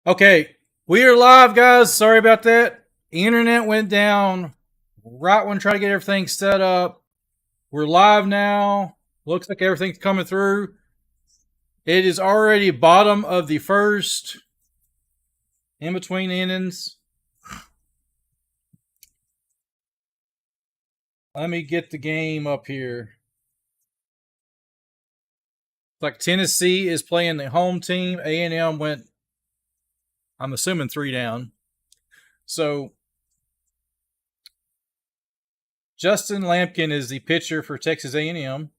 Okay, we are live, guys. Sorry about that. Internet went down right when trying to get everything set up. We're live now. Looks like everything's coming through. It is already bottom of the first, in between innings. Let me get the game up here. It's like Tennessee is playing the home team. A&M went, I'm assuming, 3 down. So Justin Lampkin is the pitcher for Texas A&M.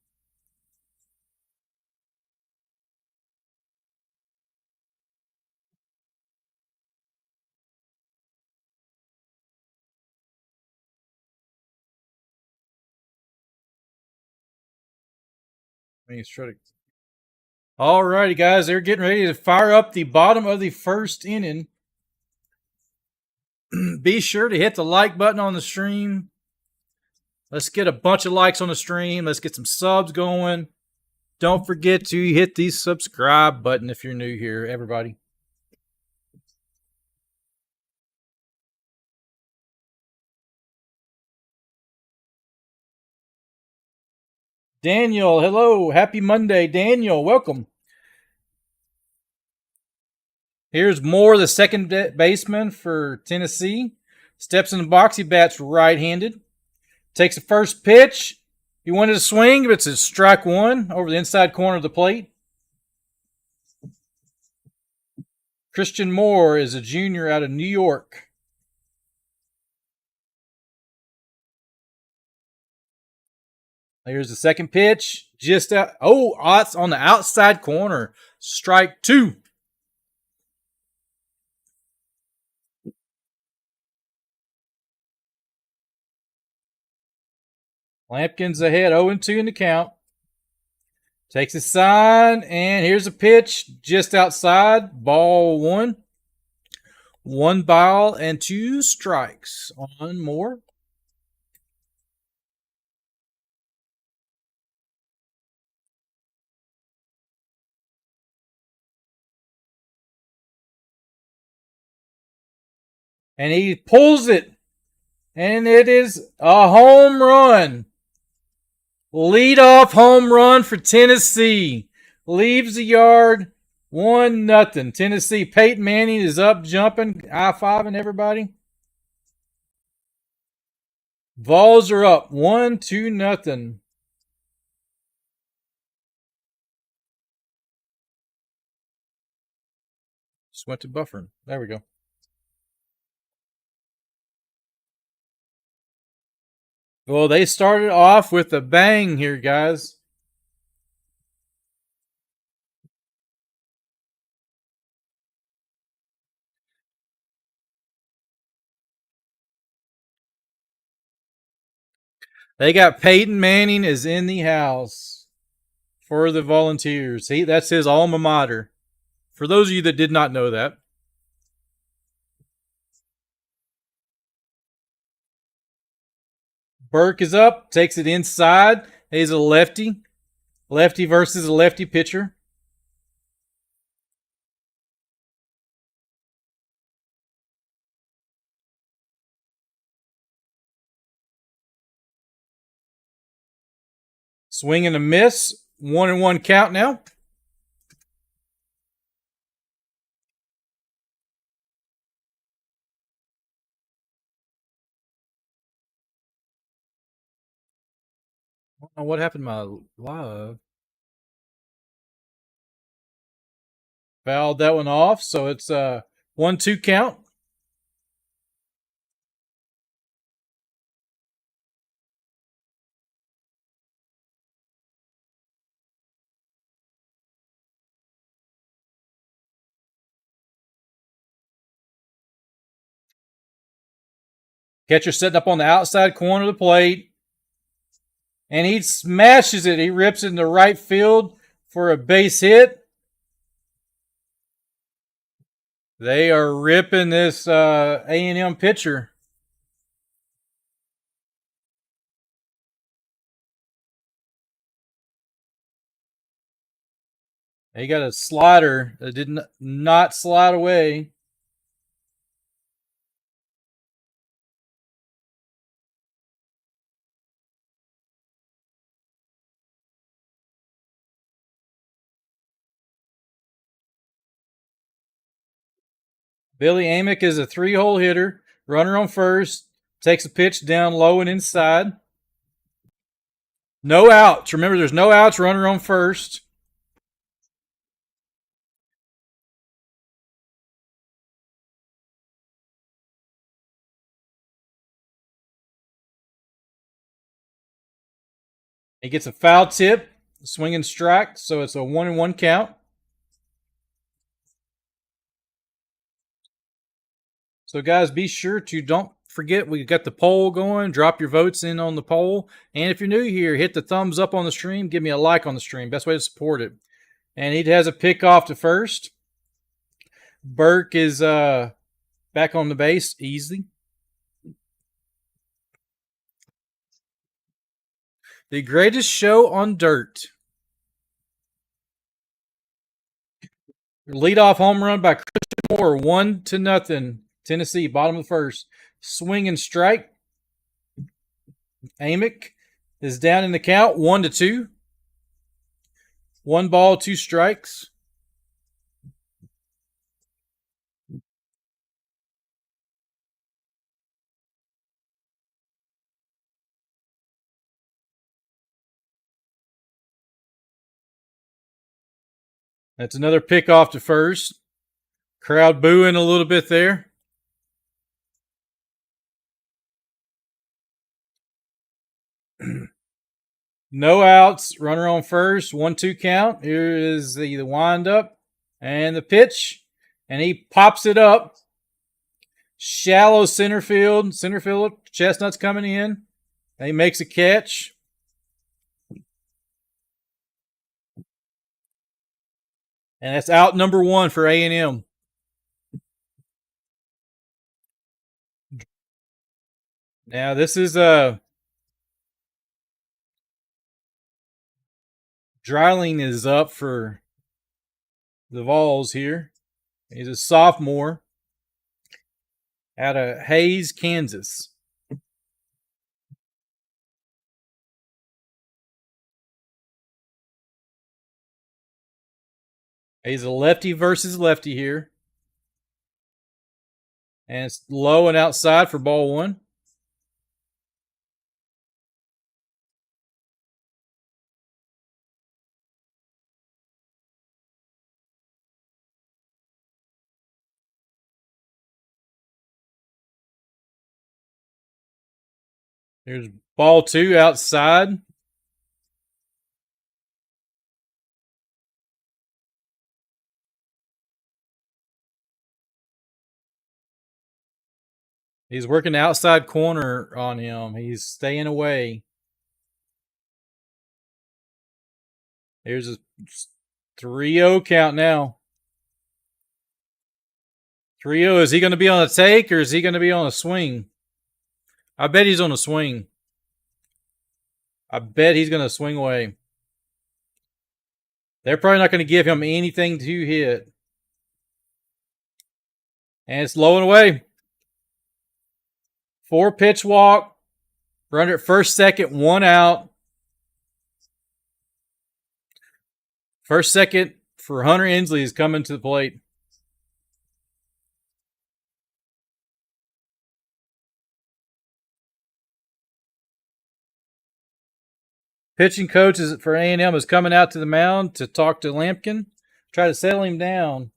All righty, guys. They're getting ready to fire up the bottom of the first inning. Be sure to hit the like button on the stream. Let's get a bunch of likes on the stream. Let's get some subs going. Don't forget to hit the subscribe button if you're new here, everybody. Daniel, hello. Happy Monday. Daniel, welcome. Here's Moore, the second baseman for Tennessee. Steps in the box. He bats right-handed. Takes the first pitch. He wanted to swing, but it's a strike one over the inside corner of the plate. Christian Moore is a junior out of New York. Here's the second pitch. Just out. Oh, it's on the outside corner. Strike two. Lampkin's ahead 0-2 in the count. Takes a sign, and here's a pitch just outside. Ball one. 1 ball and 2 strikes on Moore. And he pulls it. And it is a home run. Leadoff home run for Tennessee. Leaves the yard 1-0. Tennessee. Peyton Manning is up jumping, high-fiving everybody. Vols are up 1-0. Just went to buffering. There we go. Well, they started off with a bang here, guys. They got Peyton Manning is in the house for the Volunteers. That's his alma mater. For those of you that did not know that. Burke is up, takes it inside. He's a lefty. Lefty versus a lefty pitcher. Swing and a miss. 1-1 count now. I don't know what happened to my live. Fouled that one off, so it's a 1-2 count. Catcher setting up on the outside corner of the plate. And he smashes it. He rips it into right field for a base hit. They are ripping this A&M pitcher. He got a slider that did not slide away. Billy Amick is a 3-hole hitter. Runner on first. Takes a pitch down low and inside. No outs. Remember, there's no outs. Runner on first. He gets a foul tip, swinging strike, so it's a 1-1 count. So, guys, be sure to don't forget we got the poll going. Drop your votes in on the poll. And if you're new here, hit the thumbs up on the stream. Give me a like on the stream. Best way to support it. And he has a pick off to first. Burke is back on the base, easy. The greatest show on dirt. Leadoff home run by Christian Moore, 1-0. Tennessee, bottom of the first. Swing and strike. Amick is down in the count, 1-2. 1 ball, 2 strikes. That's another pick off to first. Crowd booing a little bit there. No outs. Runner on first. 1-2 count. Here is the wind up and the pitch. And he pops it up. Shallow center field. Center field. Chestnut's coming in. And he makes a catch. And that's out number 1 for A&M. Now this is Dreiling is up for the Vols here. He's a sophomore out of Hays, Kansas. He's a lefty versus lefty here. And it's low and outside for ball 1. There's ball 2 outside. He's working the outside corner on him. He's staying away. Here's a 3-0 count now. 3-0. Is he going to be on a take or is he going to be on a swing? I bet he's on a swing. I bet he's going to swing away. They're probably not going to give him anything to hit. And it's low and away. 4-pitch walk. Runner at first, second, 1 out. First, second for Hunter Inslee is coming to the plate. Pitching coach for A&M is coming out to the mound to talk to Lampkin, try to settle him down.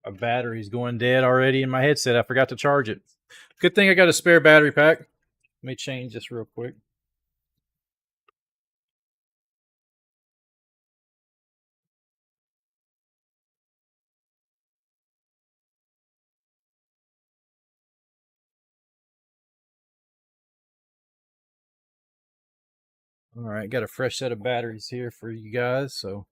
My battery's going dead already in my headset. I forgot to charge it. Good thing I got a spare battery pack. Let me change this real quick. All right, got a fresh set of batteries here for you guys. So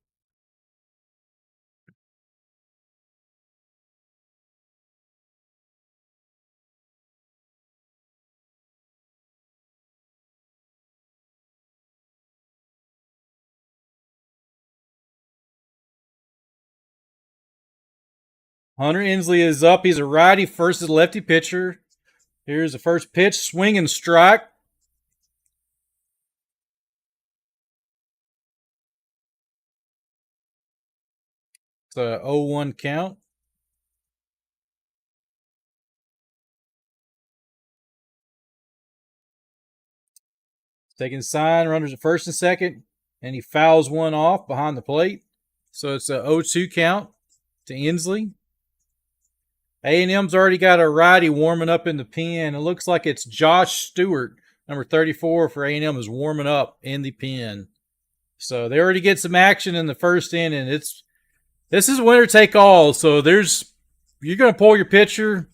Hunter Inslee is up. He's a righty versus lefty pitcher. Here's the first pitch. Swing and strike. It's a 0-1 count. Taking sign, runners at first and second, and he fouls one off behind the plate. So it's a 0-2 count to Inslee. A&M's already got a righty warming up in the pen. It looks like it's Josh Stewart, number 34 for A&M, is warming up in the pen. So they already get some action in the first inning. This is winner take all. So you're going to pull your pitcher.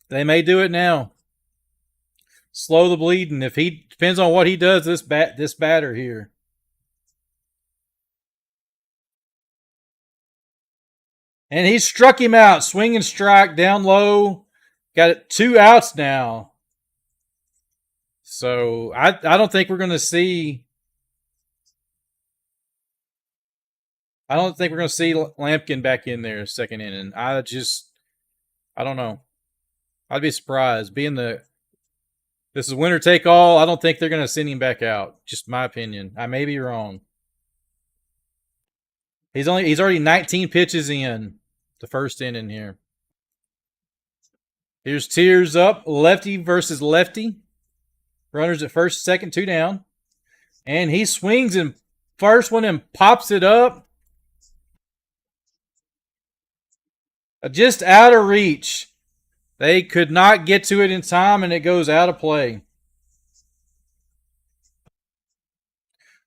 They may do it now. Slow the bleeding. If he depends on what he does, this batter here. And he struck him out. Swing and strike down low. Got it 2 outs now. So I don't think we're going to see. I don't think we're going to see Lampkin back in there second inning. I don't know. I'd be surprised. This is winner take all. I don't think they're going to send him back out. Just my opinion. I may be wrong. He's already 19 pitches in the first inning here. Here's tears up. Lefty versus lefty. Runners at first, second, 2 down. And he swings in first one and pops it up. Just out of reach. They could not get to it in time, and it goes out of play.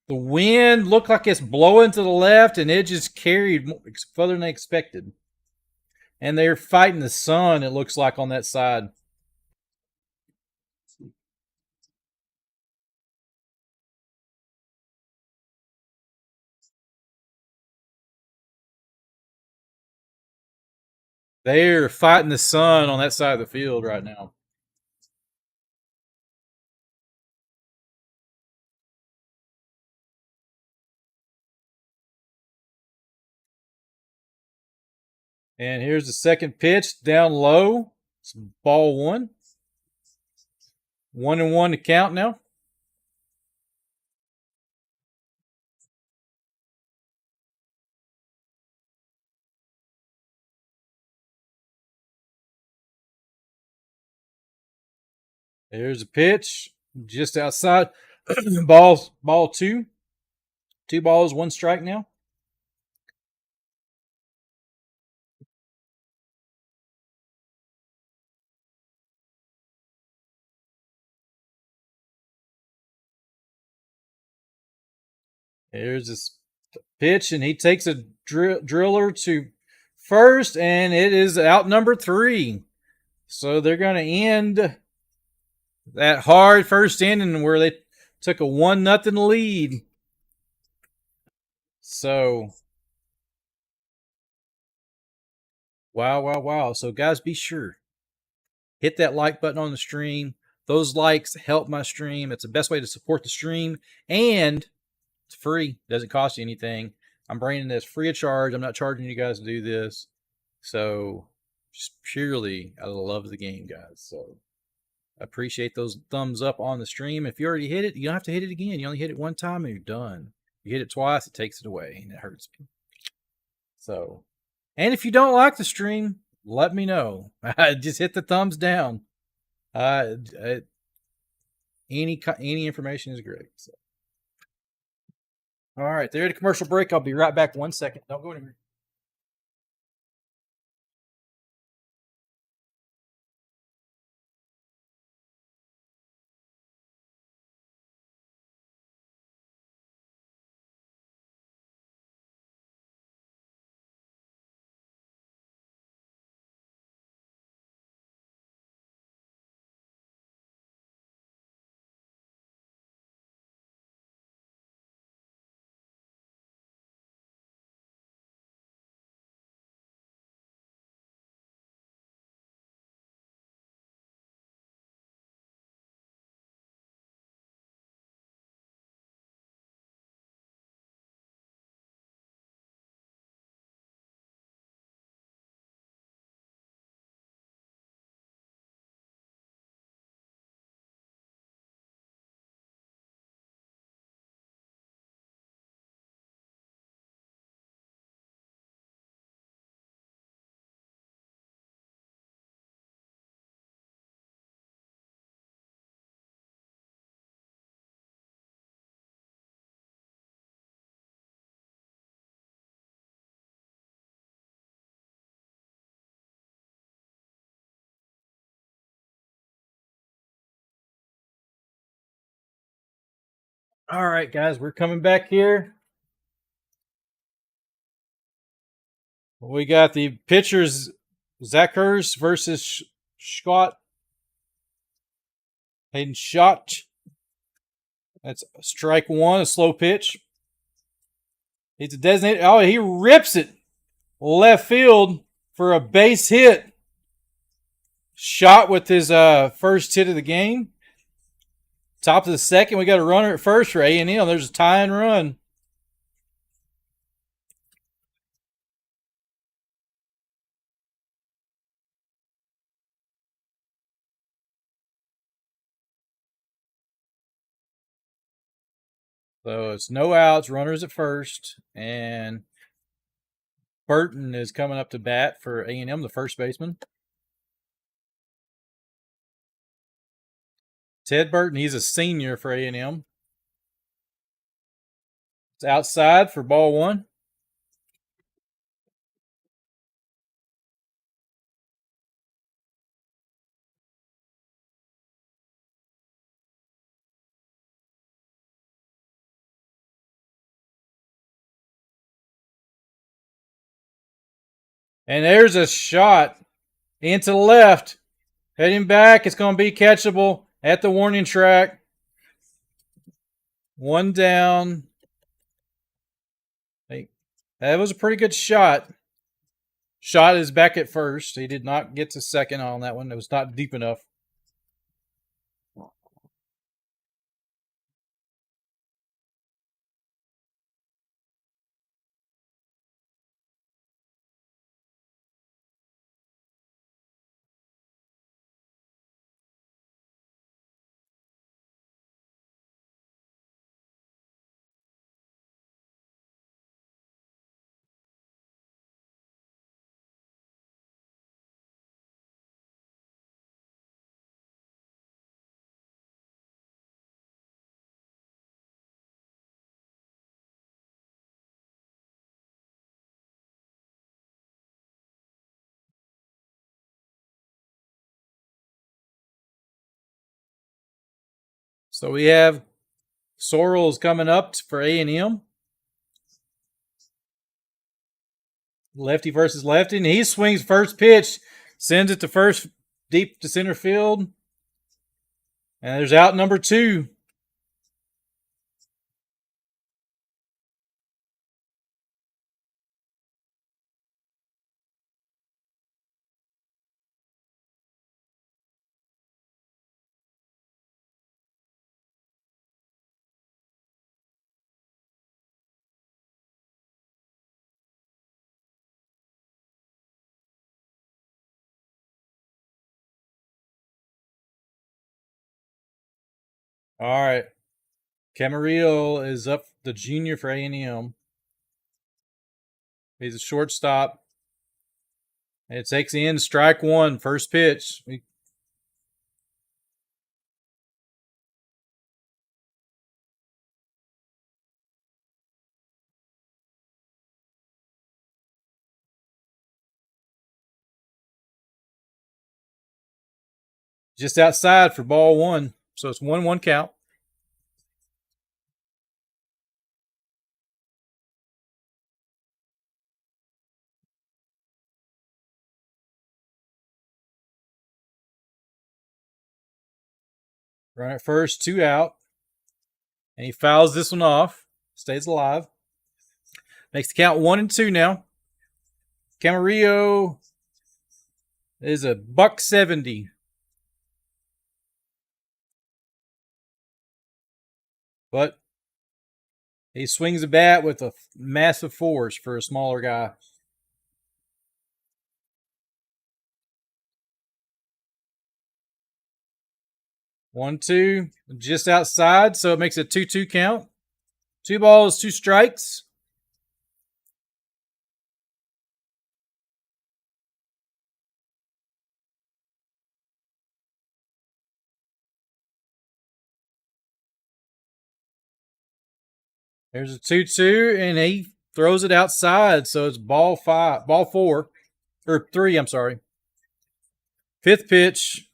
The wind looked like it's blowing to the left, and it just carried further than they expected. And they're fighting the sun, it looks like, on that side. They're fighting the sun on that side of the field right now. And here's the second pitch down low. It's ball 1. 1-1 to count now. There's a pitch just outside. Ball 2. 2 balls, 1 strike now. Here's this pitch, and he takes a driller to first, and it is out number 3. So they're going to end that hard first inning where they took a 1-0 lead. So, wow. So, guys, be sure. Hit that like button on the stream. Those likes help my stream. It's the best way to support the stream. And it's free. Doesn't cost you anything. I'm bringing this free of charge. I'm not charging you guys to do this. So, just purely out of the love of the game, guys. So, I appreciate those thumbs up on the stream. If you already hit it, you don't have to hit it again. You only hit it one time and you're done. You hit it twice, it takes it away, and it hurts me. So, and if you don't like the stream, let me know. Just hit the thumbs down. Any information is great. So. All right, there at a commercial break. I'll be right back 1 second. Don't go anywhere. All right, guys, we're coming back here. We got the pitchers, Zachers versus Scott. Hayden shot. That's strike one, a slow pitch. He's a designated. Oh, he rips it left field for a base hit. Shot with his first hit of the game. Top of the second, we got a runner at first for A&M. There's a tie and run. So it's no outs, runners at first, and Burton is coming up to bat for A&M, the first baseman. Ted Burton, he's a senior for A&M. It's outside for ball one. And there's a shot into the left. Heading back, it's going to be catchable at the warning track. One down. Hey, that was a pretty good shot. Shot is back at first. He did not get to second on that one. It was not deep enough. So we have Sorrells coming up for A&M. Lefty versus lefty, and he swings first pitch, sends it to first, deep to center field. And there's out number two. All right. Camarillo is up, the junior for A&M. He's a shortstop. It takes in strike one, first pitch. Just outside for ball one. So it's 1-1 count. Run at first, two out. And he fouls this one off. Stays alive. Makes the count 1-2 now. Camarillo is a $170. But he swings a bat with a massive force for a smaller guy. One, two, just outside, so it makes a 2-2 count. 2 balls, 2 strikes. There's a 2-2, and he throws it outside, so it's ball 4, or 3, I'm sorry. Fifth pitch.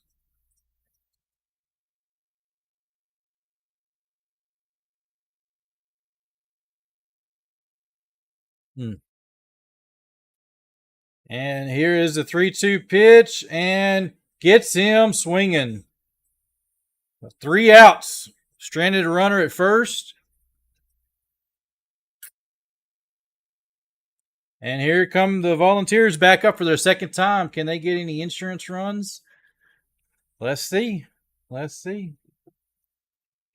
And here is the 3-2 pitch and gets him swinging. 3 outs. Stranded a runner at first. And here come the Volunteers back up for their second time. Can they get any insurance runs? Let's see. Let's see.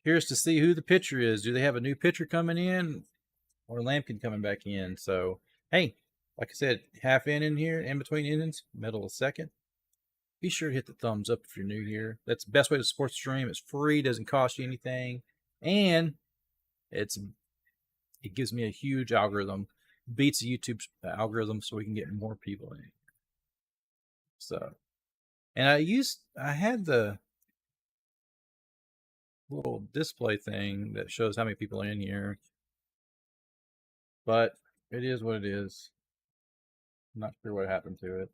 Curious to see who the pitcher is. Do they have a new pitcher coming in or Lampkin coming back in? So, hey, like I said, half inning here, in between innings, middle of second. Be sure to hit the thumbs up if you're new here. That's the best way to support the stream. It's free, doesn't cost you anything, and it gives me a huge algorithm. Beats the YouTube algorithm, so we can get more people in. So, and I had the little display thing that shows how many people are in here, but it is what it is. I'm not sure what happened to it.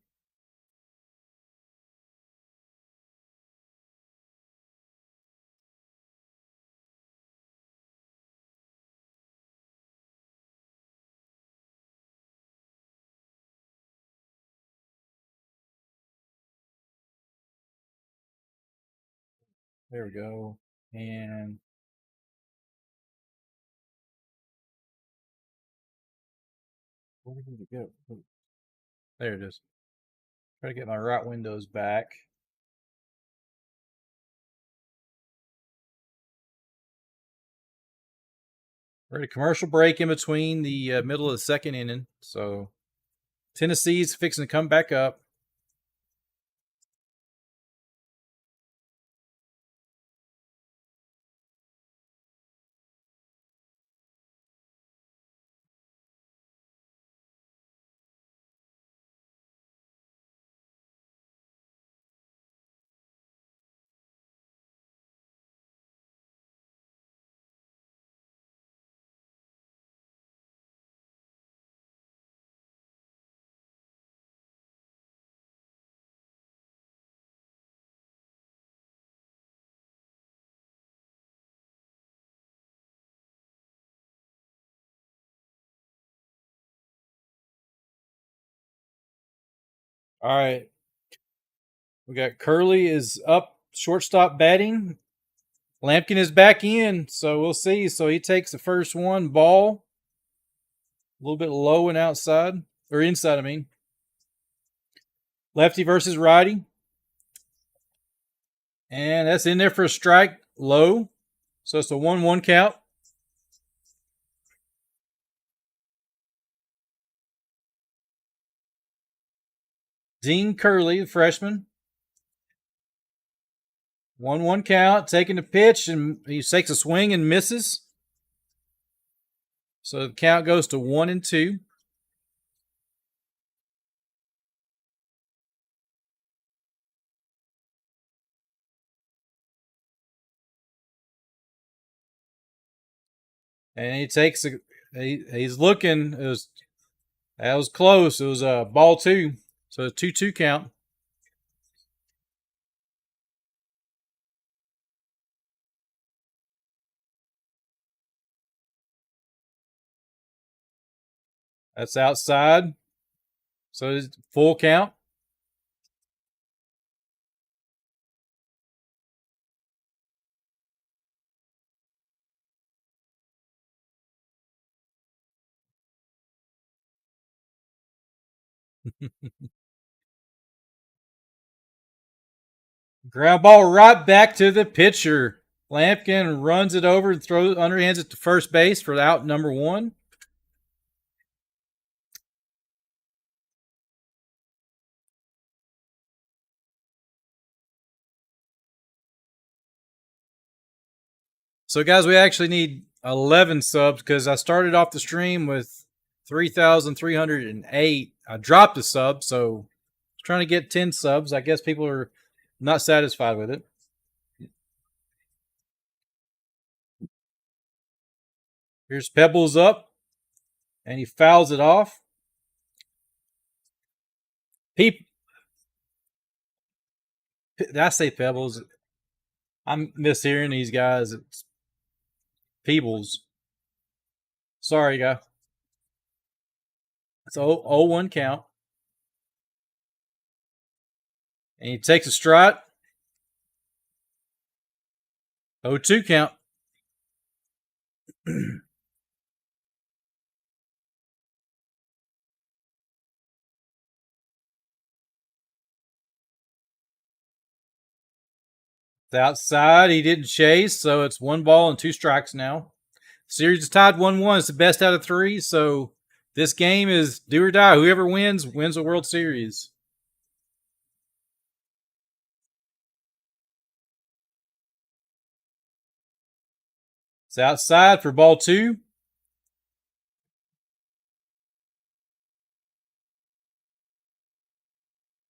There we go. And where did it go? There it is. Try to get my right windows back. We're at a commercial break in between the middle of the second inning. So Tennessee's fixing to come back up. All right. We got Curley is up, shortstop batting. Lampkin is back in, so we'll see. So he takes the first one, ball. A little bit low and outside, or inside, I mean. Lefty versus righty. And that's in there for a strike, low. So it's a 1-1 count. Dean Curley, the freshman. 1-1 count, taking the pitch, and he takes a swing and misses. So the count goes to 1-2. And he takes he's looking. That was close. It was a ball 2. So a 2-2 count. That's outside. So it's full count. Ground ball right back to the pitcher. Lampkin runs it over and underhands it to first base for out number 1. So, guys, we actually need 11 subs because I started off the stream with 3,308. I dropped a sub, so I was trying to get 10 subs. I guess people are not satisfied with it. Here's Pebbles up, and he fouls it off. Did I say Pebbles? I'm mishearing these guys. It's Peebles. Sorry, guy. So 0-1 count. And he takes a strike. 0-2 count. It's outside. He didn't chase, so it's 1 ball and 2 strikes now. Series is tied 1-1. It's the best out of 3, so this game is do or die. Whoever wins the World Series. It's outside for ball 2.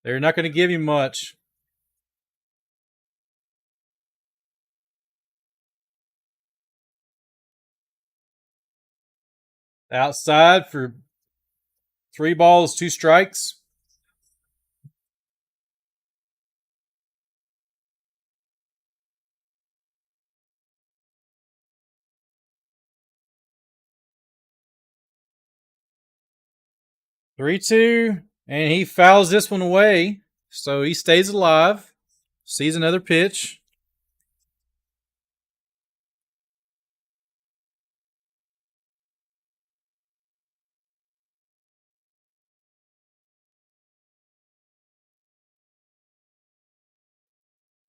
They're not going to give you much. Outside for 3 balls, 2 strikes. Three-two, and he fouls this one away, so he stays alive. Sees another pitch.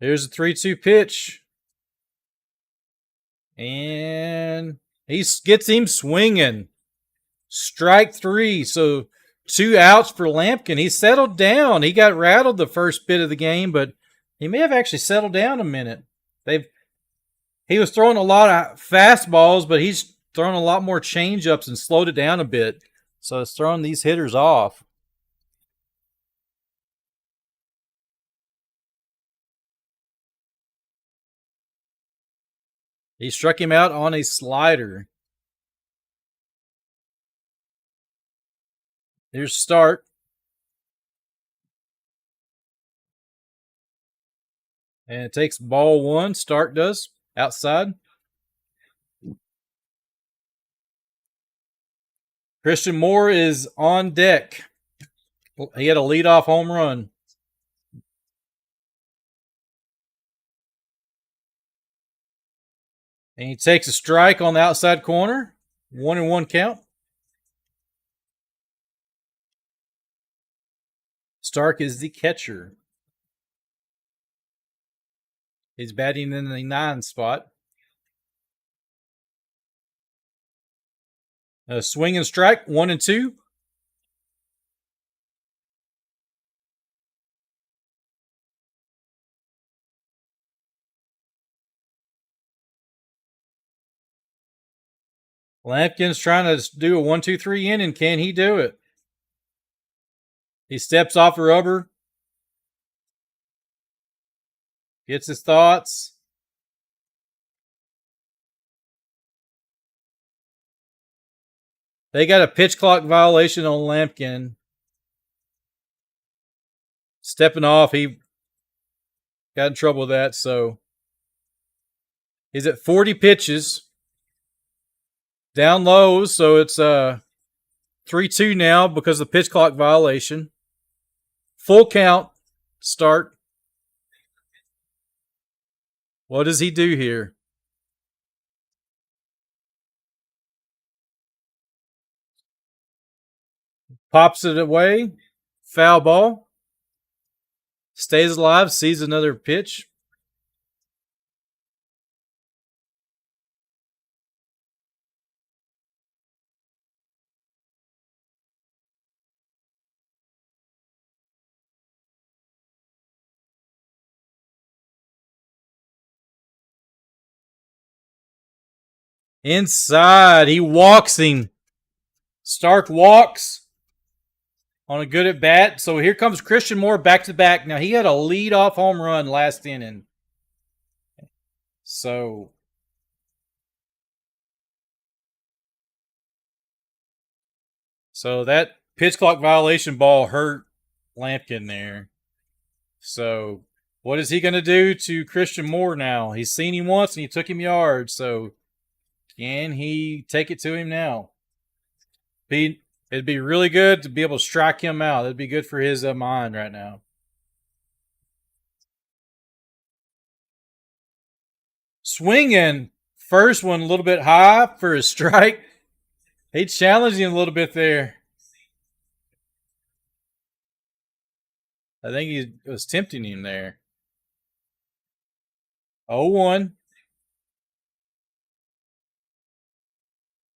Here's a 3-2 pitch. And he gets him swinging. Strike 3. So 2 outs for Lampkin. He settled down. He got rattled the first bit of the game, but he may have actually settled down a minute. He was throwing a lot of fastballs, but he's throwing a lot more changeups and slowed it down a bit. So it's throwing these hitters off. He struck him out on a slider. Here's start. And it takes ball 1. Start does. Outside. Christian Moore is on deck. He had a leadoff home run. And he takes a strike on the outside corner. 1-1 count. Stark is the catcher. He's batting in the 9 spot. A swing and strike, 1-2. Lampkin's trying to do a 1-2-3 inning. Can he do it? He steps off the rubber. Gets his thoughts. They got a pitch clock violation on Lampkin. Stepping off, he got in trouble with that, so he's at 40 pitches. Down low, so it's 3-2 now because of the pitch clock violation. Full count, start. What does he do here? Pops it away. Foul ball. Stays alive, sees another pitch. Inside, he walks him. Stark walks on a good at bat. So here comes Christian Moore back to back. Now he had a leadoff home run last inning. So that pitch clock violation ball hurt Lampkin there. So what is he going to do to Christian Moore now? He's seen him once and he took him yards. So can he take it to him now? It It'd be really good to be able to strike him out. That'd be good for his mind right now. Swinging. First one a little bit high for his strike. He challenged him a little bit there. I think he was tempting him there. 0-1.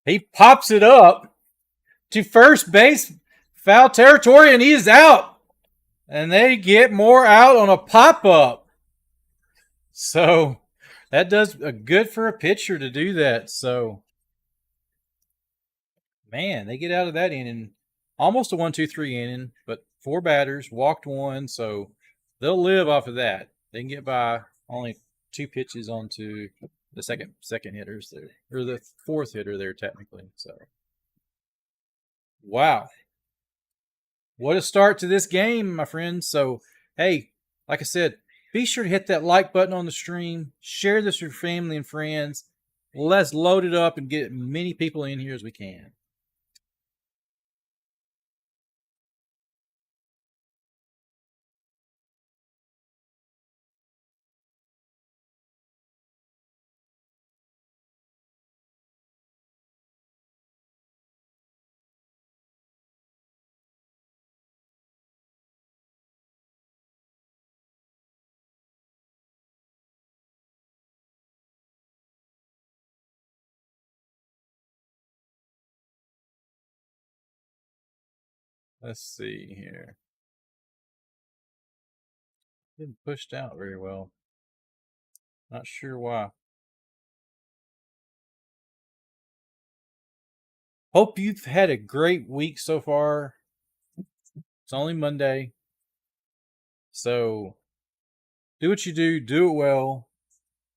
He pops it up to first base, foul territory, and he's out. And they get more out on a pop up. So that does good for a pitcher to do that. So, man, they get out of that inning. Almost a 1-2-3 inning, but 4 batters, walked 1. So they'll live off of that. They can get by only 2 pitches onto the second hitters there, or the 4th hitter there technically. So, wow, what a start to this game, my friends. So, hey, like I said, be sure to hit that like button on the stream. Share this with your family and friends. Let's load it up and get as many people in here as we can. Let's see here. Didn't pushed out very well. Not sure why. Hope you've had a great week so far. It's only Monday. So do what you do it well.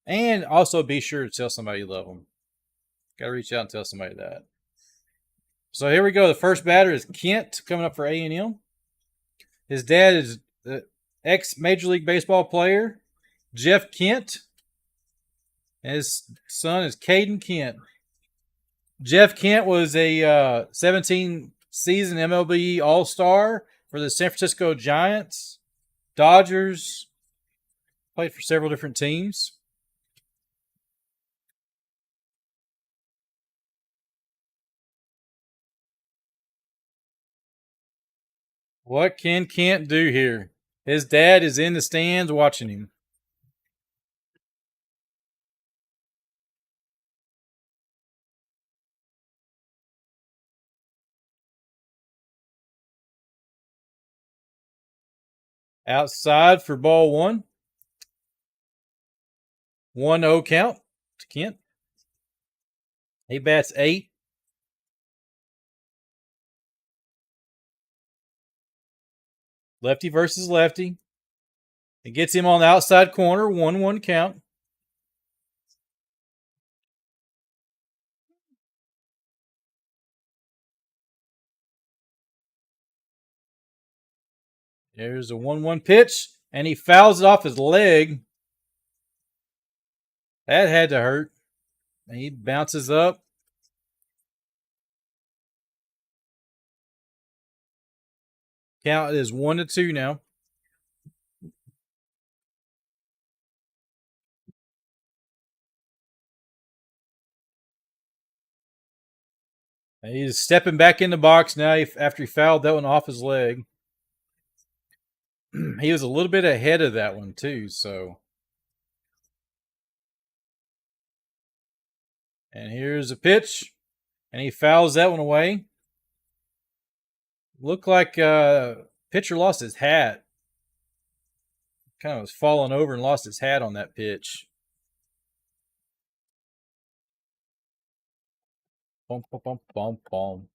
And also be sure to tell somebody you love them. Got to reach out and tell somebody that. So here we go. The first batter is Kent coming up for A&M. His dad is the ex-Major League Baseball player, Jeff Kent. And his son is Caden Kent. Jeff Kent was a 17-season MLB All-Star for the San Francisco Giants, Dodgers, played for several different teams. What can Kent do here? His dad is in the stands watching him. Outside for ball 1. 1-0 count to Kent. He bats 8. Lefty versus lefty. It gets him on the outside corner. 1-1 count. There's a 1-1 pitch, and he fouls it off his leg. That had to hurt. And he bounces up. Count is 1-2 now. And he's stepping back in the box now after he fouled that one off his leg. He was a little bit ahead of that one too, so. And here's a pitch, and he fouls that one away. Looked like pitcher lost his hat. Kind of was falling over and lost his hat on that pitch. Bum, bum, bum, bum, bum.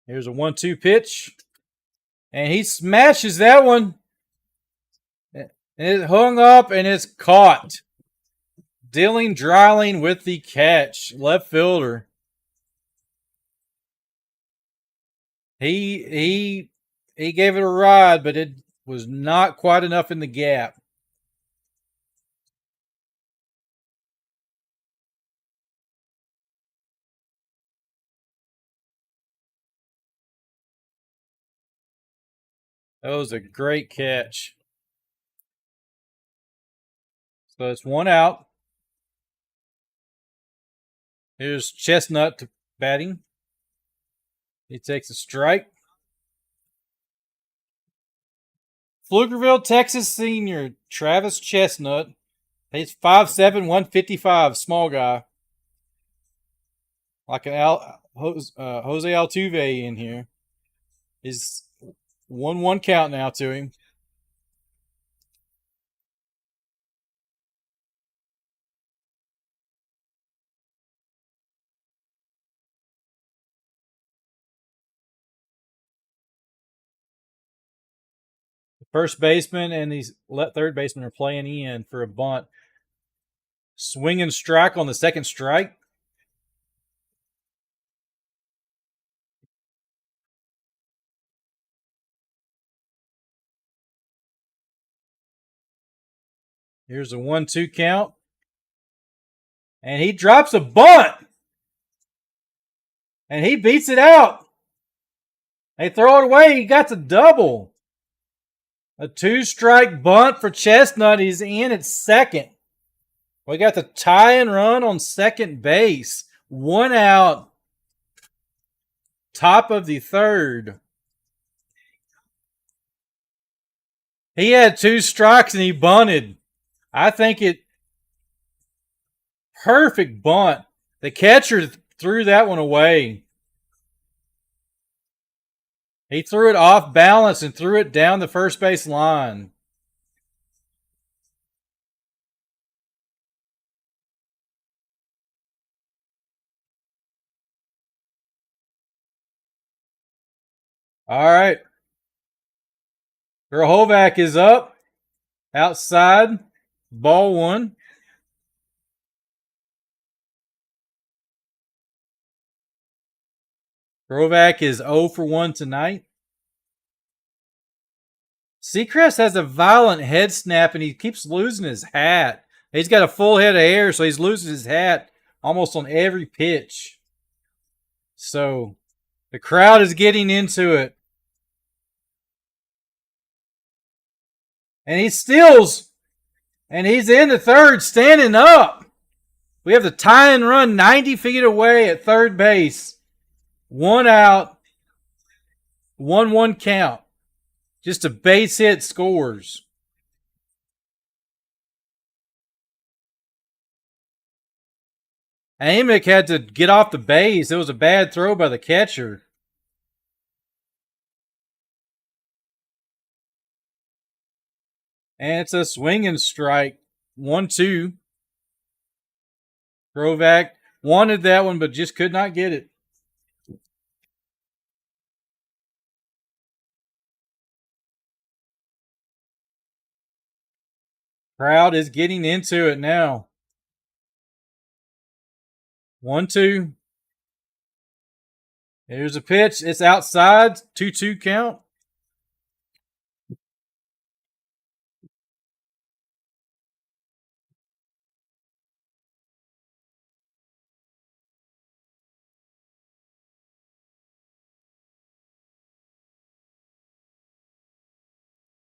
Here's a 1-2 pitch. And he smashes that one. And it hung up and it's caught. Dylan Dreiling with the catch. Left fielder. He gave it a ride, but it was not quite enough in the gap. That was a great catch. So it's one out. Here's Chestnut batting. He takes a strike. Pflugerville, Texas senior Travis Chestnut. He's 5'7", 155, small guy. Like an Jose Altuve in here. Is 1-1 count now to him. The first baseman and these third baseman are playing in for a bunt. Swing and strike on the second strike. Here's a 1-2 count. And he drops a bunt. And he beats it out. They throw it away. He got the double. A 2-strike bunt for Chestnut. He's in at second. We got the tie and run on second base. 1 out. Top of the third. He had 2 strikes and he bunted. I think perfect bunt. The catcher threw that one away. He threw it off balance and threw it down the first base line. All right. Grahovac is up. Outside. Ball 1. Grahovac is 0 for 1 tonight. Seacrest has a violent head snap and he keeps losing his hat. He's got a full head of hair, so he's losing his hat almost on every pitch. So the crowd is getting into it. And he steals. And he's in the third, standing up. We have the tie and run 90 feet away at third base. 1 out. 1-1 count. Just a base hit scores. Amick had to get off the base. It was a bad throw by the catcher. And it's a swing and strike. 1-2. Grahovac wanted that one, but just could not get it. Crowd is getting into it now. 1-2. Here's a pitch. It's outside. 2-2 count.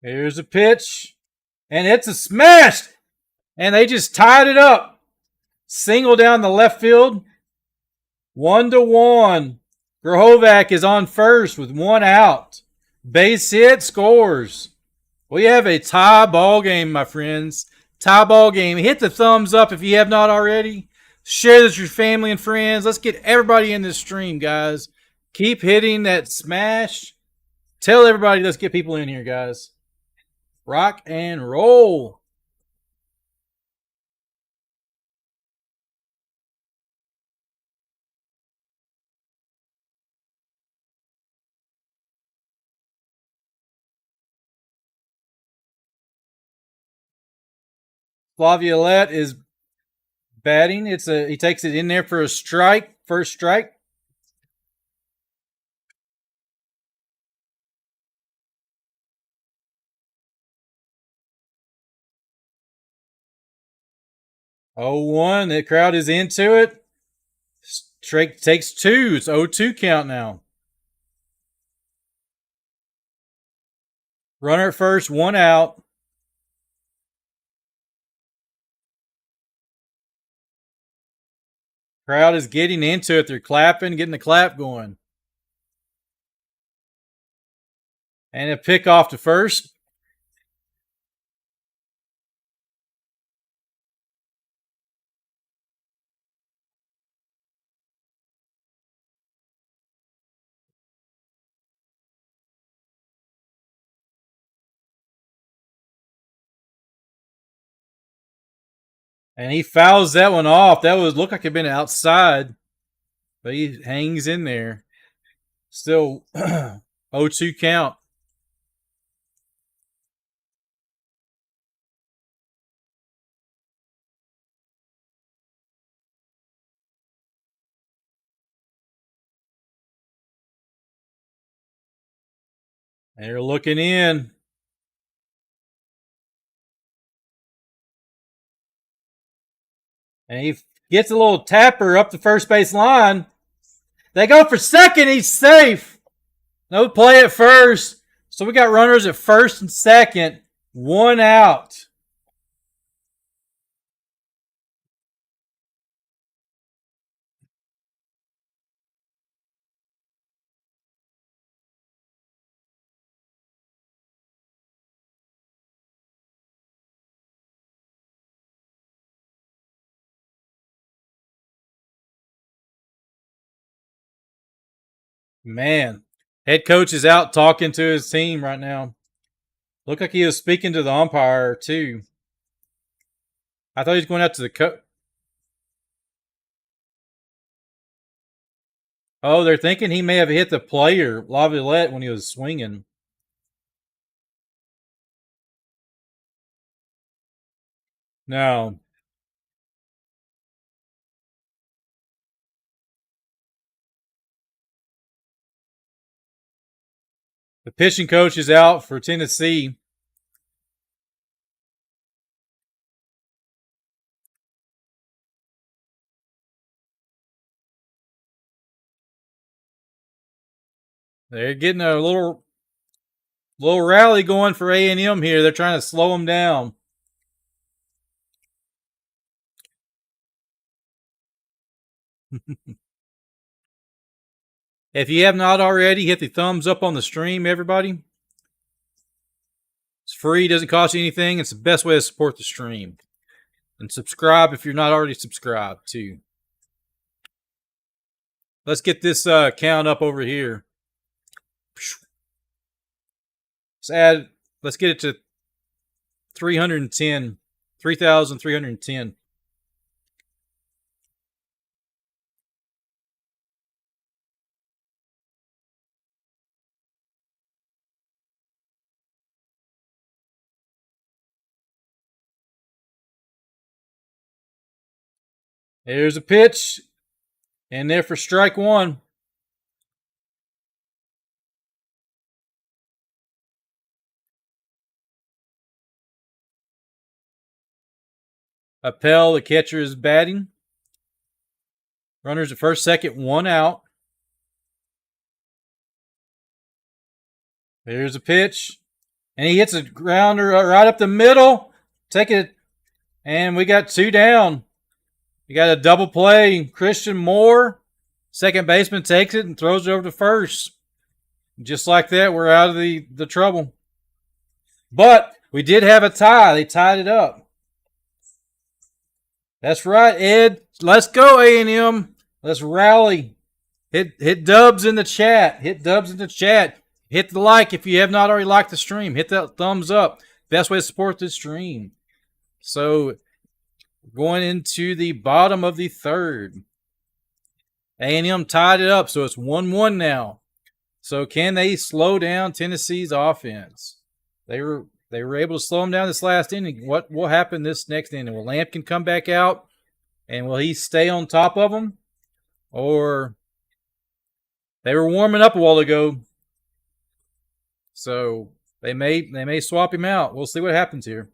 Here's a pitch. And it's a smash. And they just tied it up. Single down the left field. 1-1. Grahovac is on first with 1 out. Base hit scores. We have a tie ball game, my friends. Tie ball game. Hit the thumbs up if you have not already. Share this with your family and friends. Let's get everybody in this stream, guys. Keep hitting that smash. Tell everybody, let's get people in here, guys. Rock and roll. Laviolette is batting. He takes it in there for a strike. First strike. Oh, 1. The crowd is into it. Strike takes 2. It's 0-2 count now. Runner at first, 1 out. Crowd is getting into it. They're clapping, getting the clap going. And a pick off to first. And he fouls that one off. That was looked like it'd been outside, but he hangs in there. Still 0-2 count. They're looking in. And he gets a little tapper up the first base line. They go for second. He's safe. No play at first. So we got runners at first and second. 1 out. Man, head coach is out talking to his team right now. Looked like he was speaking to the umpire, too. I thought he was going out to the coach. Oh, they're thinking he may have hit the player, Laviolette, when he was swinging. No. The pitching coach is out for Tennessee. They're getting a little rally going for A&M here. They're trying to slow them down. If you have not already, hit the thumbs up on the stream, everybody. It's free, doesn't cost you anything. It's the best way to support the stream. And subscribe if you're not already subscribed, too. Let's get this count up over here. Let's get it to 310. 3,310. There's a pitch. And there for strike one. Appel, the catcher, is batting. Runners at first, second, 1 out. There's a pitch. And he hits a grounder right up the middle. Take it. And we got 2 down. We got a double play. Christian Moore, second baseman, takes it and throws it over to first. Just like that, we're out of the trouble. But we did have a tie. They tied it up. That's right, Ed. Let's go, A&M. Let's rally. Hit dubs in the chat. Hit dubs in the chat. Hit the like if you have not already liked the stream. Hit that thumbs up. Best way to support this stream. So, going into the bottom of the third. A&M tied it up, so it's 1-1 now. So, can they slow down Tennessee's offense? They were able to slow them down this last inning. What will happen this next inning? Will Lampkin come back out, and will he stay on top of them? Or they were warming up a while ago, so they may swap him out. We'll see what happens here.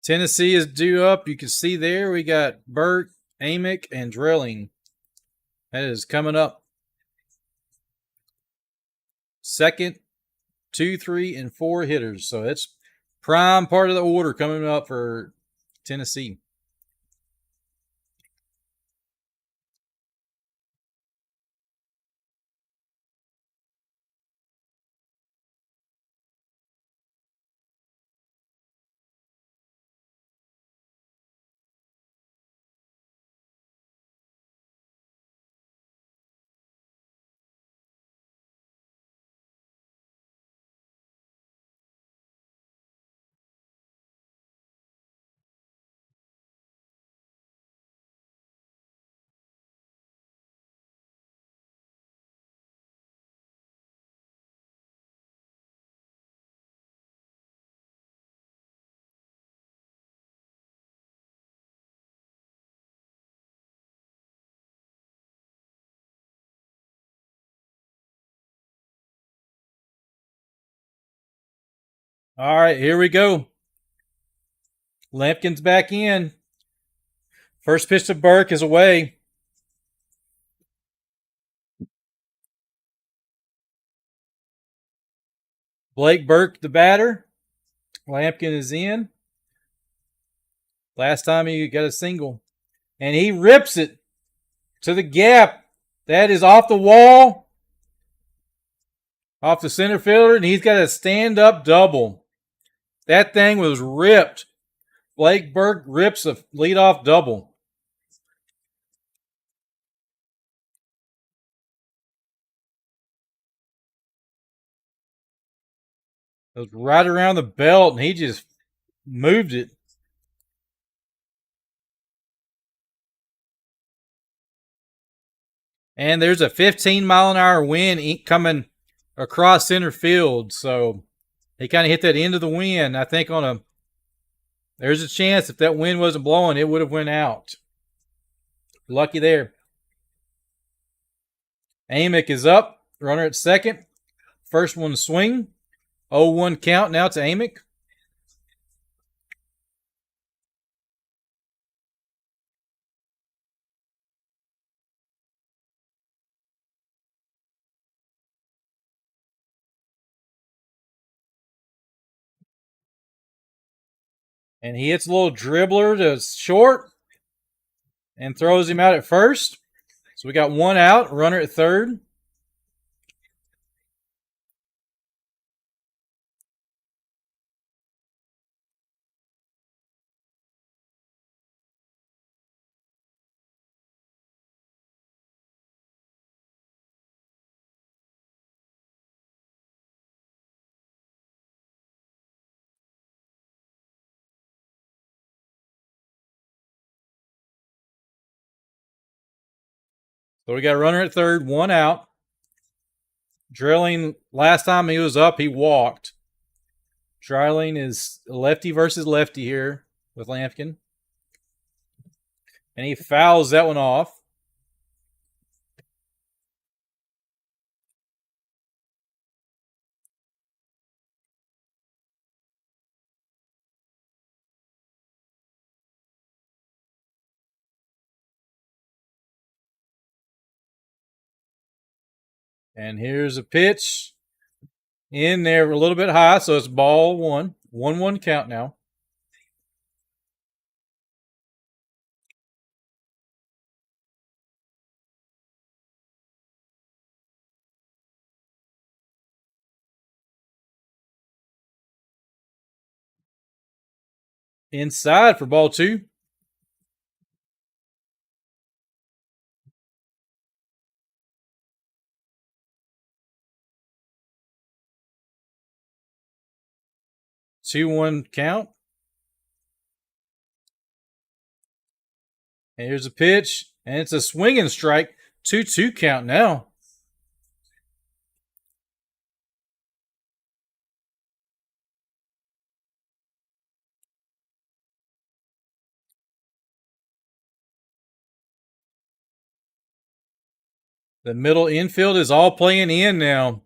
Tennessee is due up. You can see there we got Burke, Amick, and Drilling. That is coming up. Second, 2, 3, and 4 hitters. So it's prime part of the order coming up for Tennessee. All right, here we go. Lampkin's back in. First pitch to Burke is away. Blake Burke, the batter. Lampkin is in. Last time he got a single. And he rips it to the gap. That is off the wall. Off the center fielder. And he's got a stand-up double. That thing was ripped. Blake Burke rips a leadoff double. It was right around the belt, and he just moved it. And there's a 15-mile-an-hour wind coming across center field, so he kind of hit that end of the wind. I think there's a chance if that wind wasn't blowing, it would have went out. Lucky there. Amick is up. Runner at second. First one swing. 0-1 count now to Amick. And he hits a little dribbler to short and throws him out at first. So we got one out, runner at third. So we got a runner at third, one out. Drilling, last time he was up, he walked. Drilling is lefty versus lefty here with Lampkin. And he fouls that one off. And here's a pitch in there a little bit high, so it's ball one. 1-1 count now. Inside for ball two. 2-1 count. And here's a pitch, and it's a swinging strike. 2-2 count now. The middle infield is all playing in now.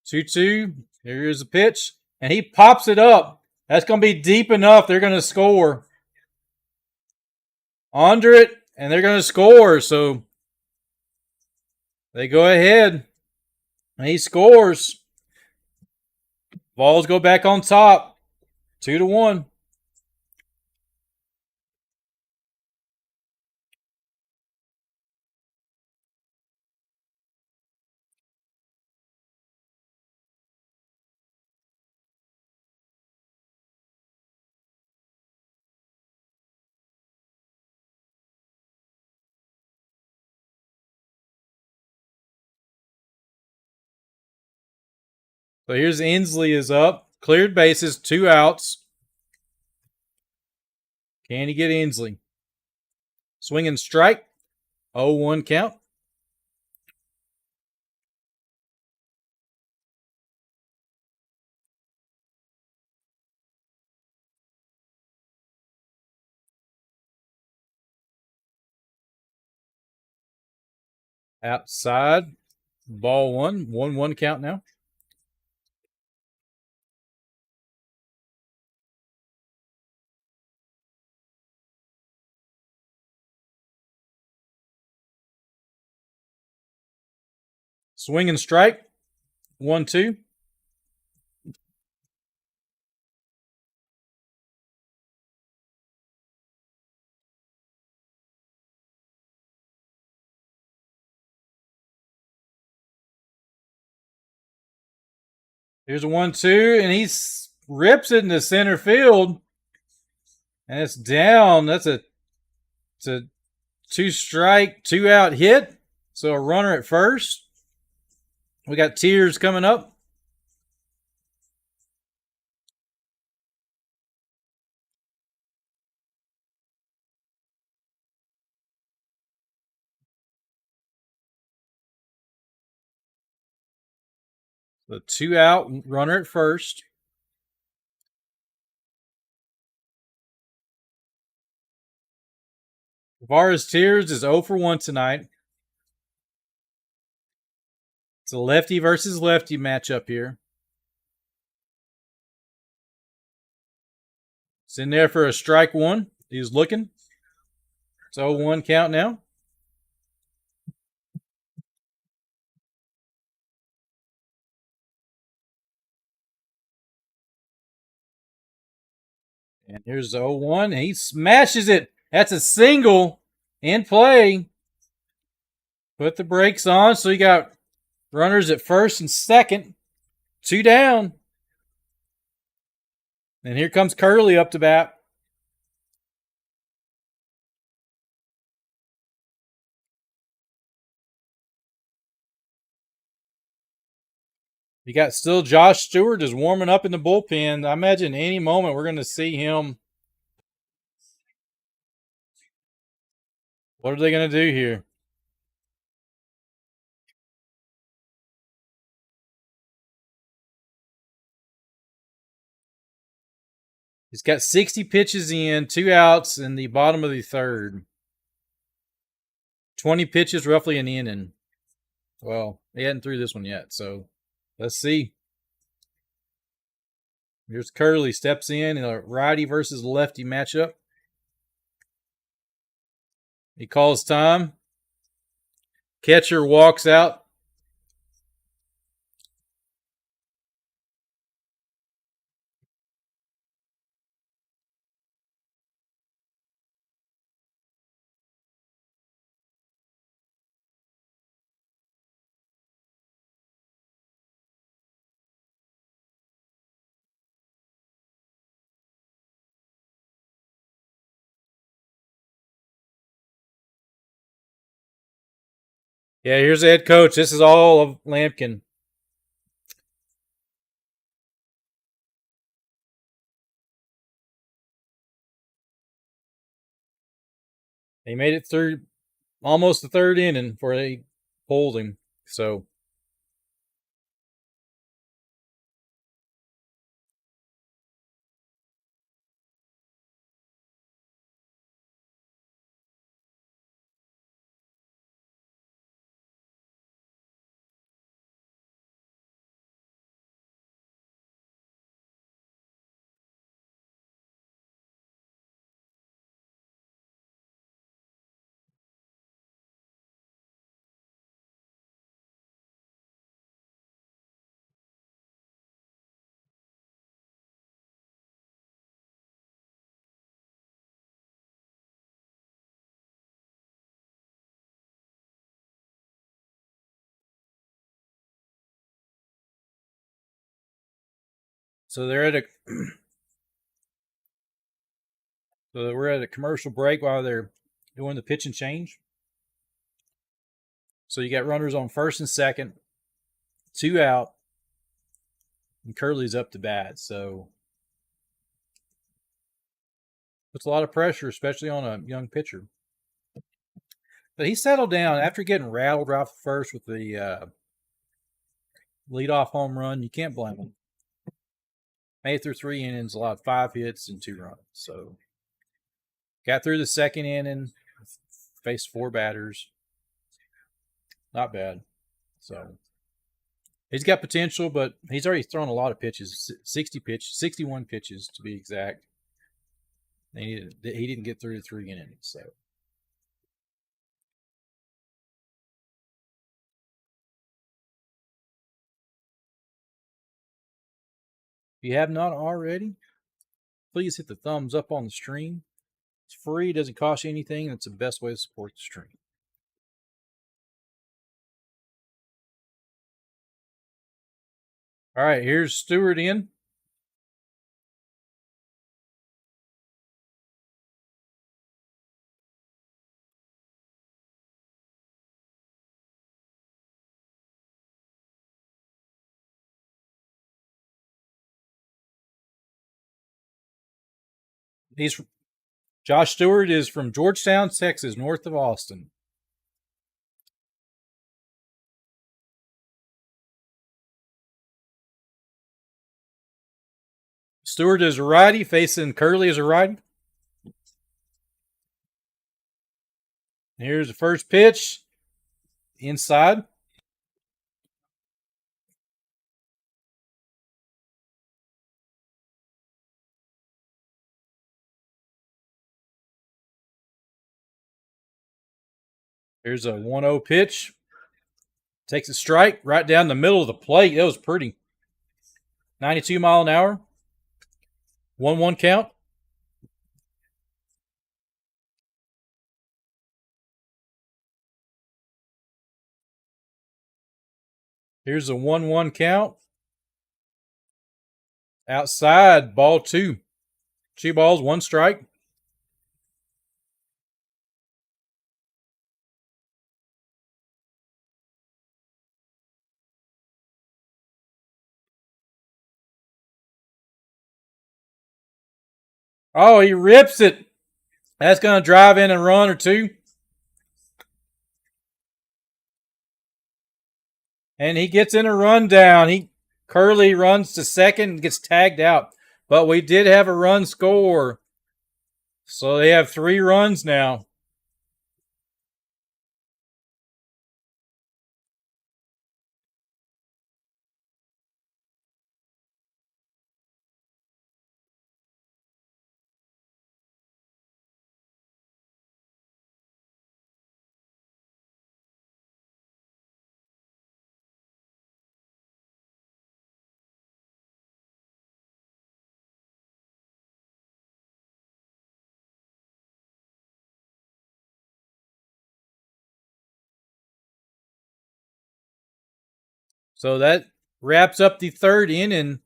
2-2. Here's a pitch, and he pops it up. That's going to be deep enough. They're going to score. Under it, and they're going to score. So they go ahead. And he scores. Vols go back on top. 2-1. So here's Inslee is up. Cleared bases, 2 outs. Can he get Inslee? Swing and strike. 0-1 count. Outside. Ball 1. 1-1 count now. Swing and strike. 1-2. Here's a 1-2, and he rips it into center field. And it's down. It's a 2-strike, 2-out hit. So a runner at first. We got tears coming up. The 2-out runner at first. Tavares Tears is 0 for 1 tonight. It's a lefty versus lefty matchup here. It's in there for a strike 1. He's looking. It's 0-1 count now. And here's 0-1. He smashes it. That's a single in play. Put the brakes on. So you got runners at first and second. 2 down. And here comes Curley up to bat. You got still Josh Stewart is warming up in the bullpen. I imagine any moment we're going to see him. What are they going to do here? He's got 60 pitches in, 2 outs in the bottom of the third. 20 pitches, roughly an inning. Well, he hadn't threw this one yet, so let's see. Here's Curley, steps in a righty versus lefty matchup. He calls time. Catcher walks out. Yeah, here's the head coach. This is all of Lampkin. He made it through almost the third inning before they pulled him. So So they're at a so we're at a commercial break while they're doing the pitch and change. So you got runners on first and second, 2 out, and Curley's up to bat. So puts a lot of pressure, especially on a young pitcher. But he settled down after getting rattled right first with the leadoff home run. You can't blame him. Made it through 3 innings, allowed 5 hits and 2 runs. So got through the second inning, faced 4 batters. Not bad. So he's got potential, but he's already thrown a lot of pitches, 61 pitches to be exact. He didn't get through the 3 innings. So if you have not already, please hit the thumbs up on the stream. It's free, doesn't cost you anything. That's the best way to support the stream. All right, here's Stewart in. Josh Stewart is from Georgetown, Texas, north of Austin. Stewart is a righty, facing Curley as a righty. Here's the first pitch. Inside. Here's a 1-0 pitch. Takes a strike right down the middle of the plate. That was pretty. 92 mile an hour. 1-1 count. Here's a 1-1 count. Outside, ball 2. 2 balls, 1 strike. Oh, he rips it. That's going to drive in a run or 2. And he gets in a rundown. Curley runs to second and gets tagged out. But we did have a run score. So they have 3 runs now. So that wraps up the 3rd inning.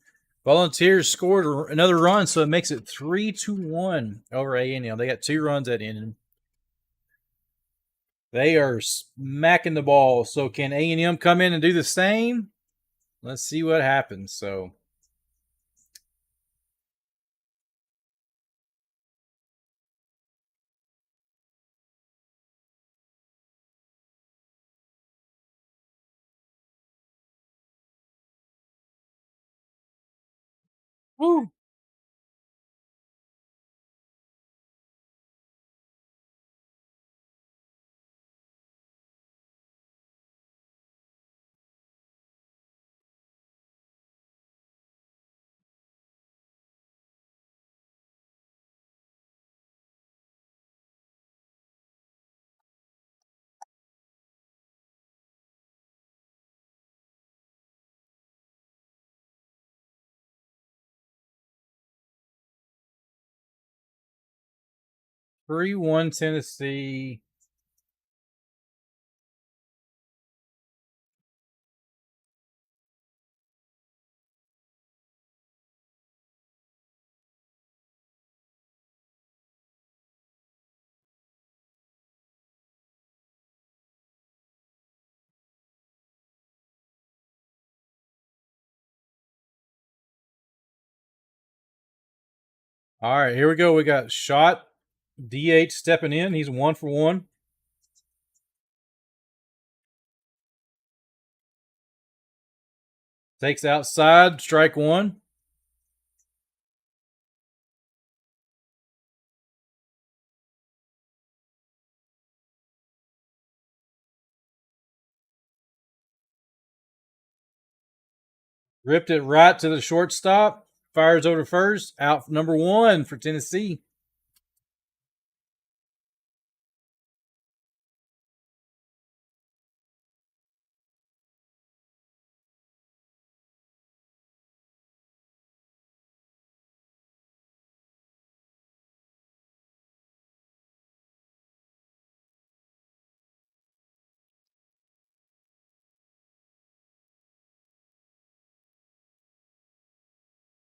Volunteers scored another run, so it makes it 3-1 over A&M. They got 2 runs that inning. They are smacking the ball. So can A&M come in and do the same? Let's see what happens. So 3-1 Tennessee. All right, here we go. We got shot DH stepping in. He's 1 for 1. Takes outside, strike 1. Ripped it right to the shortstop. Fires over first. Out number 1 for Tennessee.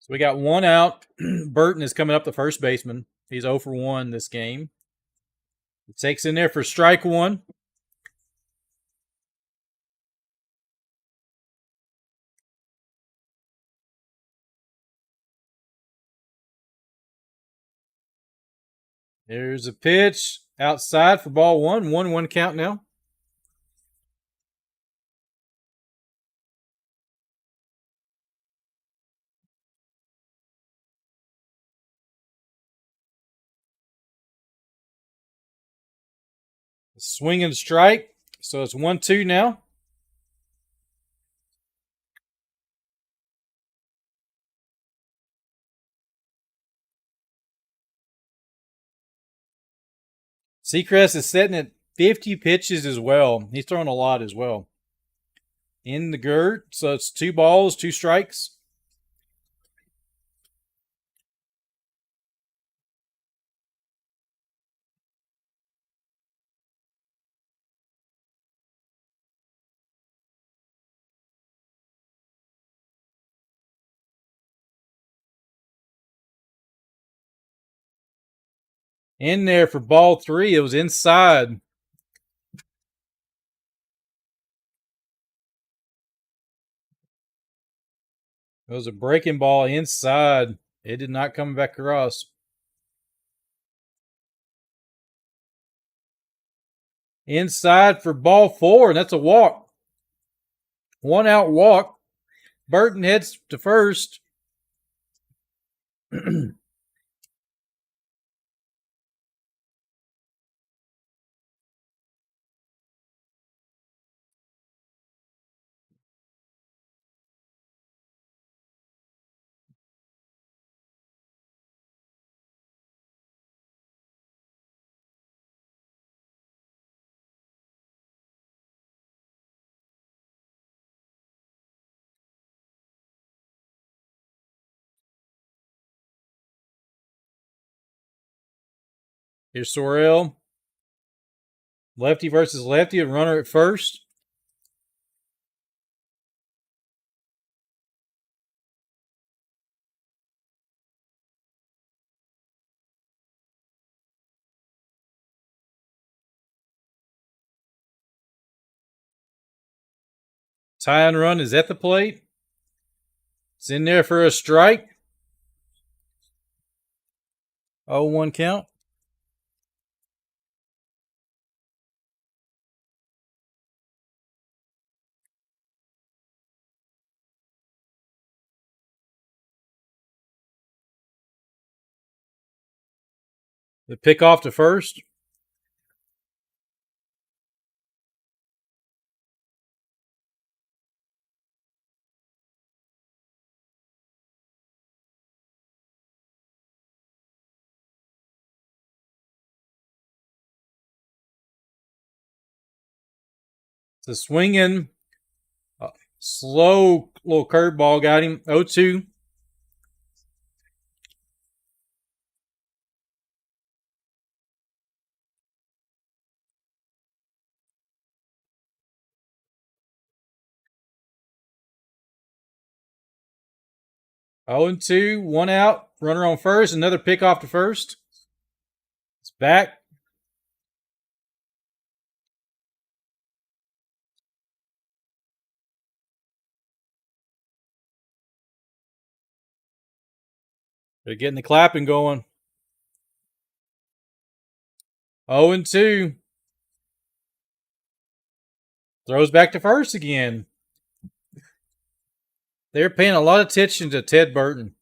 So we got 1 out. Burton is coming up the first baseman. He's 0 for 1 this game. It takes in there for strike 1. There's a pitch outside for ball 1. 1-1 count now. Swing and strike. So it's 1-2 now. Seacrest is setting at 50 pitches as well. He's throwing a lot as well. In the gird. So it's 2 balls, 2 strikes. In there for ball 3. It was inside. It was a breaking ball inside. It did not come back across. Inside for ball 4, and that's a walk. 1 out walk. Burton heads to first. Here's Sorrell. Lefty versus lefty. A runner at first. Tie and run is at the plate. It's in there for a strike. 0-1 count. The pick off to first. It's a swinging, slow little curveball got him. 0-2. Oh and 2, 1 out. Runner on first. Another pick off to first. It's back. They're getting the clapping going. 0-2. Throws back to first again. They're paying a lot of attention to Ted Burton.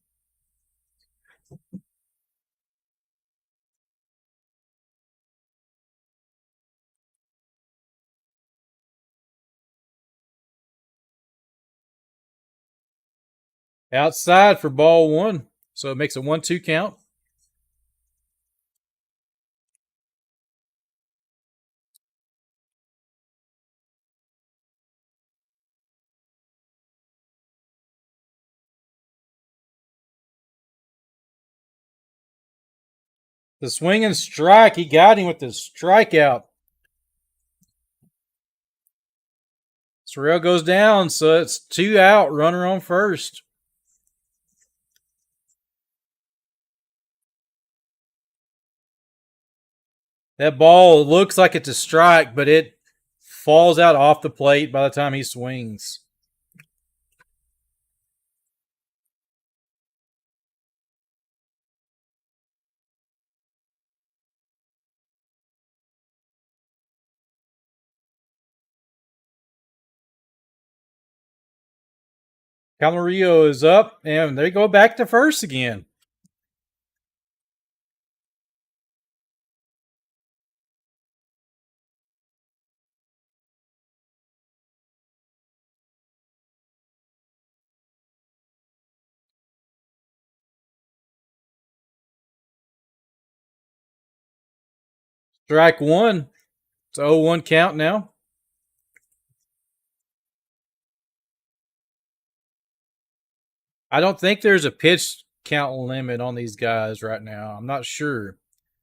Outside for ball one. So it makes a 1-2 count. The swing and strike. He got him with the strikeout. Sorrell goes down, so it's 2 out, runner on first. That ball looks like it's a strike, but it falls out off the plate by the time he swings. Camarillo is up, and they go back to first again. Strike one. It's 0-1 count now. I don't think there's a pitch count limit on these guys right now. I'm not sure.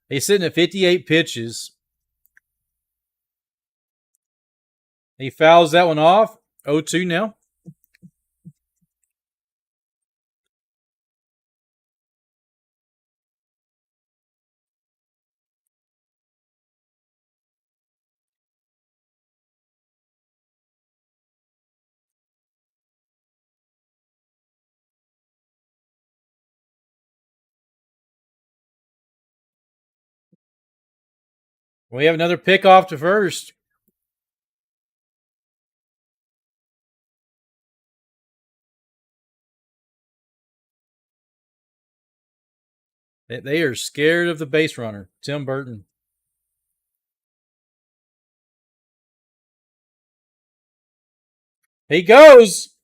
He's sitting at 58 pitches. He fouls that one off. 0-2 now. We have another pick off to first. They are scared of the base runner, Tim Burton. He goes.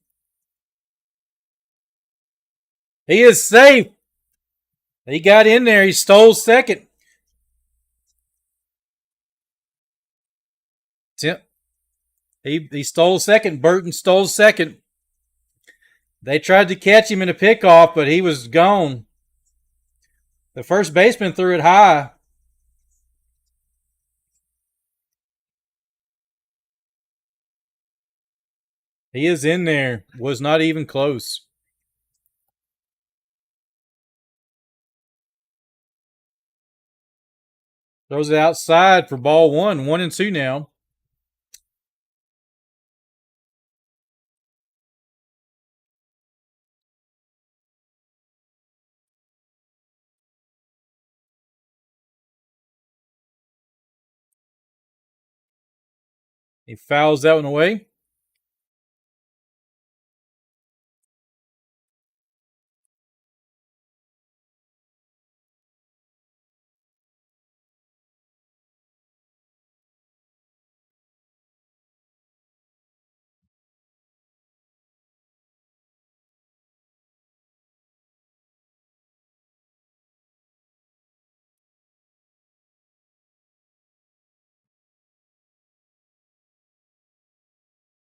He is safe. He got in there. He stole second. He stole second. Burton stole second. They tried to catch him in a pickoff, but he was gone. The first baseman threw it high. He is in there. Was not even close. Throws it outside for ball one. 1-2 now. He fouls that one away.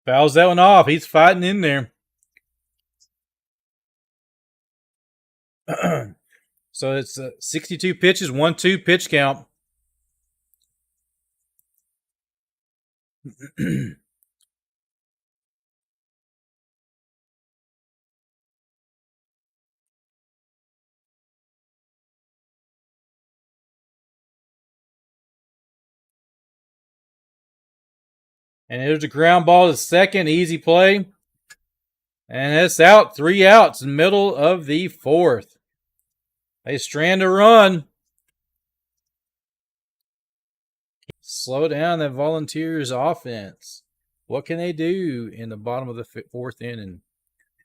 Fouls that one off. He's fighting in there. So it's 62 pitches, 1-2 pitch count. And there's a ground ball to second. Easy play. And it's out. 3 outs in the middle of the fourth. They strand a run. Slow down that Volunteers offense. What can they do in the bottom of the fourth inning?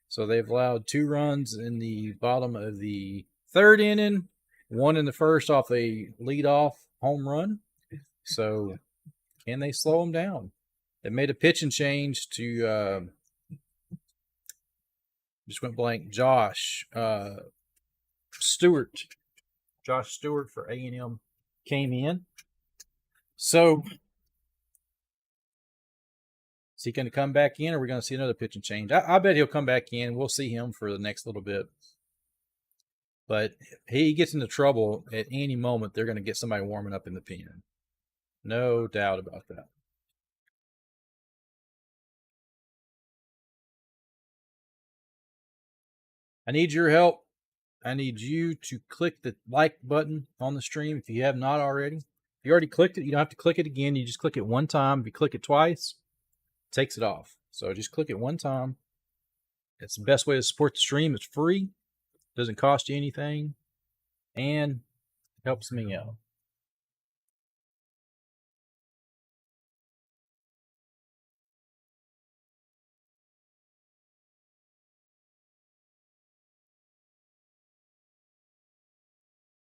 So they've allowed 2 runs in the bottom of the third inning, 1 in the first off a leadoff home run. So can they slow them down? They made a pitching change to just went blank. Josh Stewart. Josh Stewart for A&M came in. So is he going to come back in, or are we going to see another pitching change? I bet he'll come back in. We'll see him for the next little bit. But he gets into trouble at any moment. They're going to get somebody warming up in the pen. No doubt about that. I need your help. I need you to click the like button on the stream if you have not already. If you already clicked it, you don't have to click it again. You just click it one time. If you click it twice, it takes it off. So just click it one time. It's the best way to support the stream. It's free. Doesn't cost you anything. And it helps me out.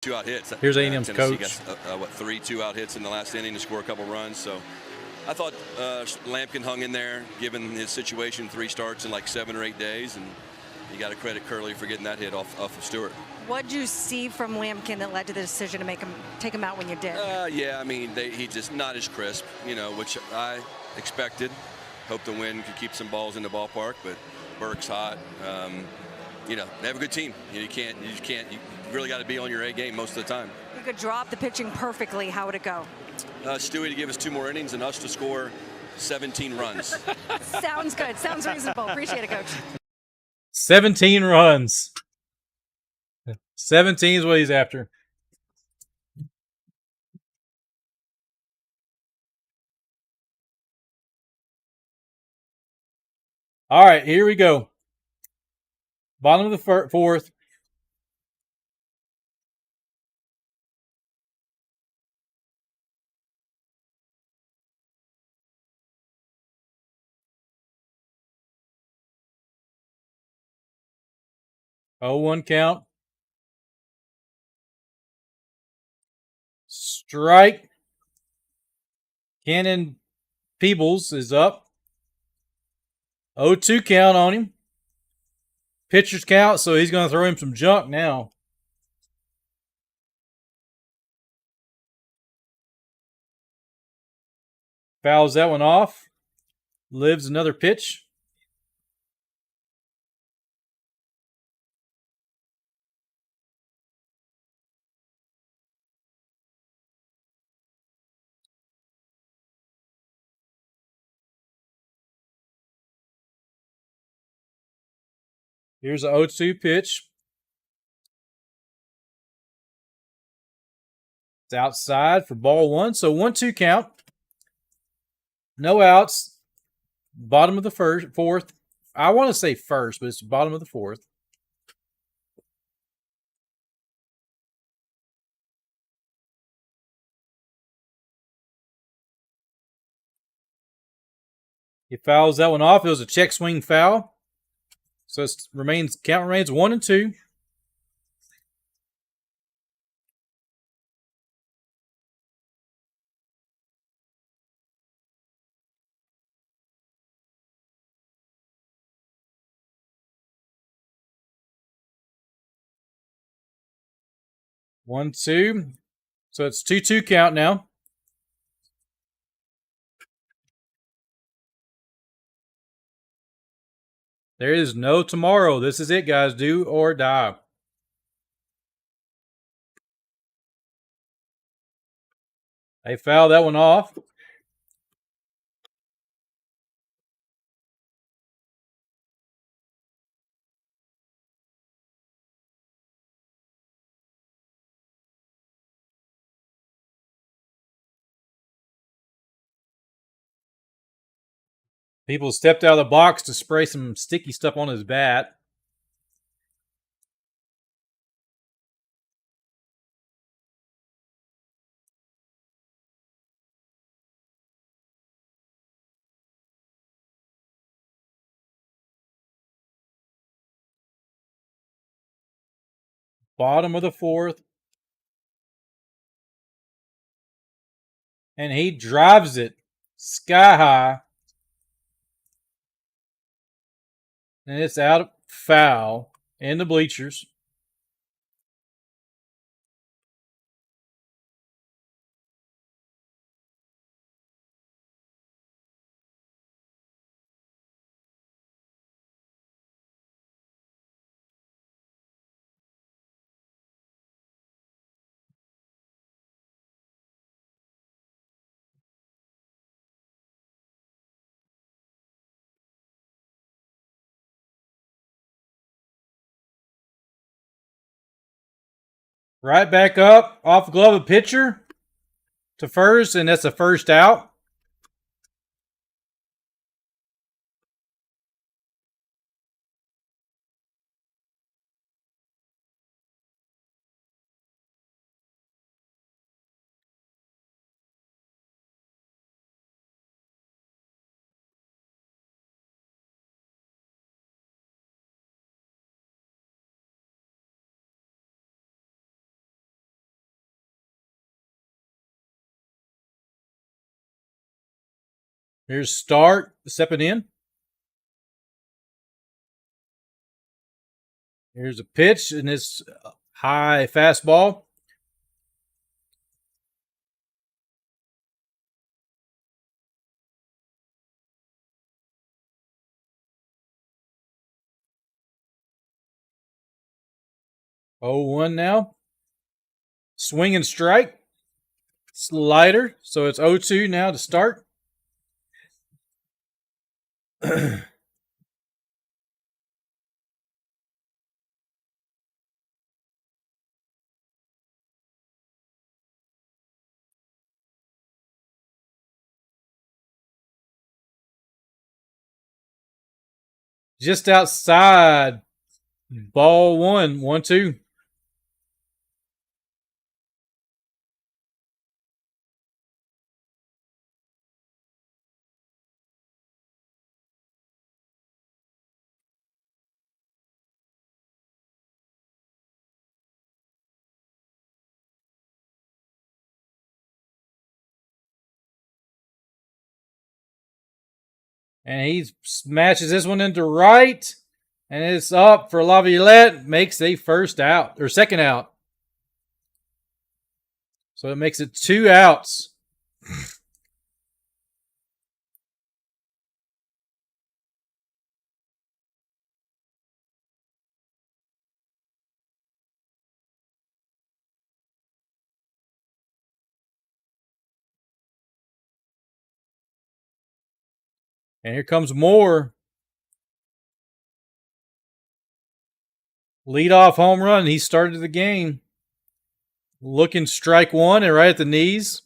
Two-out hits. Here's A&M's Tennessee coach. Got, 3 2-out hits in the last inning to score a couple runs. So I thought Lampkin hung in there, given his situation, 3 starts in like 7 or 8 days. And you got to credit Curley for getting that hit off of Stewart. What did you see from Lampkin that led to the decision to take him out when you did? Yeah, I mean, he just not as crisp, which I expected. Hope the wind could keep some balls in the ballpark, but Burke's hot. They have a good team. You really got to be on your A game most of the time. You could drop the pitching perfectly. How would it go? Stewie to give us 2 more innings and us to score 17 runs. Sounds good. Sounds reasonable. Appreciate it, Coach. 17 runs. 17 is what he's after. All right, here we go. Bottom of the fourth. Oh, 1 count. Strike. Cannon Peebles is up. 0-2 count on him. Pitcher's count, so he's going to throw him some junk now. Fouls that one off. Lives another pitch. Here's an 0-2 pitch. It's outside for ball 1. So 1-2 count. No outs. Bottom of the fourth. I want to say first, but it's the bottom of the fourth. He fouls that one off. It was a check swing foul. So count remains 1-2. One, 2. So it's 2-2 count now. There is no tomorrow. This is it, guys. Do or die. They foul that one off. People stepped out of the box to spray some sticky stuff on his bat. Bottom of the fourth. And he drives it sky high. And it's out of foul in the bleachers. Right back up off the glove of pitcher to first, and that's a first out. Here's Start stepping in. Here's a pitch, and it's high fastball. Oh, 1 now. Swing and strike. Slider. So it's 0-2 now to Start. Just outside. Ball 1. 1-2. And he smashes this one into right. And it's up for Laviolette. Makes a first out, or second out. So it makes it 2 outs. And here comes Moore. Leadoff home run. He started the game. Looking strike 1 and right at the knees.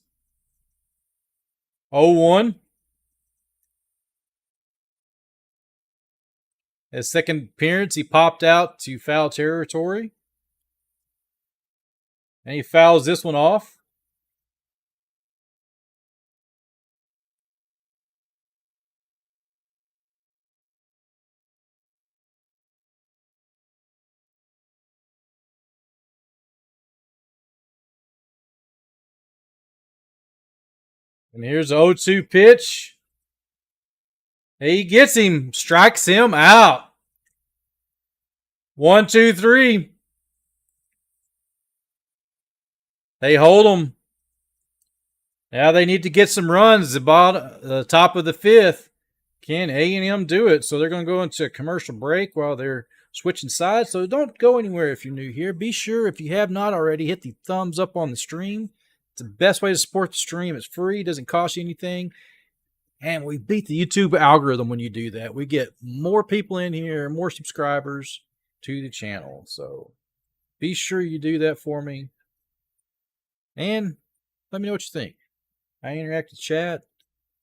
0-1. His second appearance, he popped out to foul territory. And he fouls this one off. And here's the 0-2 pitch. He gets him, strikes him out. 1, 2, 3. They hold him. Now they need to get some runs. The top of the 5th. Can A&M do it? So they're going to go into a commercial break while they're switching sides. So don't go anywhere if you're new here. Be sure, if you have not already, hit the thumbs up on the stream. It's the best way to support the stream. It's free. Doesn't cost you anything. And we beat the YouTube algorithm when you do that. We get more people in here, more subscribers to the channel. So be sure you do that for me. And let me know what you think. I interact with chat.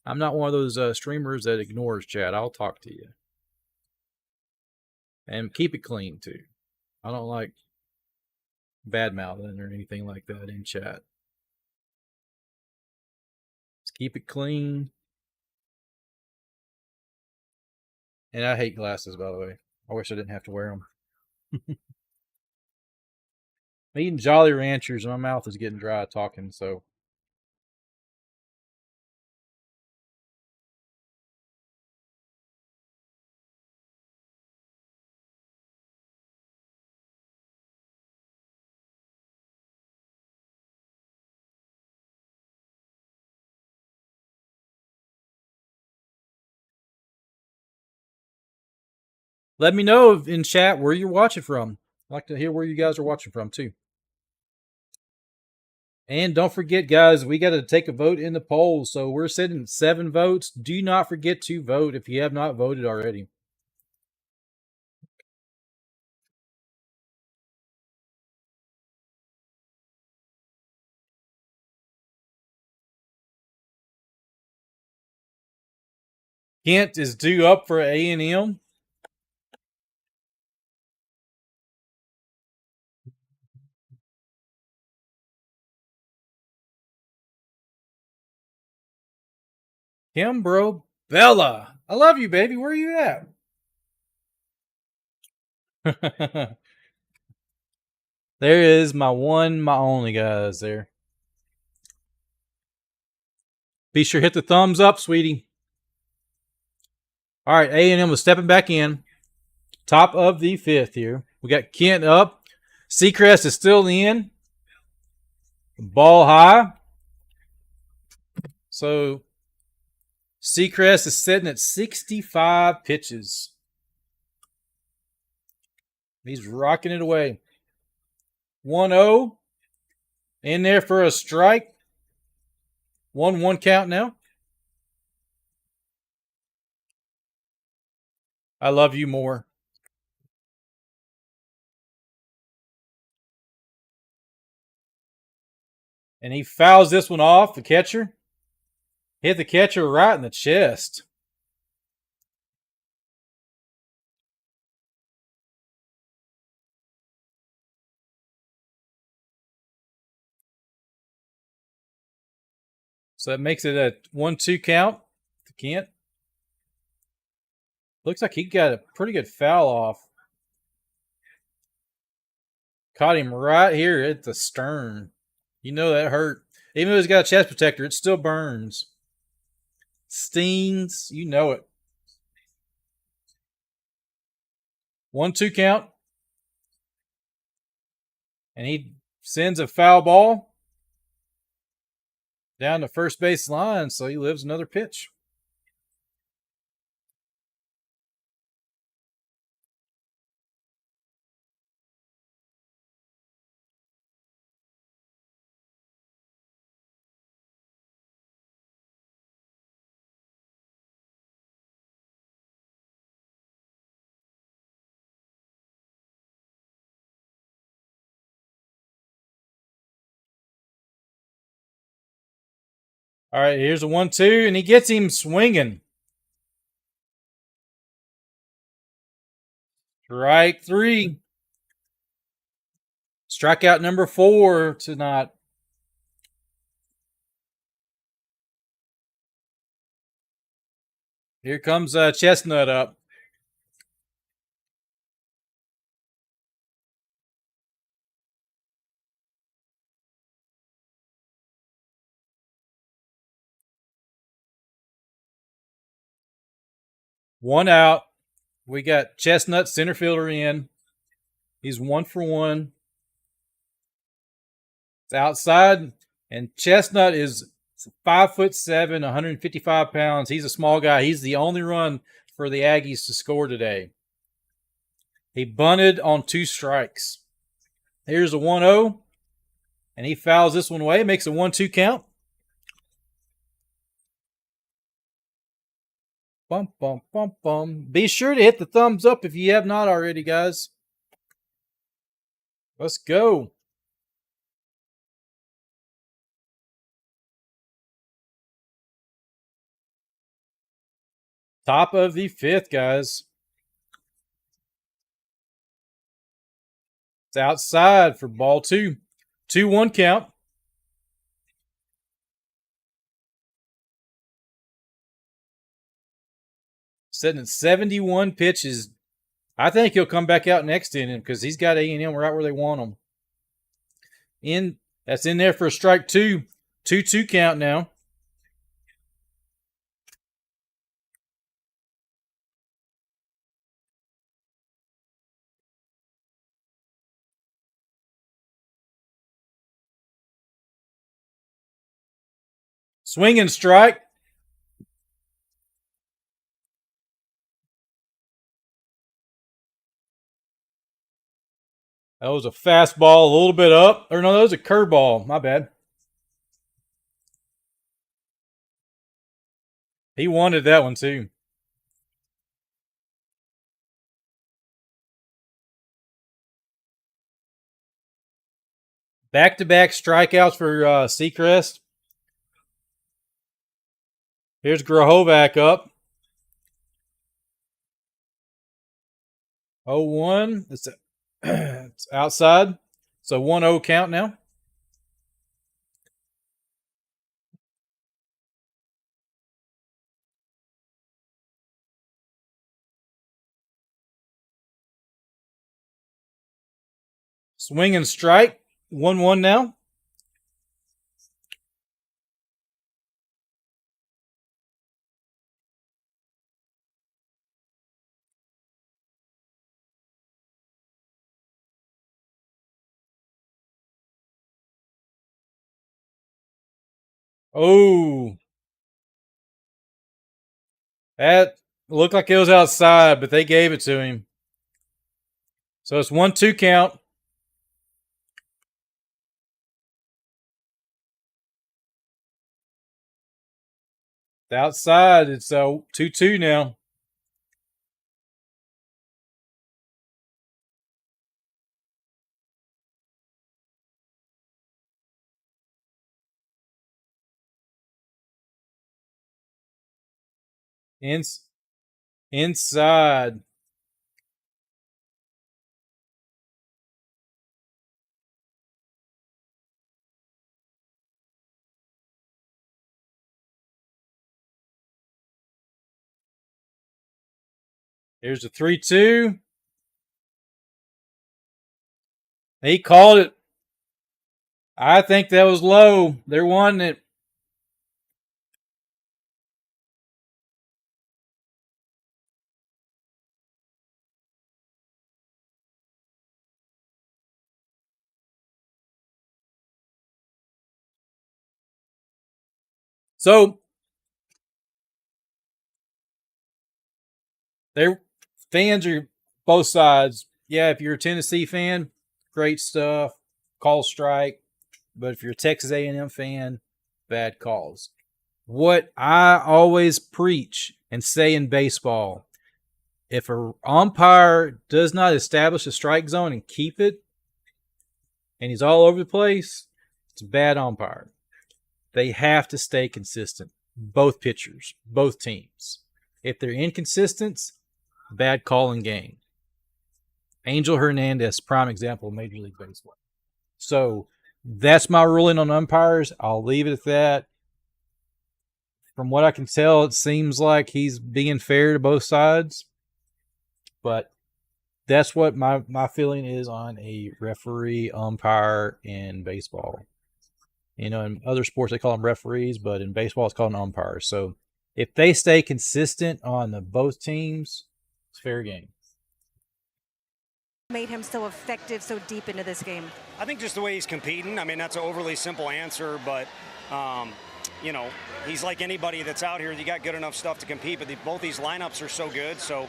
I'm not one of those streamers that ignores chat. I'll talk to you. And keep it clean, too. I don't like bad mouthing or anything like that in chat. Just keep it clean. And I hate glasses, by the way. I wish I didn't have to wear them. I'm eating Jolly Ranchers and my mouth is getting dry talking, so. Let me know in chat where you're watching from. I'd like to hear where you guys are watching from, too. And don't forget, guys, we got to take a vote in the poll. So we're sitting at 7 votes. Do not forget to vote if you have not voted already. Kent is due up for A&M. Kimbro Bella. I love you, baby. Where are you at? There is my one, my only, guys, there. Be sure to hit the thumbs up, sweetie. All right, A&M was stepping back in. Top of the 5th here. We got Kent up. Seacrest is still in. Ball high. So Seacrest is sitting at 65 pitches. He's rocking it away. 1-0. In there for a strike. 1-1 count now. I love you more. And he fouls this one off, the catcher. Hit the catcher right in the chest. So that makes it a 1-2 count to Kent. Looks like he got a pretty good foul off. Caught him right here at the stern. You know that hurt. Even though he's got a chest protector, it still burns. Stings. You know it. 1-2 count. And he sends a foul ball down the first base line, so he lives another pitch. All right, here's a 1-2, and he gets him swinging. Strike 3. Strikeout number 4 tonight. Here comes Chestnut up. One out. We got Chestnut center fielder in. He's 1 for 1. It's outside, and Chestnut is 5'7", 155 pounds. He's a small guy. He's the only run for the Aggies to score today. He bunted on 2 strikes. Here's a 1-0, and he fouls this one away. Makes a 1-2 count. Bum, bum, bum, bum. Be sure to hit the thumbs up if you have not already, guys. Let's go. Top of the 5th, guys. It's outside for ball 2. 2-1 count. Sitting at 71 pitches. I think he'll come back out next inning because he's got A&M right where they want him. That's in there for a strike 2. 2-2 count now. Swing and strike. That was a fastball, a little bit up. Or no, that was a curveball. My bad. He wanted that one too. Back-to-back strikeouts for Seacrest. Here's Grahovac up. 0-1. It's outside. So 1-0 count now. Swing and strike. 1-1 now. Oh. That looked like it was outside, but they gave it to him. So it's 1-2 count. The outside, it's 2-2 now. Inside. Here's the 3-2. He called it. I think that was low. They're wanting it. So their fans are both sides. Yeah, if you're a Tennessee fan, great stuff. Call strike. But if you're a Texas A&M fan, bad calls. What I always preach and say in baseball, if an umpire does not establish a strike zone and keep it, and he's all over the place, it's a bad umpire. They have to stay consistent. Both pitchers, both teams. If they're inconsistent, bad call in game. Angel Hernandez, prime example of Major League Baseball. So that's my ruling on umpires. I'll leave it at that. From what I can tell, it seems like he's being fair to both sides. But that's what my feeling is on a referee umpire in baseball. You know, in other sports they call them referees, but in baseball it's called an umpire. So if they stay consistent on both teams, it's fair game. Made him so effective so deep into this game? I think just the way he's competing. I mean, that's an overly simple answer, but you know, he's like anybody that's out here. You got good enough stuff to compete, but both these lineups are so good. So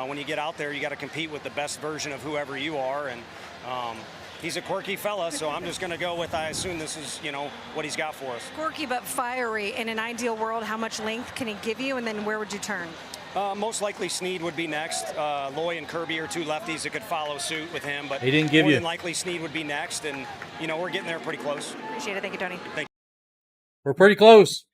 when you get out there, you got to compete with the best version of whoever you are. And he's a quirky fella, so I'm just going to go with, I assume this is, you know, what he's got for us. Quirky but fiery. In an ideal world, how much length can he give you, and then where would you turn? Most likely Snead would be next. Loy and Kirby are two lefties that could follow suit with him, but he didn't give more you. than likely Snead would be next, and you know, we're getting there pretty close. Appreciate it. Thank you, Tony. Thank you. We're pretty close.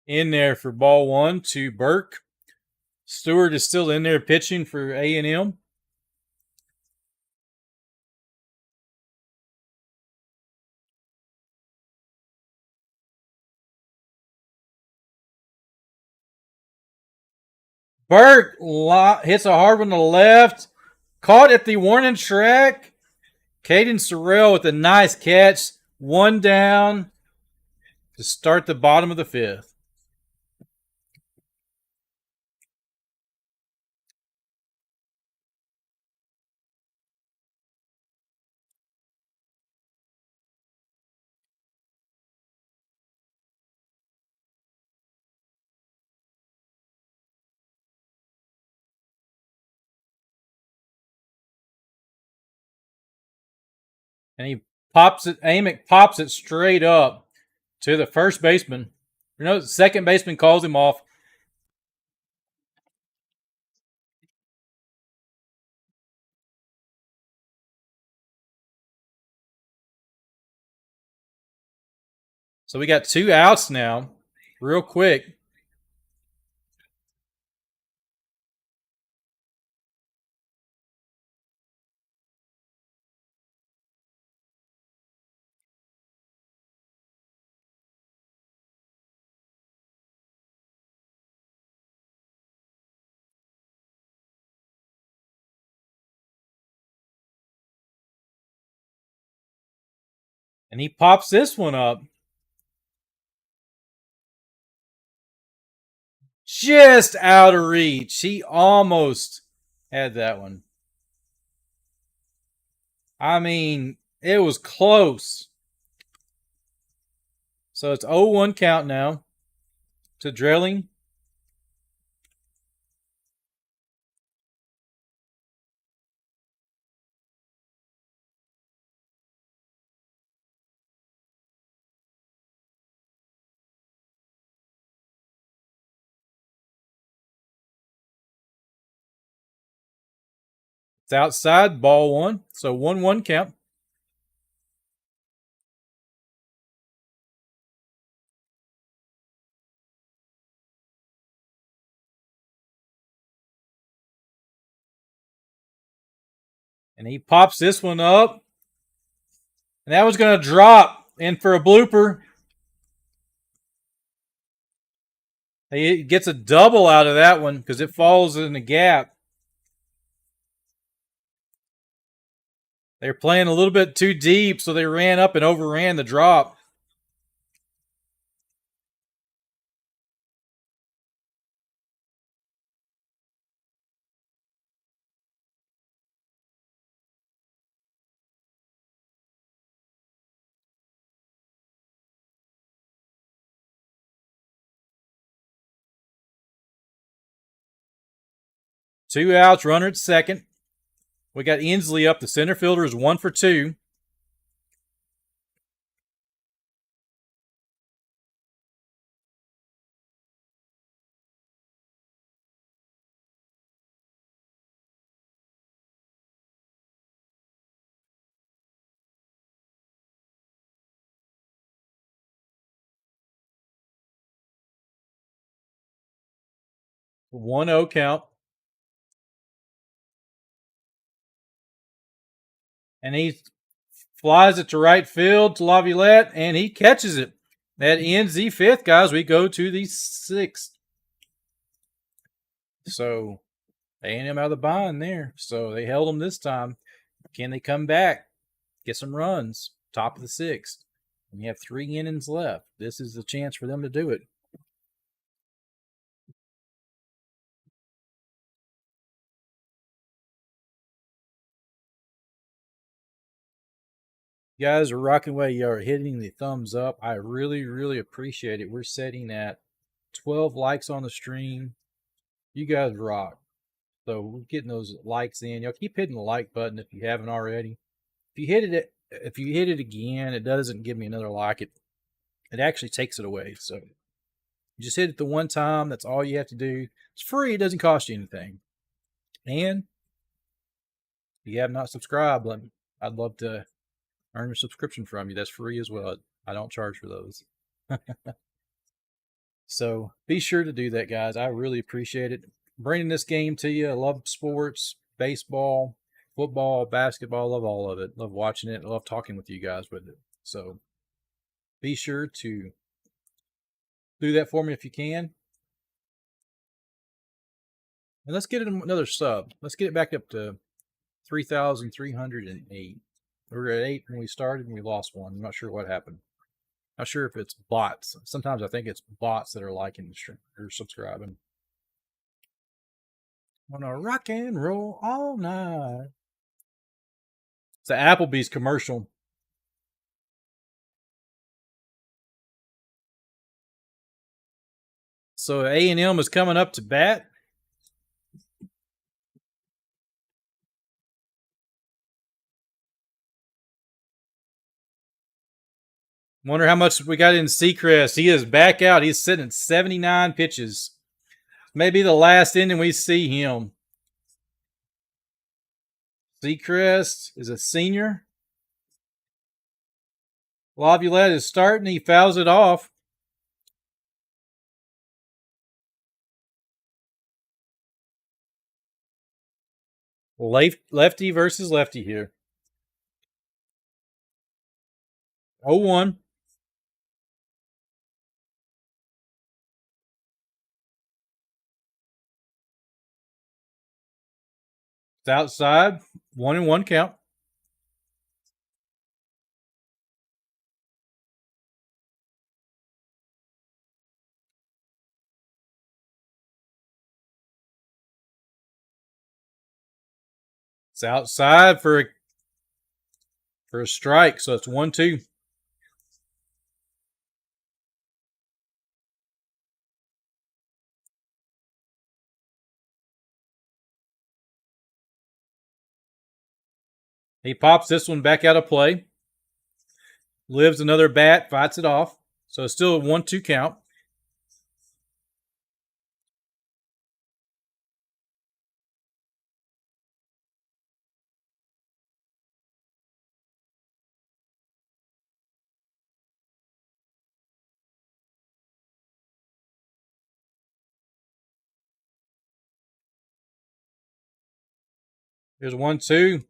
in there for ball one to Burke. Stewart is still in there pitching for A&M. Burke hits a hard one to the left. Caught at the warning track. Caden Sorrell with a nice catch. One down to start the bottom of the fifth. And he pops it, Amick pops it straight up to the first baseman. You know, the second baseman calls him off. So we got 2 outs now, real quick. And he pops this one up. Just out of reach. He almost had that one. I mean, it was close. So it's 0-1 count now to Drilling. It's outside, ball one. So 1-1 count. And he pops this one up. And that was going to drop in for a blooper. He gets a double out of that one because it falls in the gap. They were playing a little bit too deep, so they ran up and overran the drop. Two outs, runner at second. We got Inslee up. The center fielder is 1 for 2. One 0 count. And he flies it to right field to Laviolette, and he catches it. That ends the fifth, guys. We go to the sixth. So A&M out of the bind there. So they held them this time. Can they come back? Get some runs. Top of the sixth. And you have 3 innings left. This is the chance for them to do it. You guys are rocking away. You are hitting the thumbs up. I really, really appreciate it. We're setting at 12 likes on the stream. You guys rock. So we're getting those likes in. Y'all keep hitting the like button if you haven't already. If you hit it again, it doesn't give me another like. It actually takes it away. So you just hit it the one time. That's all you have to do. It's free. It doesn't cost you anything. And if you have not subscribed, I'd love to earn a subscription from you. That's free as well. I don't charge for those. So be sure to do that, guys. I really appreciate it. Bringing this game to you. I love sports, baseball, football, basketball. Love all of it. Love watching it. Love talking with you guys with it. So be sure to do that for me if you can. And let's get another sub. Let's get it back up to 3,308. We were at 8 when we started and we lost one. I'm not sure what happened. Not sure if it's bots. Sometimes I think it's bots that are liking or subscribing. Wanna rock and roll all night. It's an Applebee's commercial. So A&M is coming up to bat. Wonder how much we got in Seacrest. He is back out. He's sitting at 79 pitches. Maybe the last inning we see him. Seacrest is a senior. Laviolette is starting. He fouls it off. Lefty versus lefty here. 0-1. It's outside. 1-1 count. It's outside for a strike, so it's 1-2. He pops this one back out of play. Lives another bat, fights it off. So it's still a 1-2 count. Here's 1-2.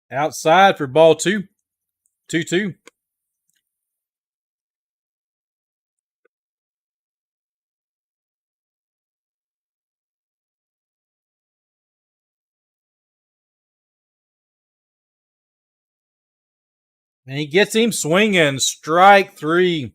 Outside for ball 2. 2-2. And he gets him swinging. Strike 3.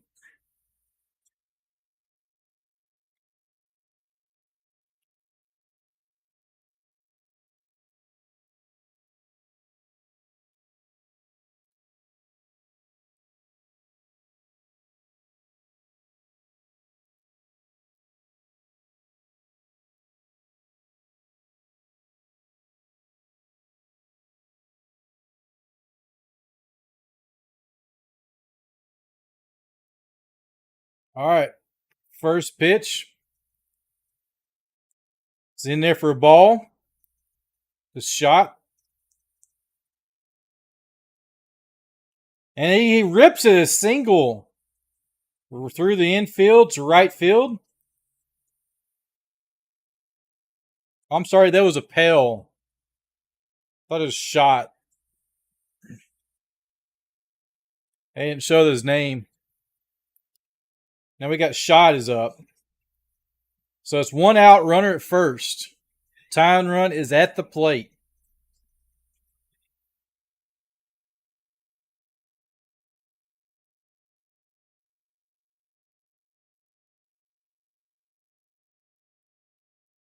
All right. First pitch. It's in there for a ball. The shot. And he rips it a single through the infield to right field. I'm sorry, that was a pail. I thought it was shot. They didn't show his name. Now we got shot is up. So it's 1 out, runner at first. Tying run is at the plate.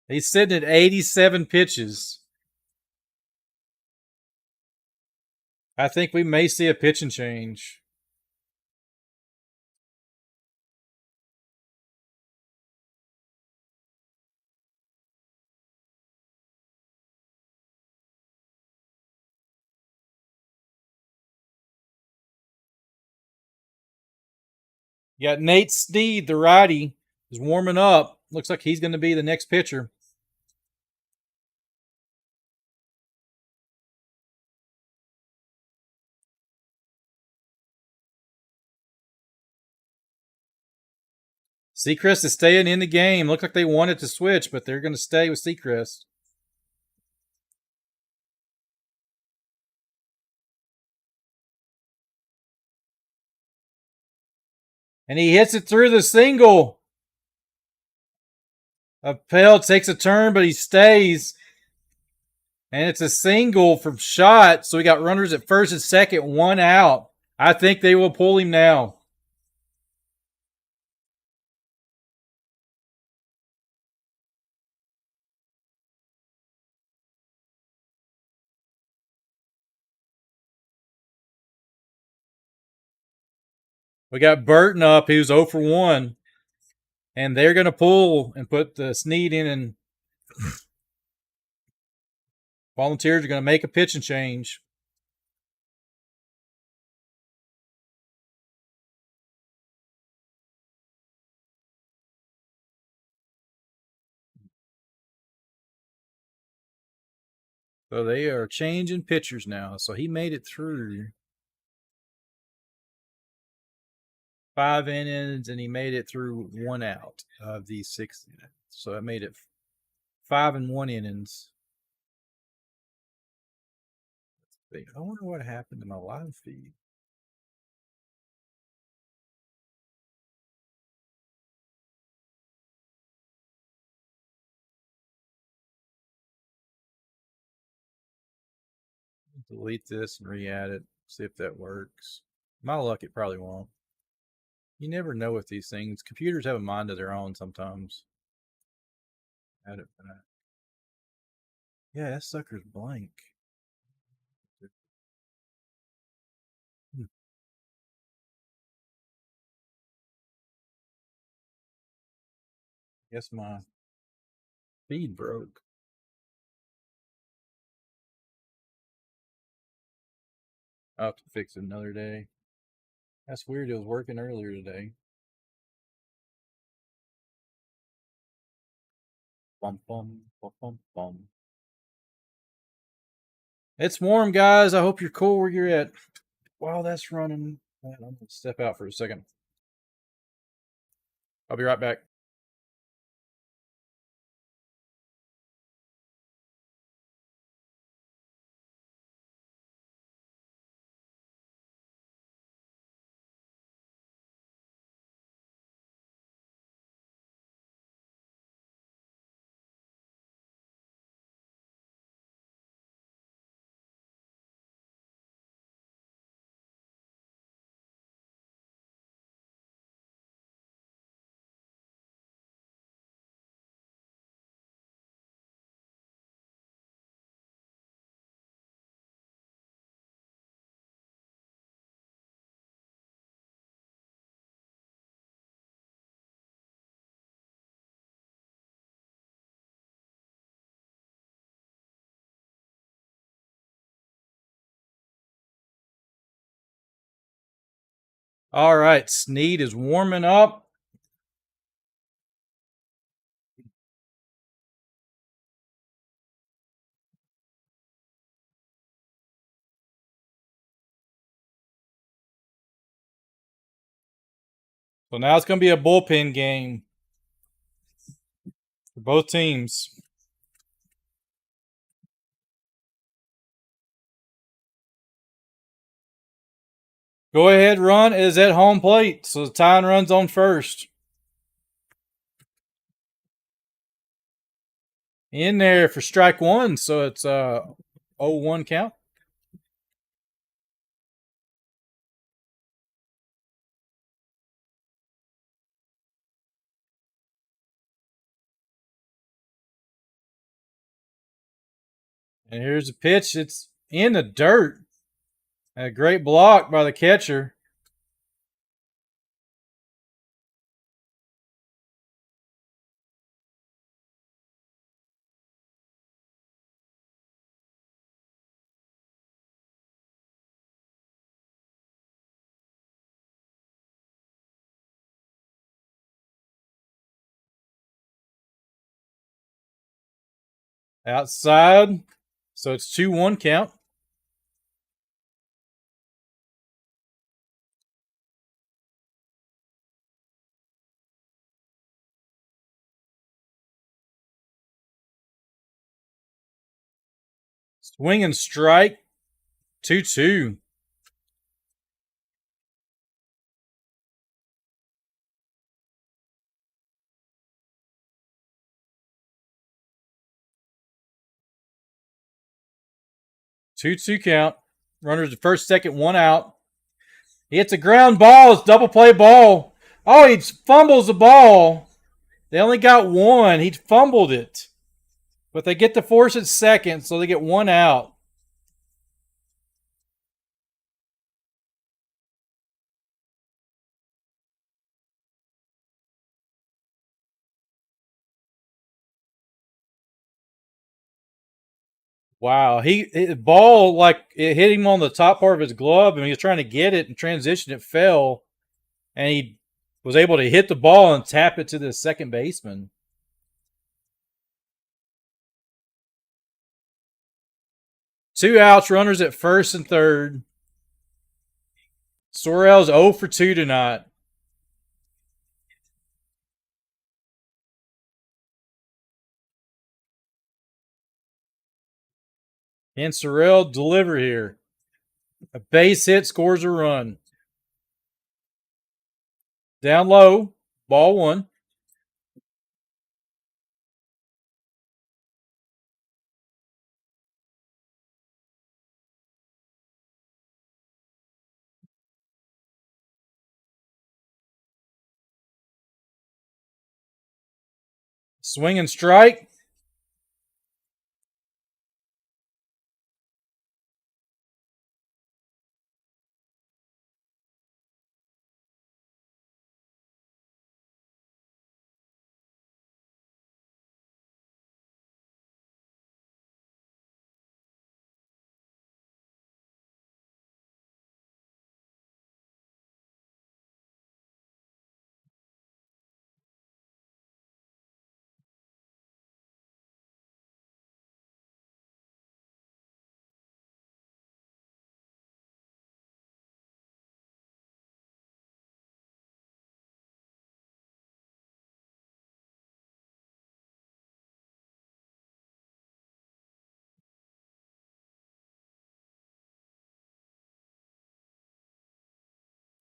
He's sitting at 87 pitches. I think we may see a pitching change. You got Nate Sneed, the righty, is warming up. Looks like he's going to be the next pitcher. Seacrest is staying in the game. Looked like they wanted to switch, but they're going to stay with Seacrest. And he hits it through the single. Appel takes a turn, but he stays. And it's a single from Shot. So we got runners at first and second, 1 out. I think they will pull him now. We got Burton up, who's 0 for 1. And they're going to pull and put the Snead in, and Volunteers are going to make a pitching change. So they are changing pitchers now. So he made it through 5 innings, and he made it through 1 out of these 6 innings. So that made it 5 and 1 innings. I wonder what happened to my live feed. Delete this and re-add it. See if that works. My luck, it probably won't. You never know with these things. Computers have a mind of their own sometimes. Add it back. Yeah, that sucker's blank. Guess my feed broke. I'll have to fix it another day. That's weird. It was working earlier today. Bum, bum, bum, bum, bum. It's warm, guys. I hope you're cool where you're at. While that's running, I'm going to step out for a second. I'll be right back. All right, Snead is warming up. So now it's going to be a bullpen game for both teams. Go ahead, run is at home plate. So Tyne runs on first. In there for strike 1. So it's a 0-1 count. And here's a pitch. It's in the dirt. A great block by the catcher. Outside. So it's 2-1 count. Swing and strike. 2-2. Two count. Runners at first, second, one out. He hits a ground ball. It's double play ball. Oh, he fumbles the ball. They only got one. He fumbled it. But they get to force it second, so they get one out. Wow, the ball, like, it hit him on the top part of his glove, and he was trying to get it and transition. It fell, and he was able to hit the ball and tap it to the second baseman. Two outs, runners at first and third. Sorrell's 0 for 2 tonight. Can Sorrell deliver here? A base hit scores a run. Down low, ball one. Swing and strike.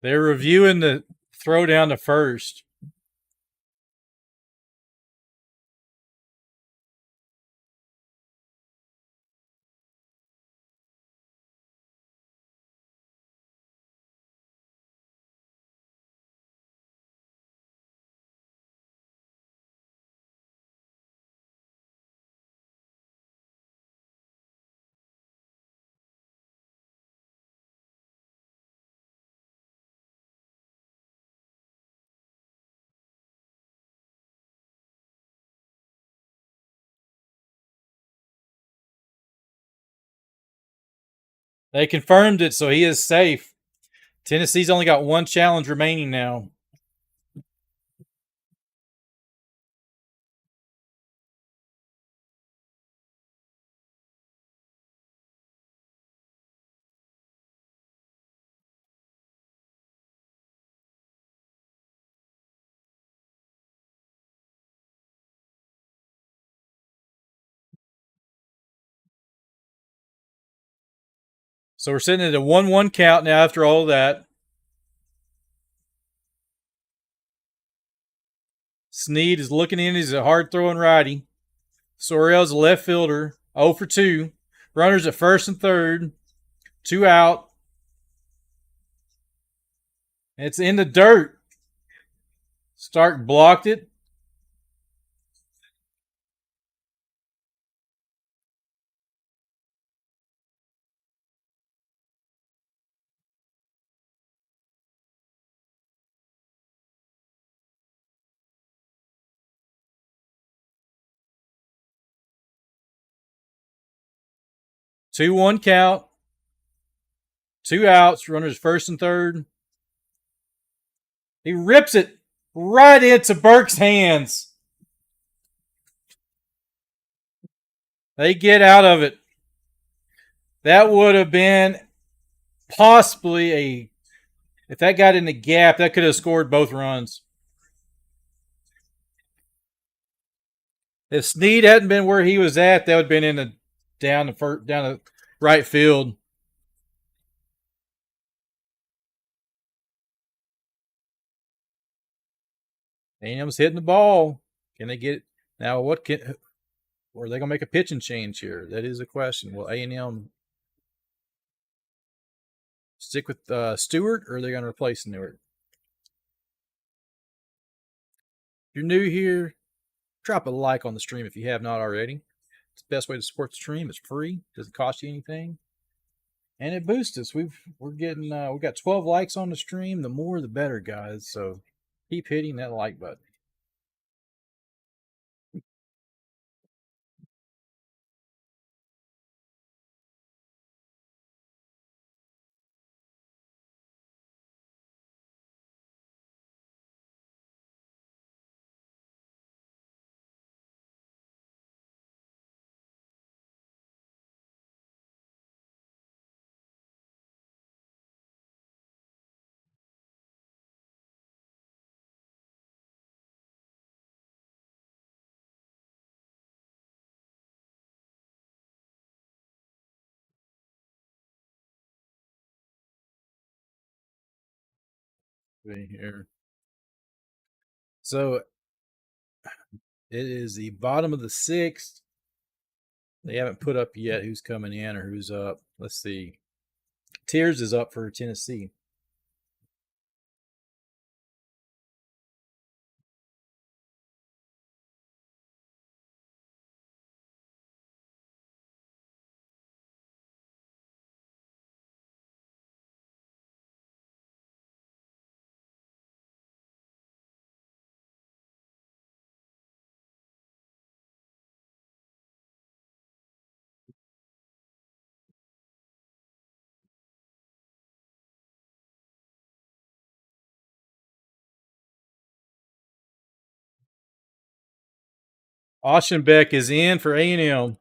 They're reviewing the throw down to first. They confirmed it, so he is safe. Tennessee's only got one challenge remaining now. So we're sitting at a 1-1 count now after all of that. Snead is looking in. He's a hard throwing righty. Sorrell's a left fielder. 0 for 2. Runners at first and third. 2 out. It's in the dirt. Stark blocked it. Two one count. 2 outs. Runners first and third. He rips it right into Burke's hands. They get out of it. That would have been possibly if that got in the gap, that could have scored both runs. If Snead hadn't been where he was at, that would have been in the down the right field. A&M's hitting the ball. Can they get it? Now, or are they going to make a pitching change here? That is a question. Will A&M stick with Stewart, or are they going to replace Stewart? If you're new here, drop a like on the stream if you have not already. It's the best way to support the stream. It's free. Doesn't cost you anything. And it boosts us. We got 12 likes on the stream. The more the better, guys. So keep hitting that like button. Here. So it is the bottom of the sixth. They haven't put up yet who's coming in or who's up. Let's see. Tears is up for Tennessee. Aschenbeck is in for A&M.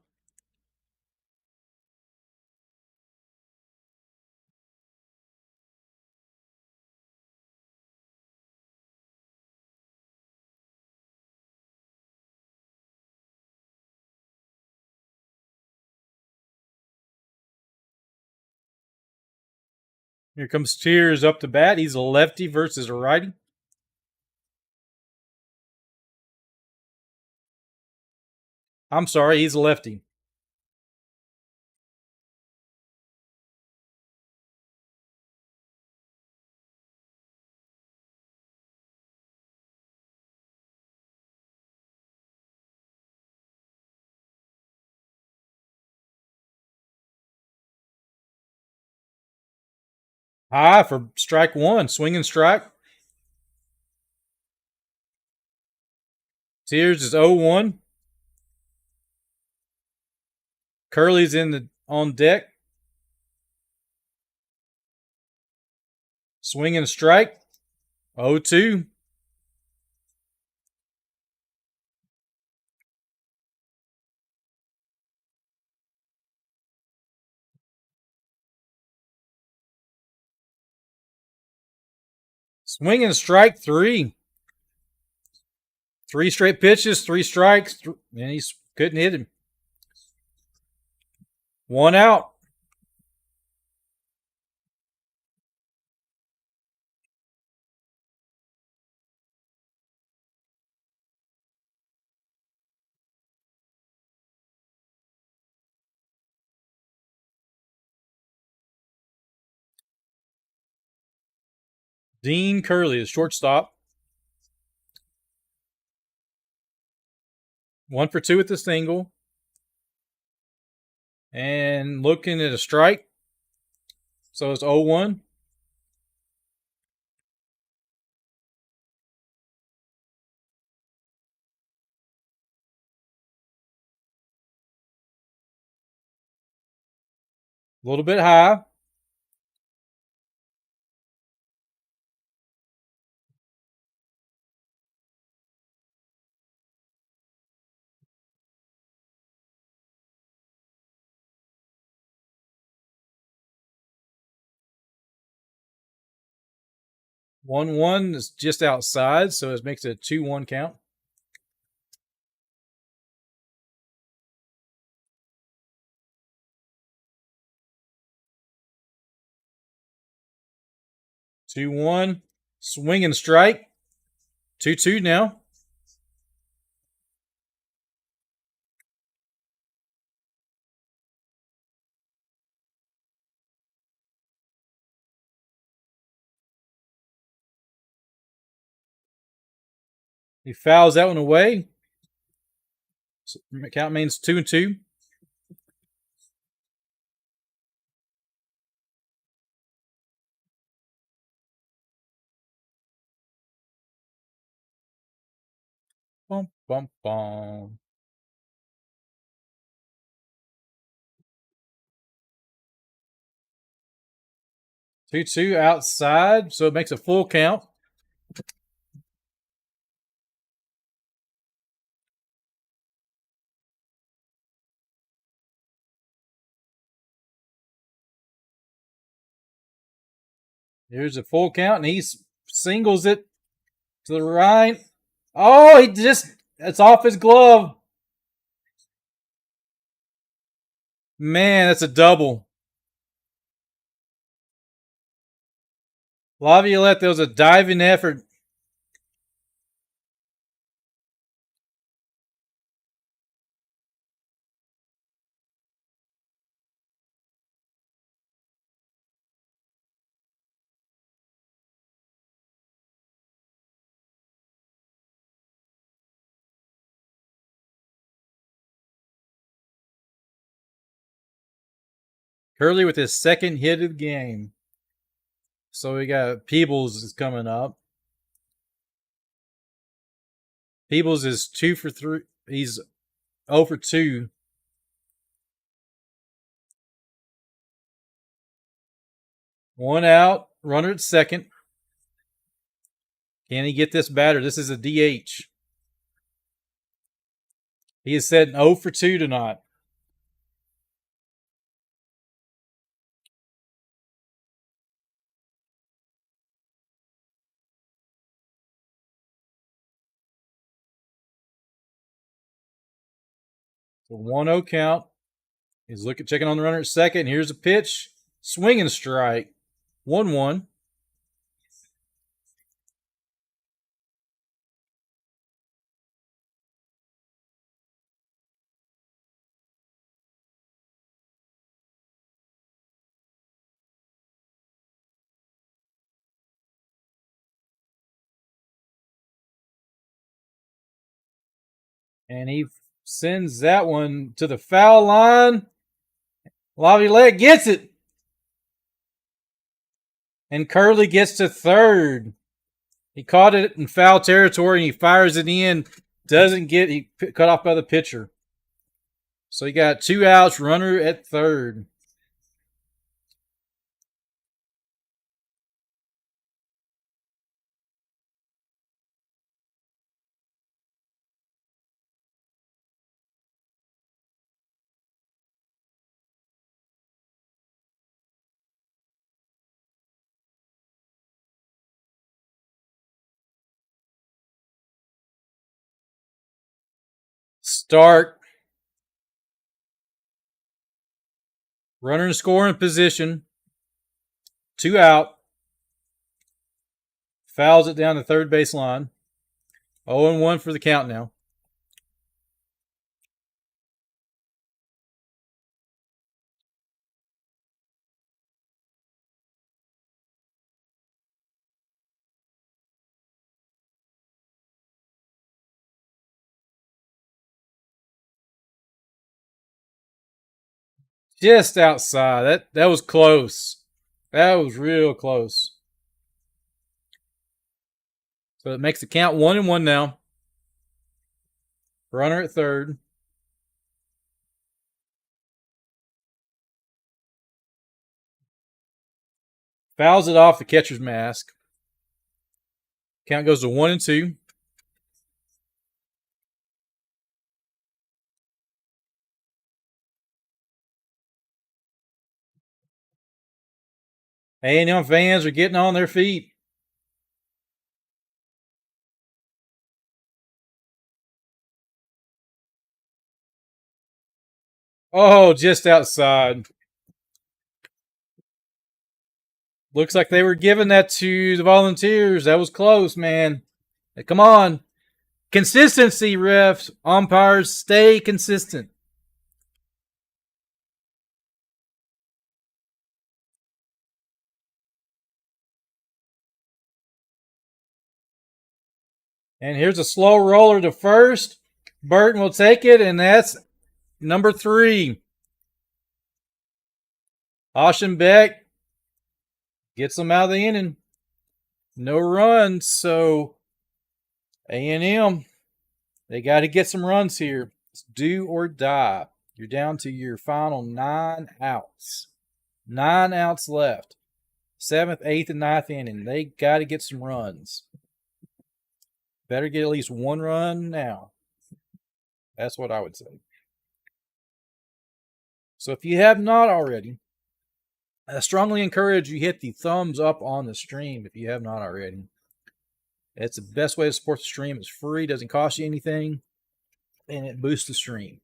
Here comes Tears up to bat. He's a lefty versus a righty. I'm sorry, he's a lefty. High for strike one. Swing and strike. Tears is 0-1. Curley's on deck. Swing and strike. 0-2. Swing and strike 3. 3 straight pitches, 3 strikes, and he couldn't hit him. 1 out. Dean Curley is shortstop. 1 for 2 at the single. And looking at a strike. So it's 0-1. A little bit high. One is just outside, so it makes it a 2-1 count. 2-1. Swing and strike. 2-2 now. He fouls that one away. So count means 2-2. Bum, bum, bum. Two outside, so it makes a full count. Here's a full count, and he singles it to the right. Oh, it's off his glove. Man, that's a double. Laviolette, there was a diving effort. Curley with his second hit of the game. So we got Peebles is coming up. Peebles is 2 for 3. He's 0 for 2. One out. Runner at second. Can he get this batter? This is a DH. He is setting 0 for 2 tonight. So 1-0 count. He's checking on the runner at second. Here's a pitch. Swing and strike. 1-1. And he sends that one to the foul line. Laviolette gets it. And Curley gets to third. He caught it in foul territory and he fires it in. He cut off by the pitcher. So he got 2 outs, runner at third. Start. Runner in scoring position. 2 out. Fouls it down the third base line. 0-1 for the count now. Just outside. That was close. That was real close. So it makes the count 1-1 now. Runner at third. Fouls it off the catcher's mask. Count goes to 1-2. A&M fans are getting on their feet. Oh, just outside. Looks like they were giving that to the Volunteers. That was close, man. Hey, come on. Consistency, refs. Umpires, stay consistent. And here's a slow roller to first. Burton will take it, and that's number 3. Oschenbeck gets them out of the inning. No runs, so A&M, they got to get some runs here. It's do or die. You're down to your final 9 outs. 9 outs left. 7th, 8th, and 9th inning. They got to get some runs. Better get at least 1 run now. That's what I would say. So if you have not already, I strongly encourage you hit the thumbs up on the stream if you have not already. It's the best way to support the stream. It's free, doesn't cost you anything, and it boosts the stream.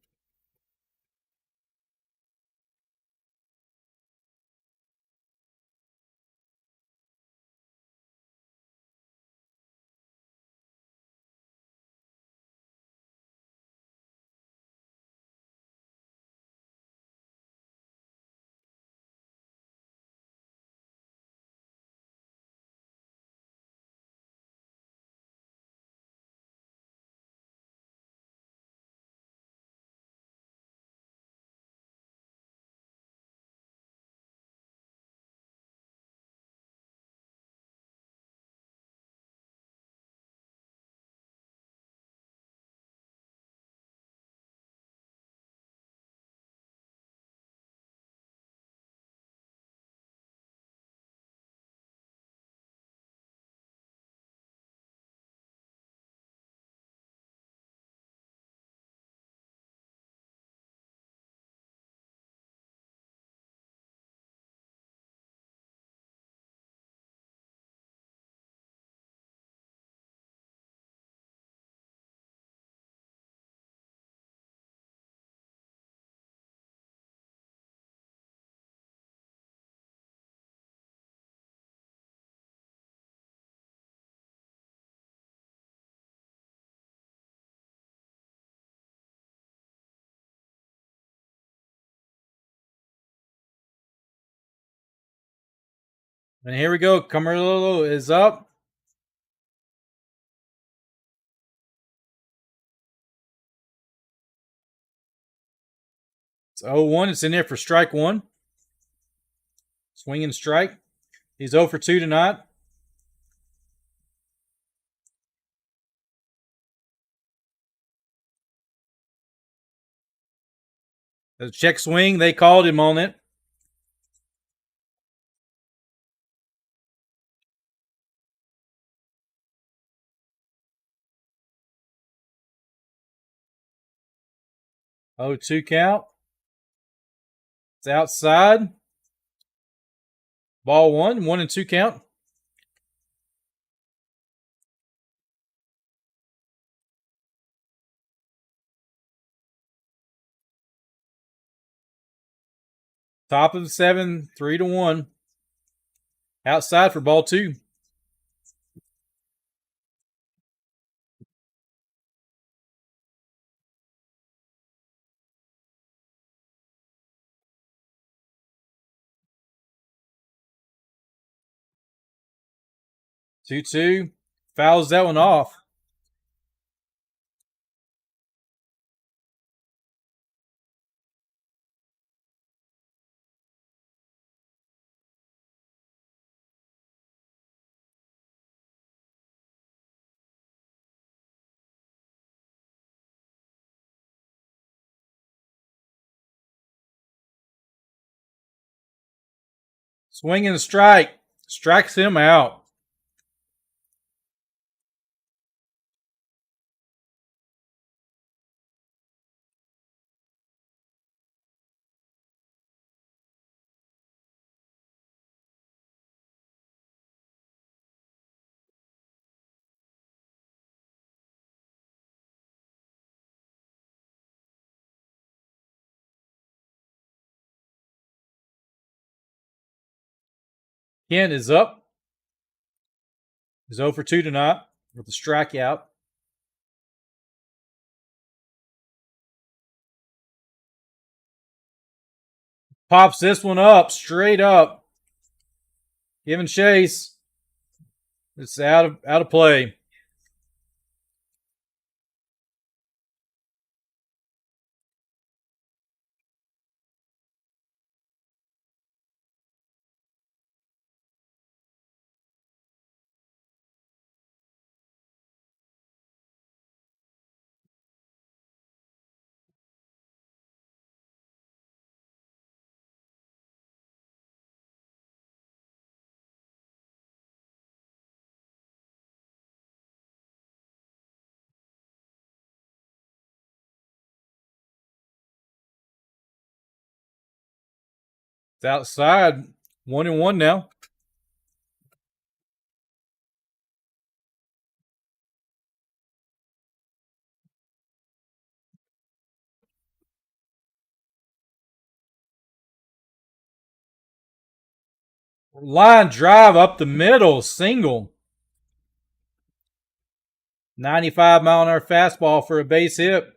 And here we go. Camarillo is up. It's 0-1. It's in there for strike 1. Swing and strike. He's 0 for 2 tonight. The check swing, they called him on it. Oh, 2 count. It's outside. Ball 1, 1-2 count. Top of the 7, 3-1. Outside for ball 2. Two. Fouls that one off. Swing and strike. Strikes him out. Kent is up. He's 0 for 2 tonight with a strikeout. Pops this one up, straight up. Giving chase. It's out of play. It's outside. 1-1 now. Line drive up the middle, single. 95-mile-an-hour fastball for a base hit.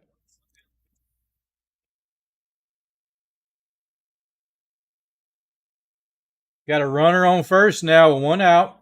Got a runner on first now with 1 out.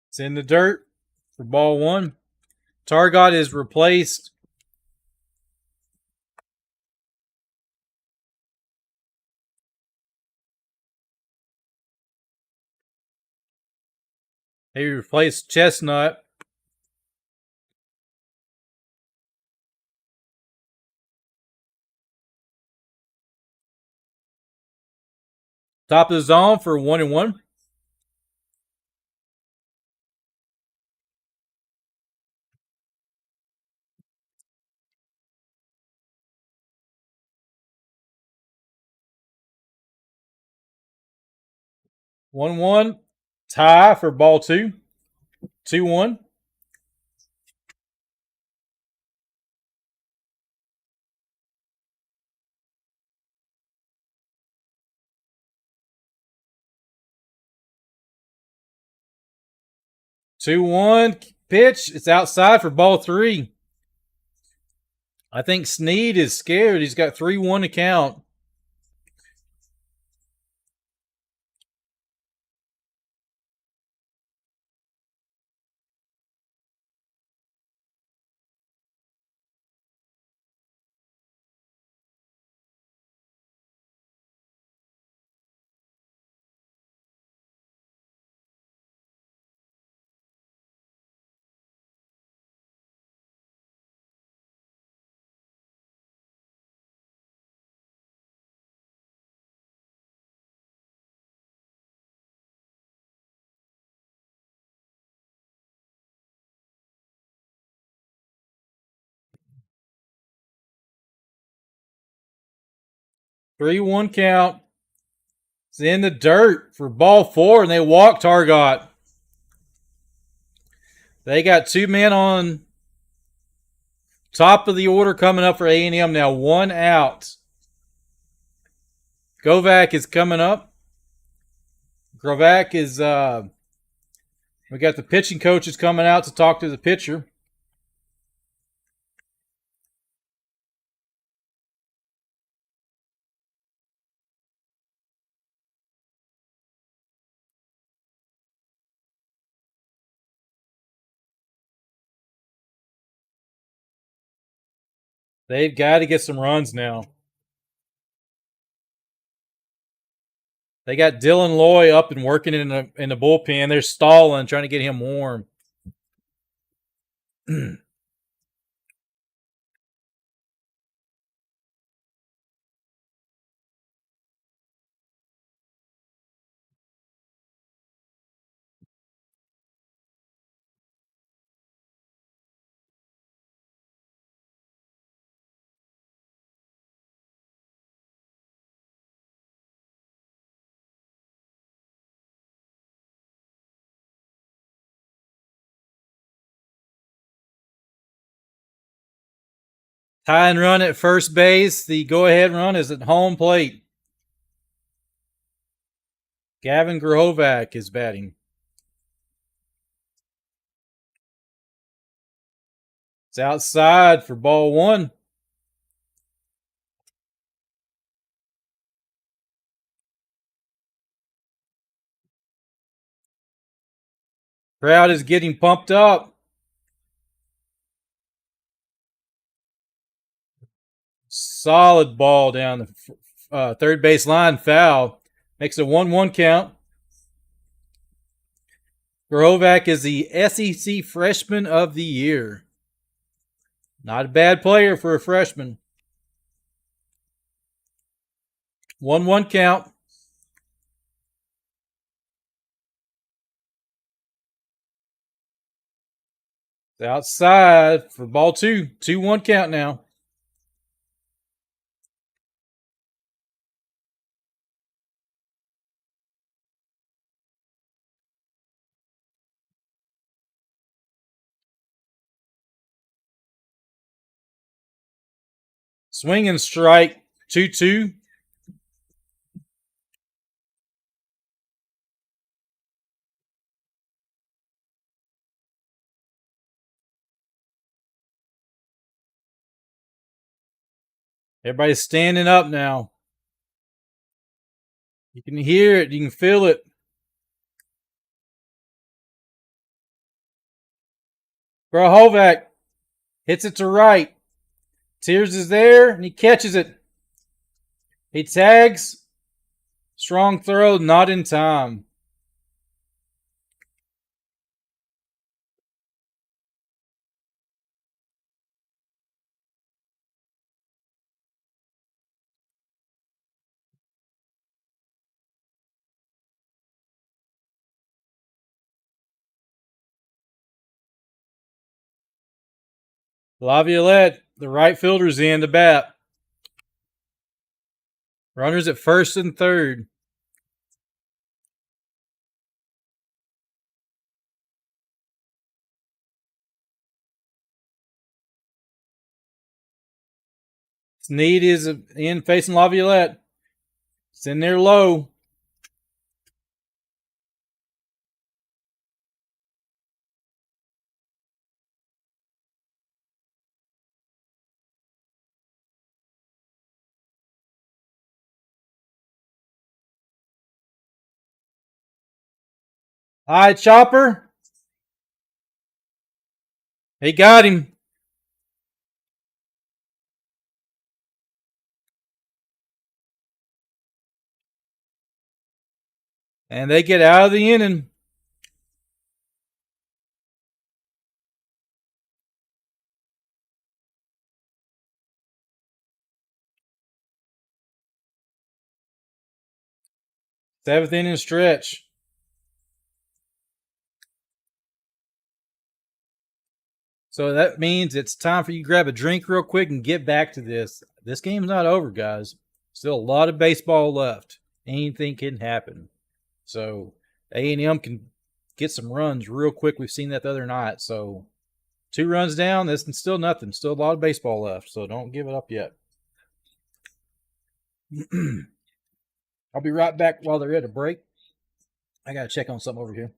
It's in the dirt for ball 1. Targot is replaced. He replaced Chestnut. Top of the zone for 1-1. One tie for ball 2. 2-1. Two one pitch. It's outside for ball 3. I think Sneed is scared. He's got 3-1 to count. Three one count. It's in the dirt for ball 4, and they walk Targot. They got 2 men on top of the order coming up for A&M now. 1 out. Govak is coming up. Govak is, we got the pitching coaches coming out to talk to the pitcher. They've got to get some runs now. They got Dylan Loy up and working in the bullpen. They're stalling, trying to get him warm. Tie and run at first base. The go-ahead run is at home plate. Gavin Grohovac is batting. It's outside for ball one. Crowd is getting pumped up. Solid ball down the third base line. Foul. Makes a 1-1 count. Grohovac is the SEC Freshman of the Year. Not a bad player for a freshman. 1-1 count. It's outside for ball two. 2-1 count now. Swing and strike. 2-2. Everybody's standing up now. You can hear it. You can feel it. Grohovac hits it to right. Tears is there, and he catches it. He tags. Strong throw, not in time. Laviolette, the right fielder's in to bat. Runners at first and third. Snead is in facing Laviolette. It's in there low. High chopper. He got him. And they get out of the inning. Seventh inning stretch. So that means it's time for you to grab a drink real quick and get back to this. This game's not over, guys. Still a lot of baseball left. Anything can happen. So A&M can get some runs real quick. We've seen that the other night. So 2 runs down, this is still nothing. Still a lot of baseball left. So don't give it up yet. I'll be right back while they're at a break. I got to check on something over here.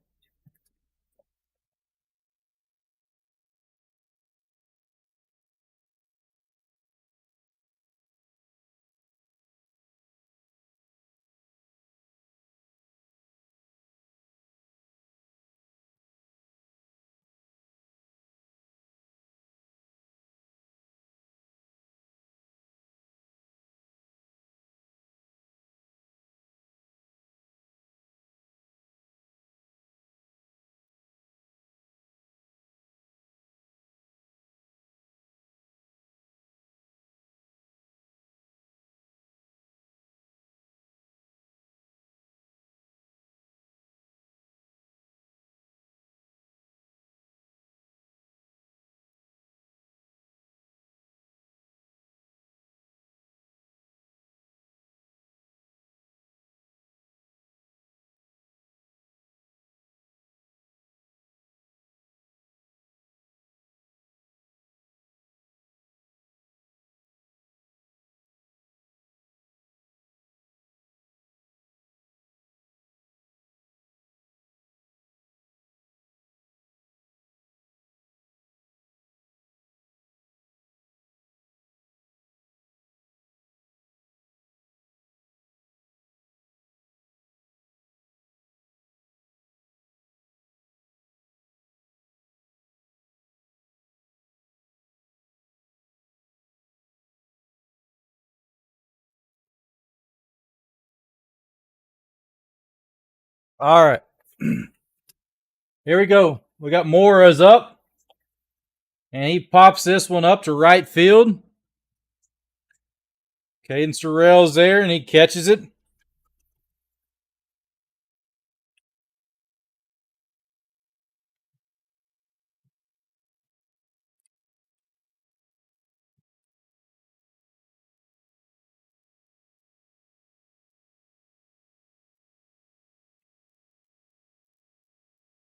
All right. Here we go. We got Mora's up. And he pops this one up to right field. Caden Sorrell's there, and he catches it.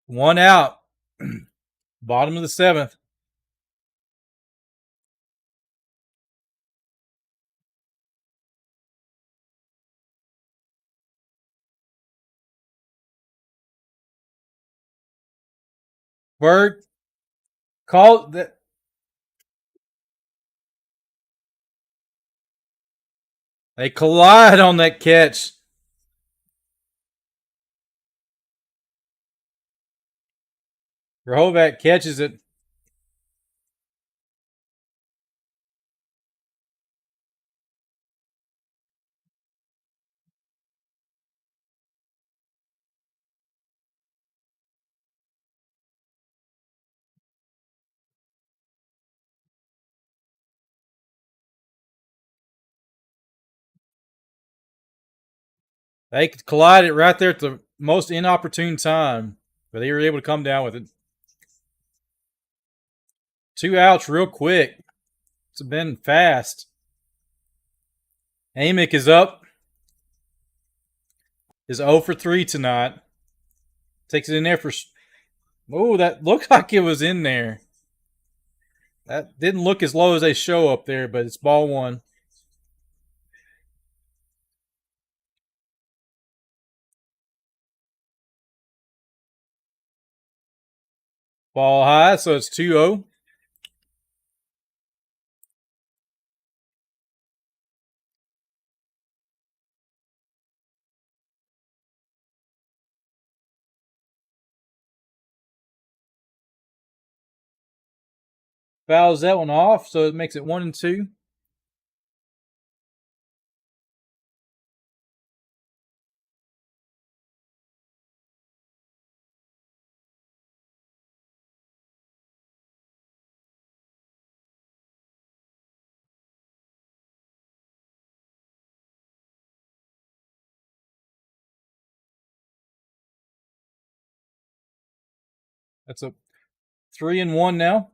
One out. Bottom of the 7th. Bird called that. They collide on that catch. Rahovac catches it. They collided right there at the most inopportune time, but they were able to come down with it. 2 outs real quick. It's been fast. Amick is up. Is 0 for 3 tonight. Takes it in there for. Oh, that looked like it was in there. That didn't look as low as they show up there, but it's ball 1. Ball high, so it's 2-0. Fouls that one off, so it makes it 1-2. That's a 3-1 now.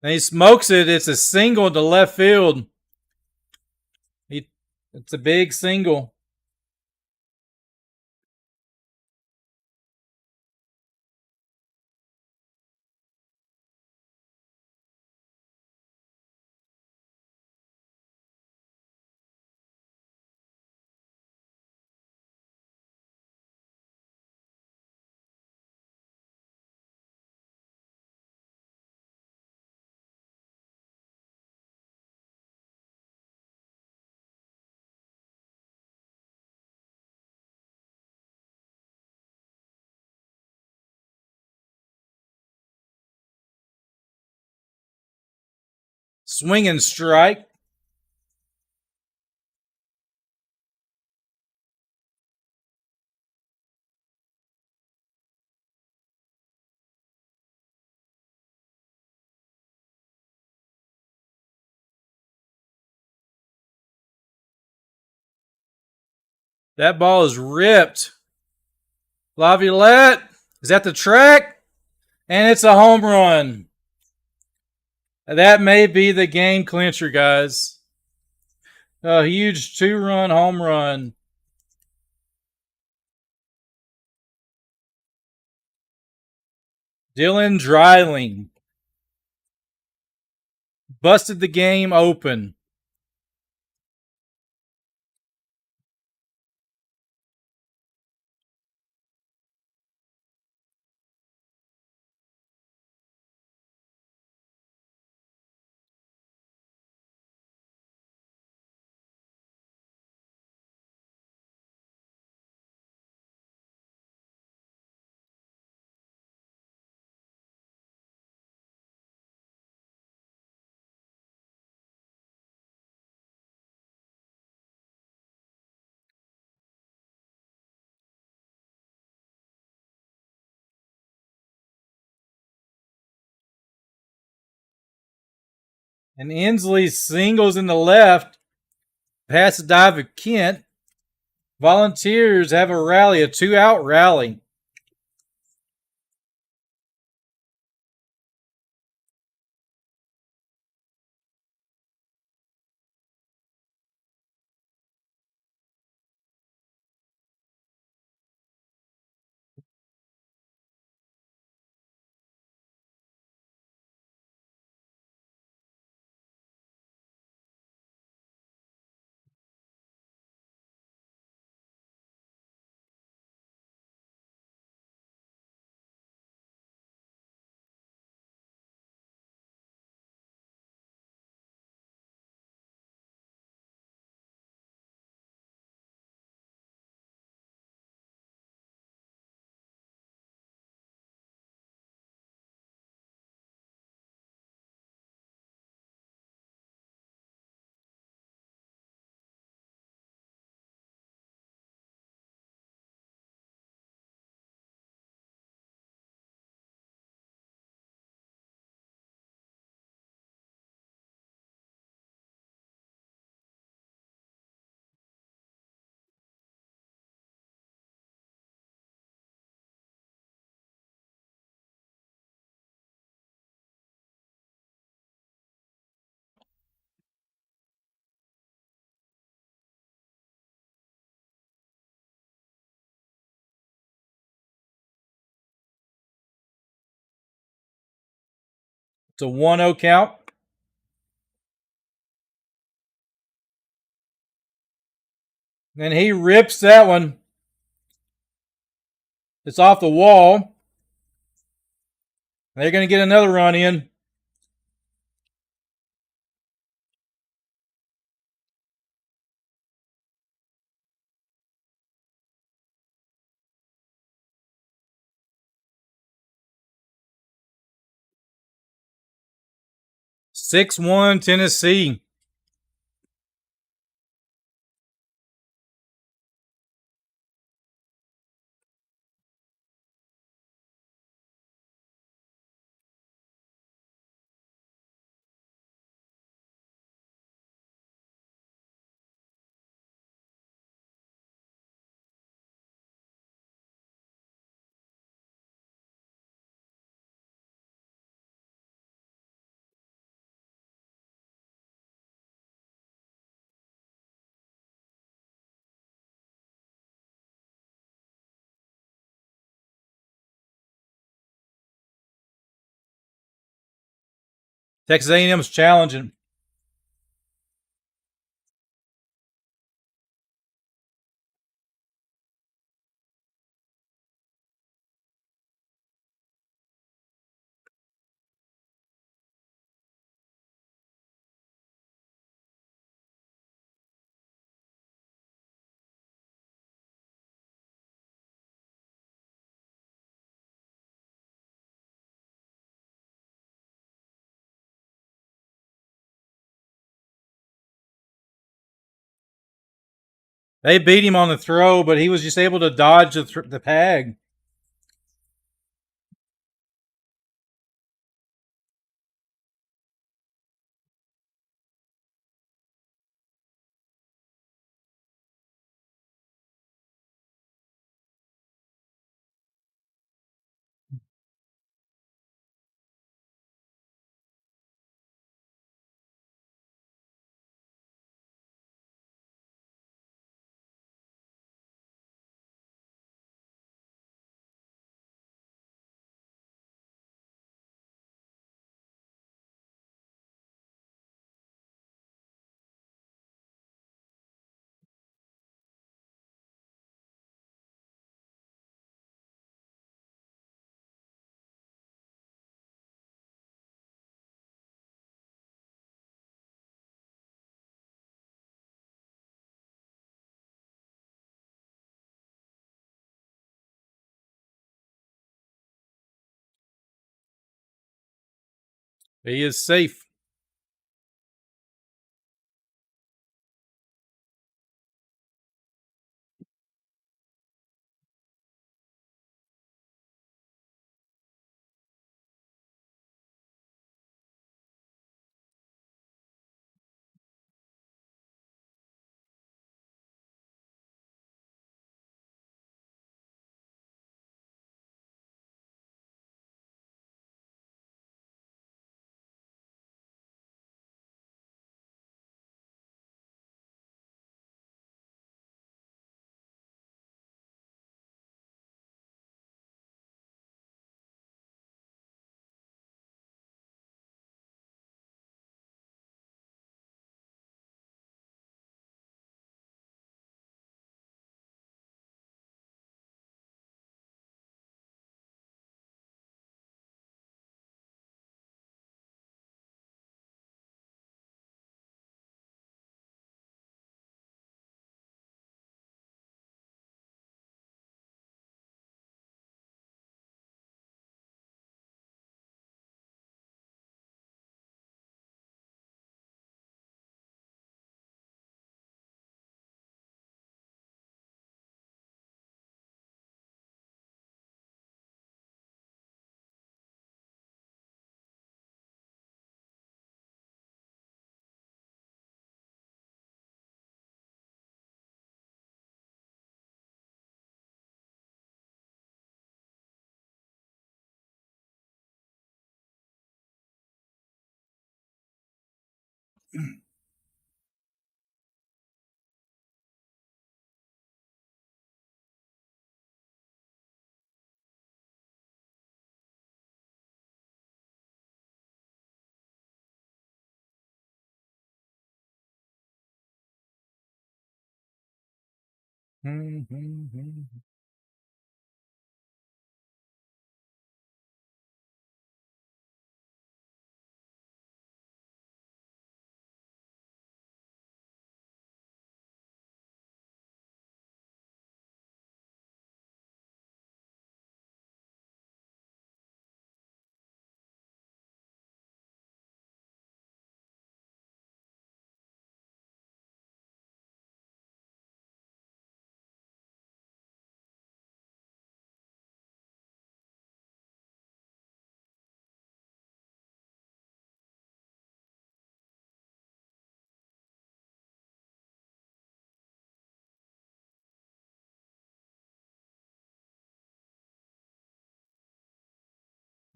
And he smokes it. It's a single to left field. It's a big single. Swing and strike. That ball is ripped. Laviolette is at the track, and it's a home run. That may be the game clincher, guys. A huge 2-run home run. Dylan Dreiling busted the game open. And Inslee singles in the left. Pass the dive of Kent. Volunteers have a rally, a 2-out rally. It's a 1-0 count. And he rips that one. It's off the wall. They're going to get another run in. Six 6-1 Tennessee. Texas A&M's challenging. They beat him on the throw, but he was just able to dodge the peg. He is safe.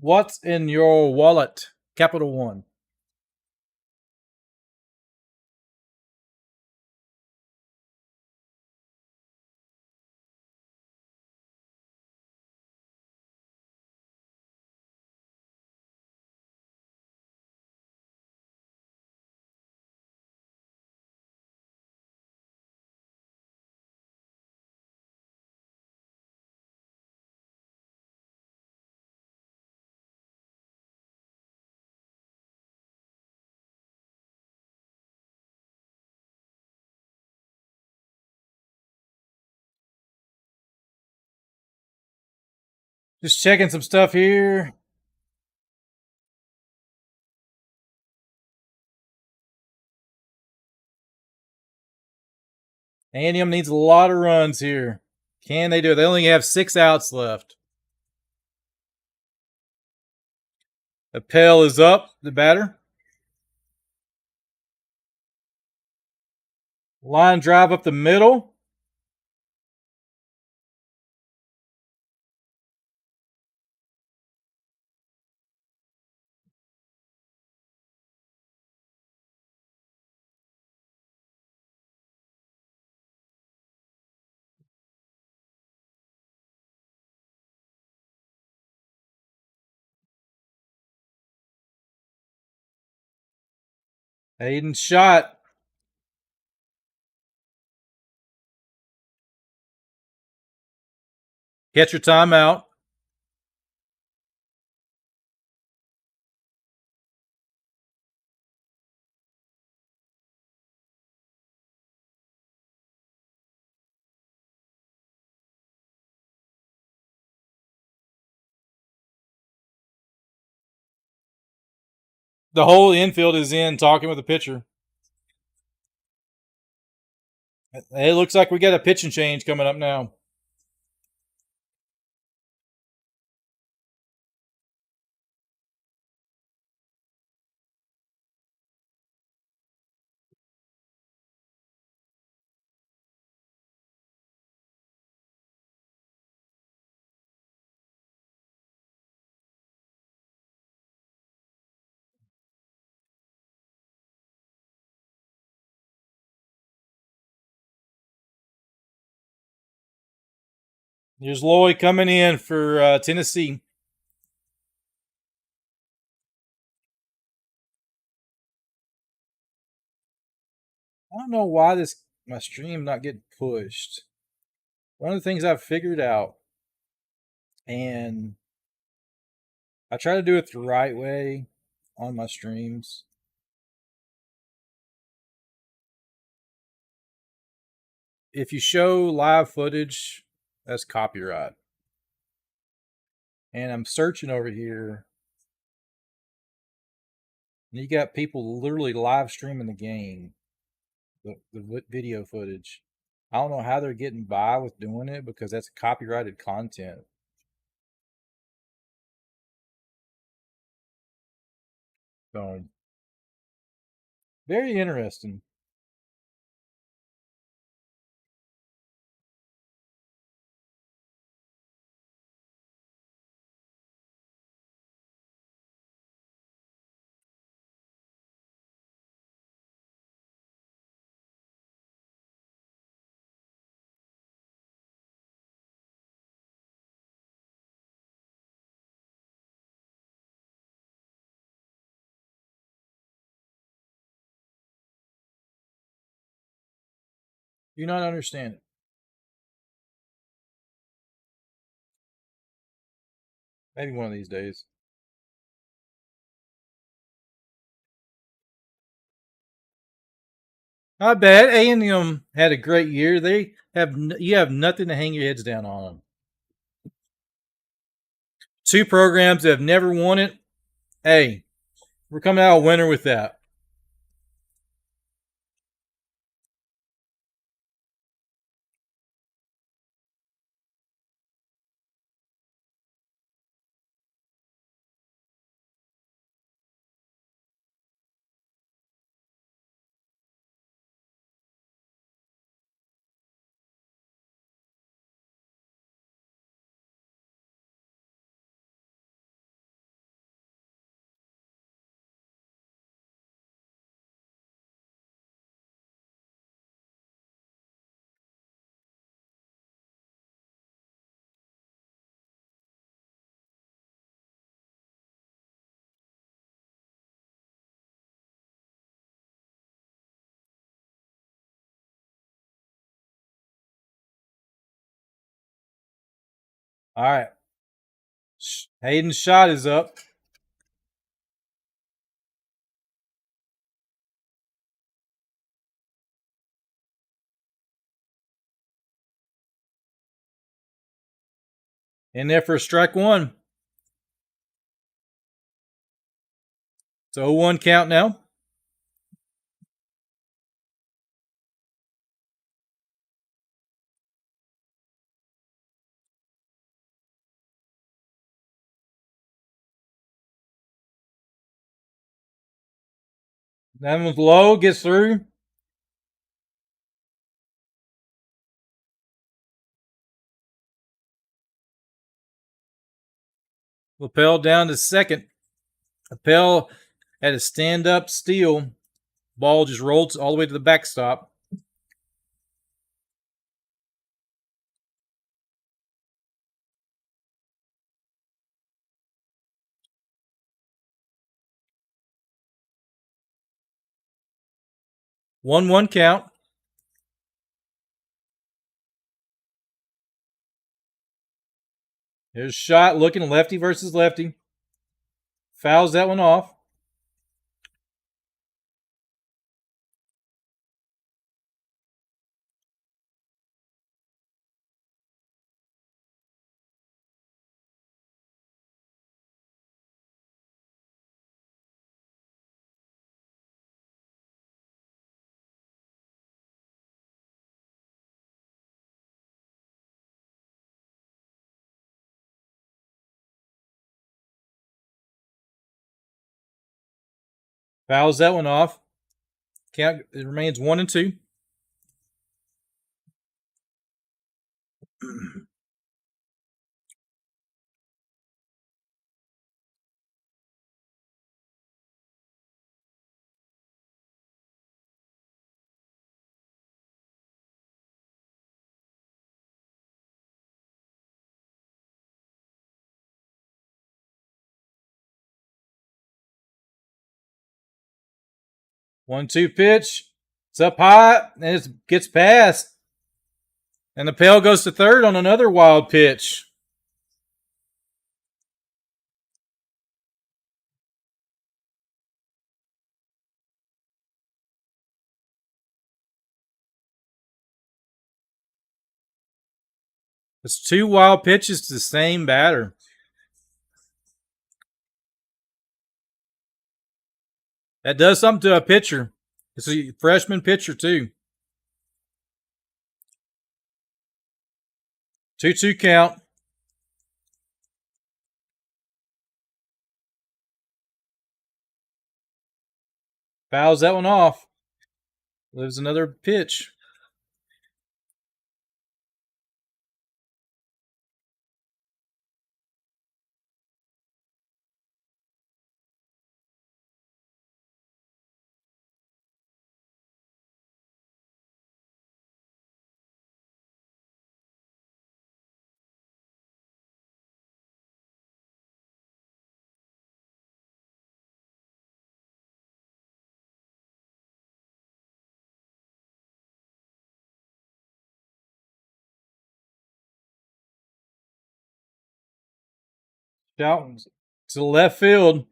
What's in your wallet? Capital One. Just checking some stuff here. A&M needs a lot of runs here. Can they do it? They only have 6 outs left. Appel is up, the batter. Line drive up the middle. Hayden shot. Catcher timeout. The whole infield is in talking with the pitcher. It looks like we got a pitching change coming up now. Here's Lloyd coming in for Tennessee. I don't know why my stream not getting pushed. One of the things I've figured out, and I try to do it the right way on my streams. If you show live footage, that's copyright. And I'm searching over here. And you got people literally live streaming the game, the video footage. I don't know how they're getting by with doing it because that's copyrighted content. So, very interesting. Do not understand it. Maybe one of these days. I bet A&M had a great year. You have nothing to hang your heads down on them. Two programs that have never won it. Hey, we're coming out a winner with that. All right. Hayden's shot is up. In there for strike one. It's a 0-1 count now. That one's low, gets through. Lapel down to second. Lapel had a stand-up steal. Ball just rolled all the way to the backstop. One count. Here's a shot looking lefty versus lefty. Fouls that one off. Fouls that one off. Count. It remains 1-2. One-two pitch. It's up high and it gets past. And the Pale goes to third on another wild pitch. It's two wild pitches to the same batter. That does something to a pitcher. It's a freshman pitcher, too. 2-2 count. Fouls that one off. Lives another pitch. Out to the left field.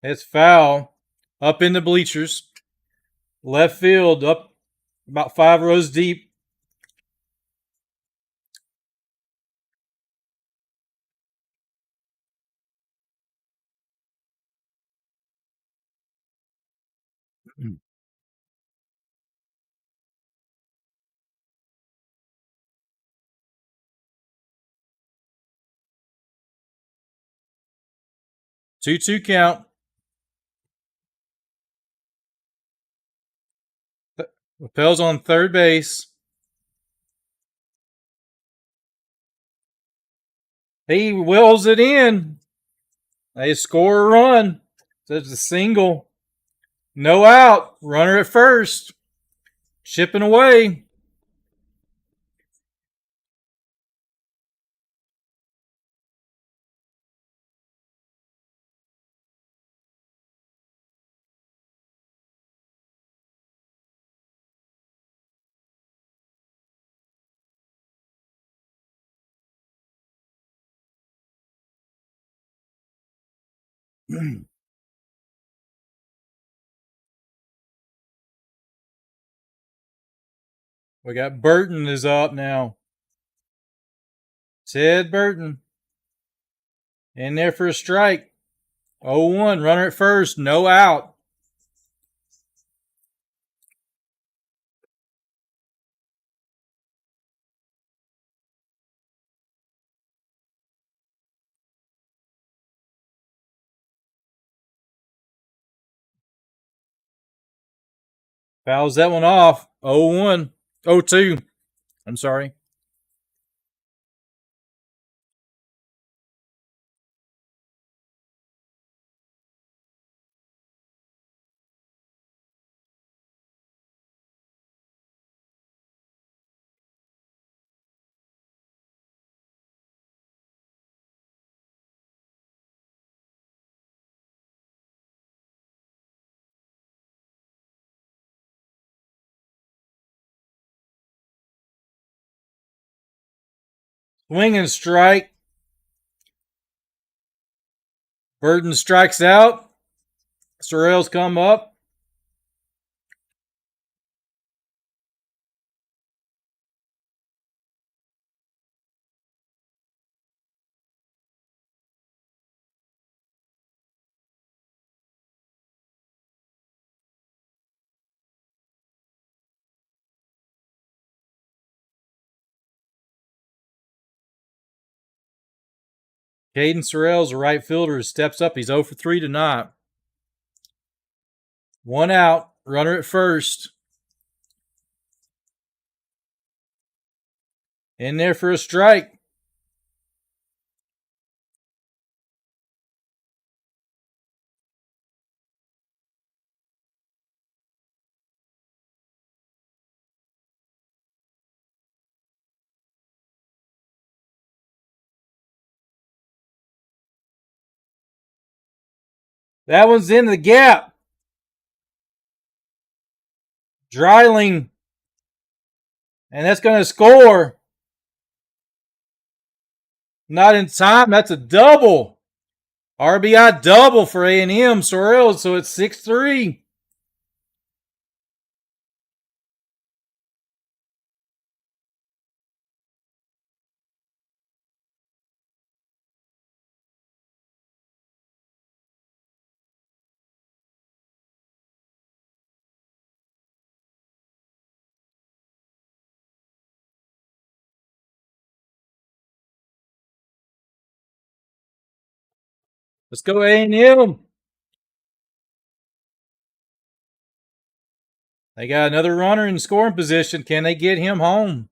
It's foul. Up in the bleachers. Left field, up about 5 rows deep. Two count. Lapel's on third base. He wills it in. They score a run. There's a single. No out. Runner at first. Chipping away. We got Burton is up now. Ted Burton. In there for a strike. 0-1. Runner at first. No out. Fouls that one off. 0-1. 0-2. I'm sorry. Swing and strike. Burton strikes out. Sorrell's come up. Caden Sorrell's a right fielder who steps up. He's 0 for 3 tonight. 1 out. Runner at first. In there for a strike. That one's in the gap. Dreiling. And that's going to score. Not in time. That's a double. RBI double for A&M Sorrell. So it's 6-3. Let's go A&M. They got another runner in scoring position. Can they get him home?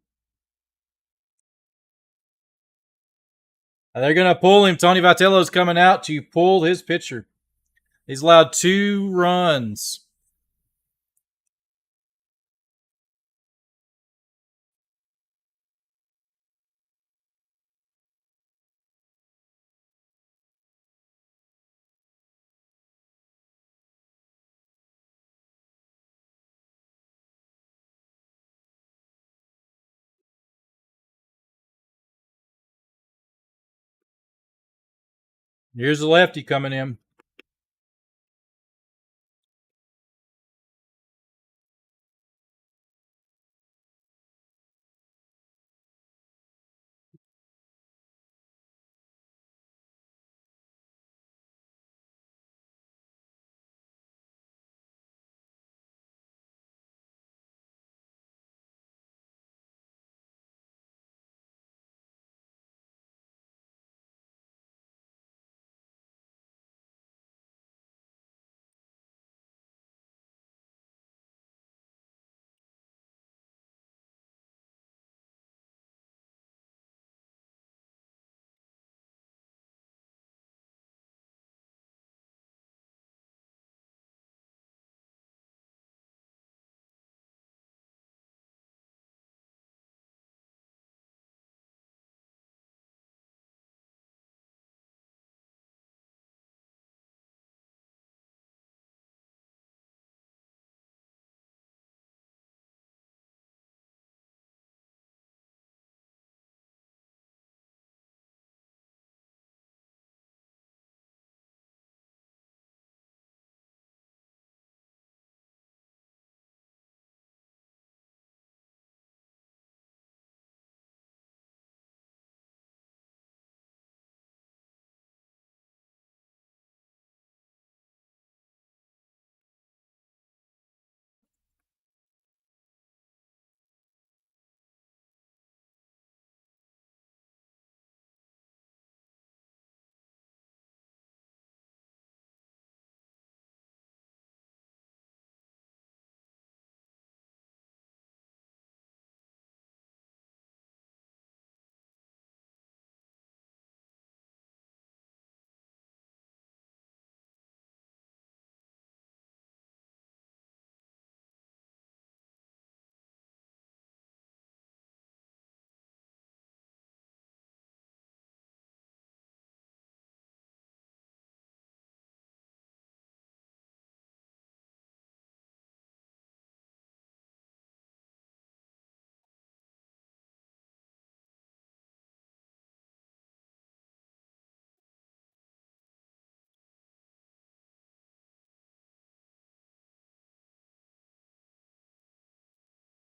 They're going to pull him. Tony Vitello's coming out to pull his pitcher. He's allowed 2 runs. Here's the lefty coming in.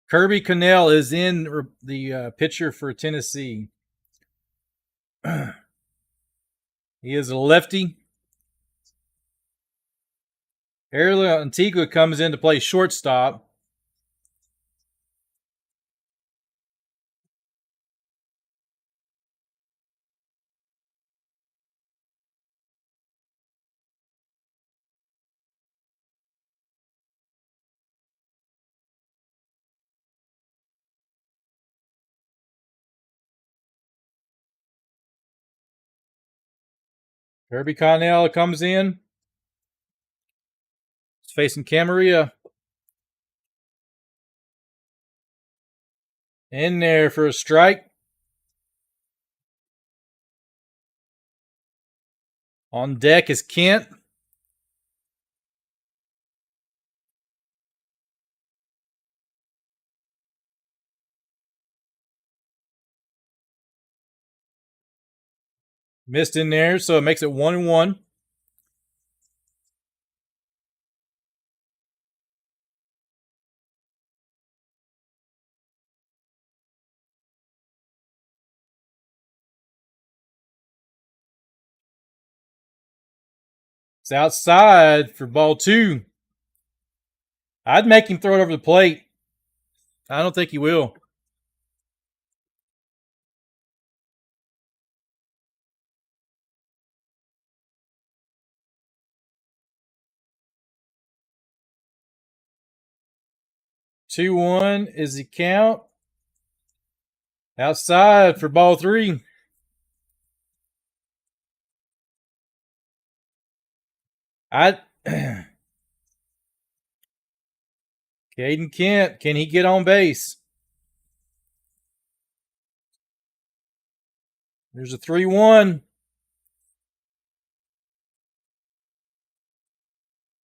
Kirby Connell is in the pitcher for Tennessee. He is a lefty. Ariel Antigua comes in to play shortstop. Kirby Connell comes in. He's facing Camarillo. In there for a strike. On deck is Kent. Missed in there, so it makes it 1-1. It's outside for ball 2. I'd make him throw it over the plate. I don't think he will. Two one is the count. Outside for ball 3. Caden Kent, can he get on base? There's a 3-1.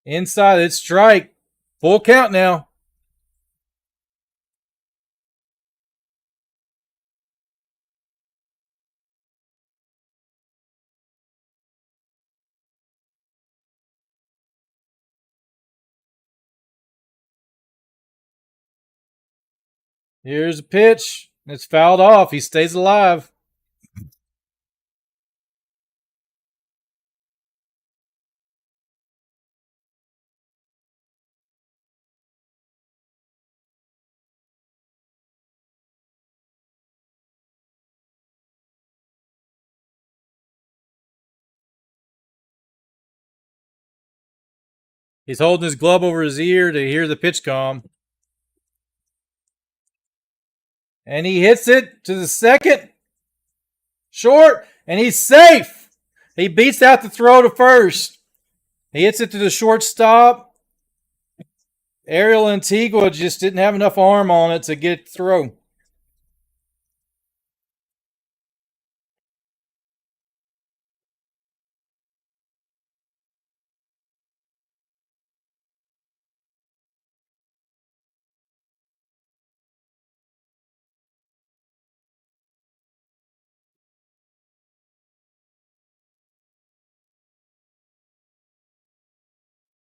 Inside, it's strike. Full count now. Here's a pitch. It's fouled off. He stays alive. He's holding his glove over his ear to hear the pitch come. And he hits it to the second. Short. And he's safe. He beats out the throw to first. He hits it to the shortstop. Ariel Antigua just didn't have enough arm on it to get it to throw.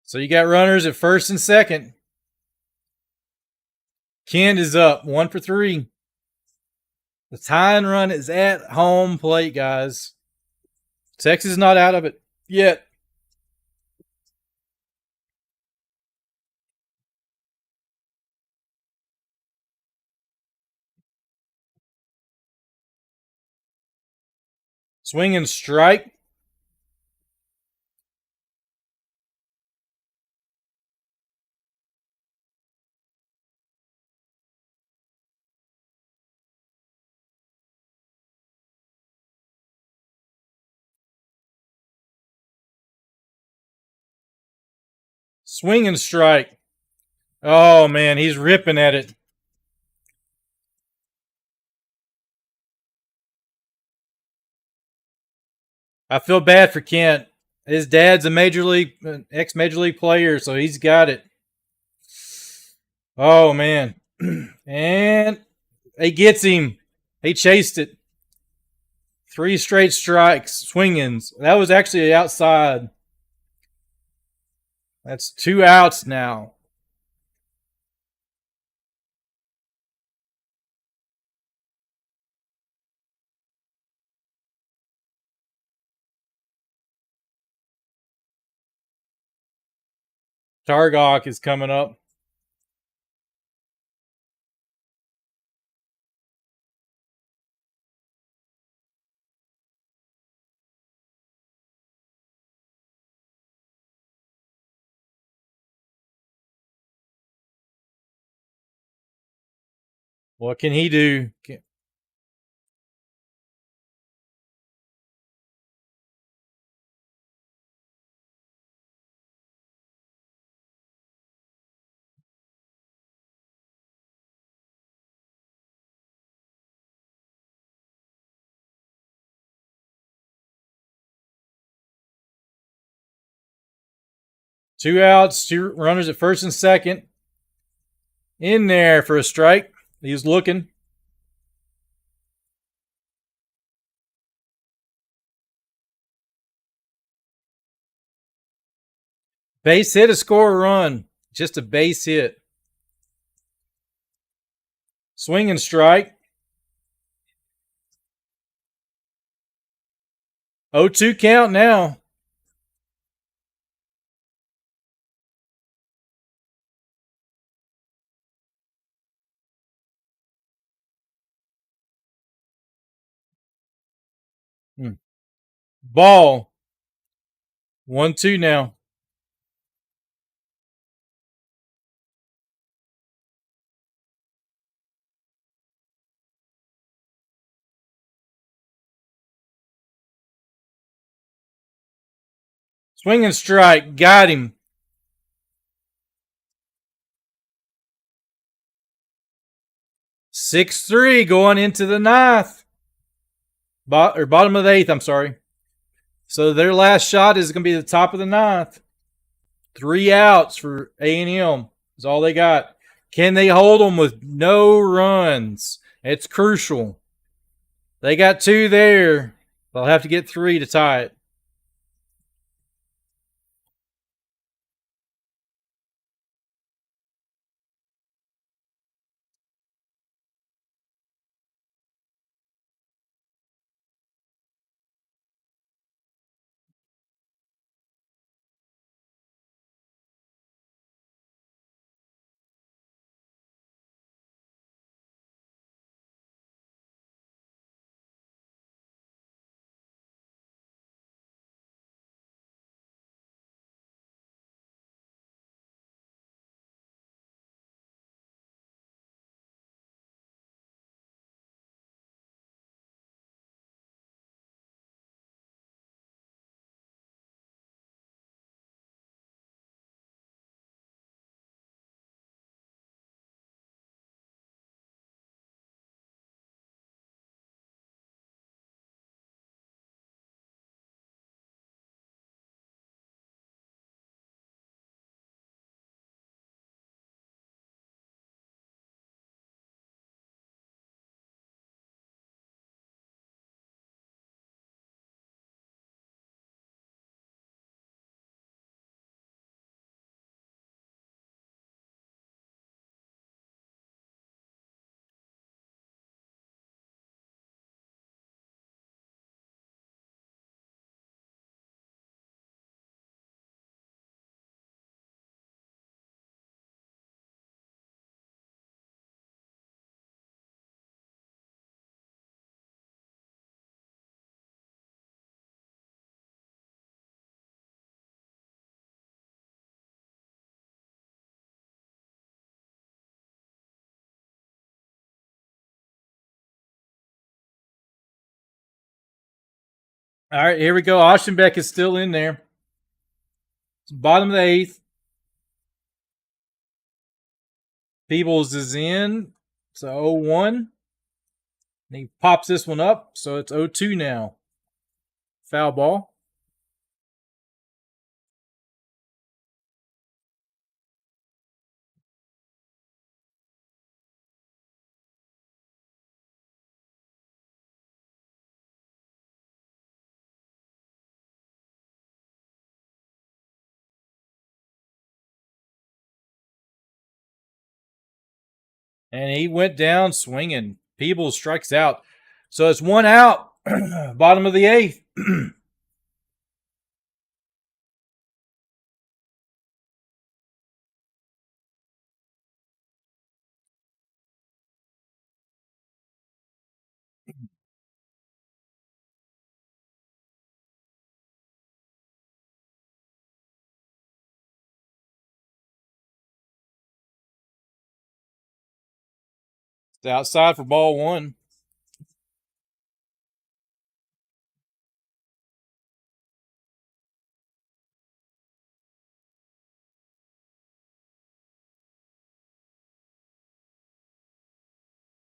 So you got runners at first and second. Kent is up 1 for 3. The tying run is at home plate, guys. Texas is not out of it yet. Swing and strike. Swing and strike. Oh, man, he's ripping at it. I feel bad for Kent. His dad's a ex-major league player, so he's got it. Oh, man. And he gets him. He chased it. 3 straight strikes, swingings. That was actually outside. That's 2 outs now. Targok is coming up. What can he do? 2 outs, 2 runners at first and second. In there for a strike. He was looking. Base hit, a score, a run. Just a base hit. Swing and strike. 0-2 count now. Ball. 1-2 now. Swing and strike. Got him. 6-3 going into the ninth. Bottom of the 8th, I'm sorry. So their last shot is going to be the top of the ninth. 3 outs for A&M is all they got. Can they hold them with no runs? It's crucial. They got 2 there. They'll have to get 3 to tie it. All right, here we go. Oschenbeck is still in there. It's bottom of the 8th. Peebles is in. So 0-1. And he pops this one up. So it's 0-2 now. Foul ball. And he went down swinging. Peebles strikes out. So it's 1 out. Bottom of the 8th. It's outside for ball 1.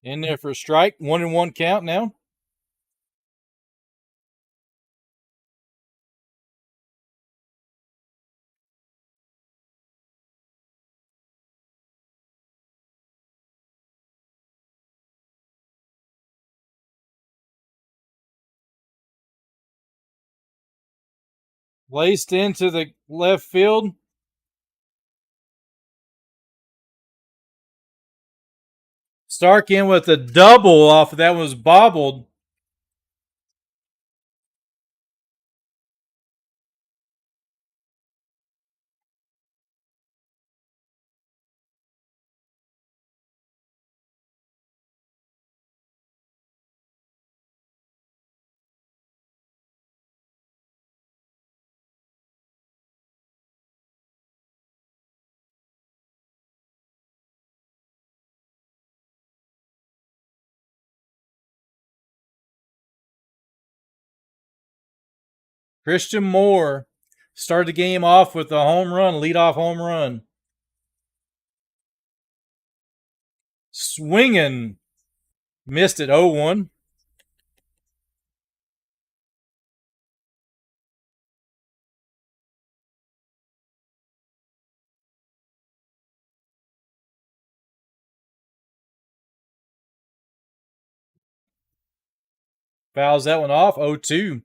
In there for a strike. 1-1 count now. Laced into the left field. Stark in with a double off of that one was bobbled. Christian Moore started the game off with a home run, leadoff home run. Swinging. Missed it 0-1. Fouls that one off 0-2.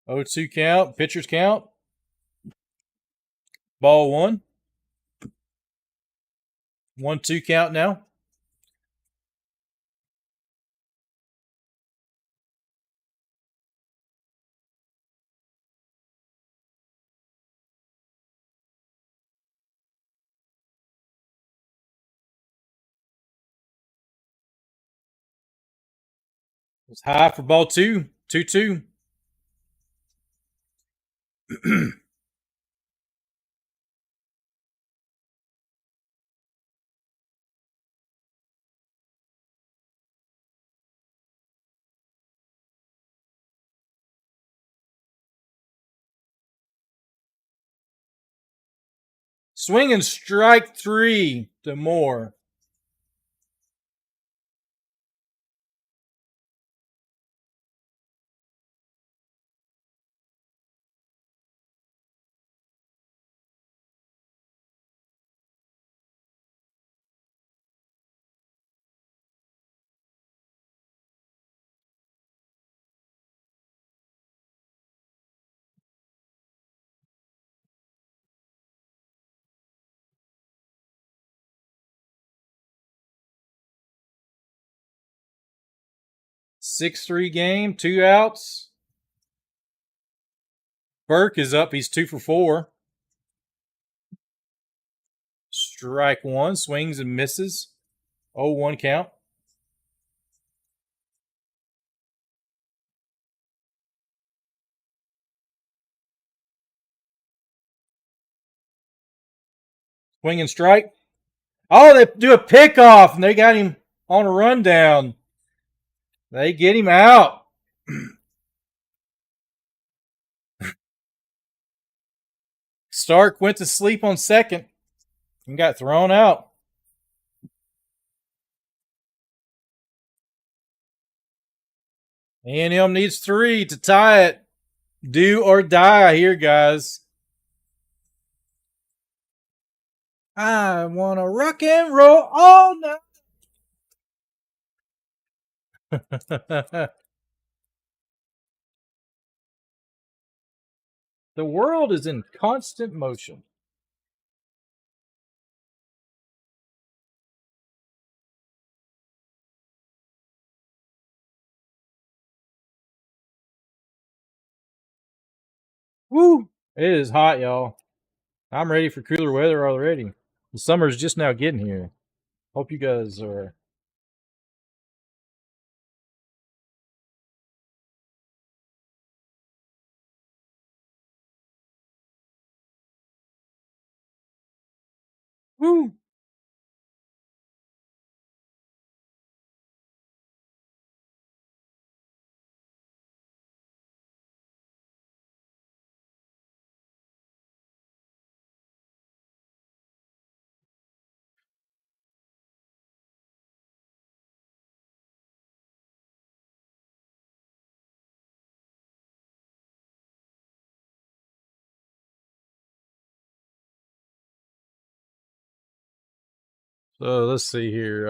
Oh, 2 count. Pitchers count. Ball 1. 1-2 count now. It's high for ball 2. 2-2. Swinging strike 3 to Moore. Six-three game, 2 outs. Burke is up. He's 2 for 4. Strike 1, swings and misses. 0-1 count. Swing and strike. Oh, they do a pickoff, and they got him on a rundown. They get him out. Stark went to sleep on second and got thrown out. A&M needs 3 to tie it. Do or die here, guys. I want to rock and roll all night. The world is in constant motion. Woo! It is hot, y'all. I'm ready for cooler weather already. The summer's just now getting here. Hope you guys are. Woo! So let's see here.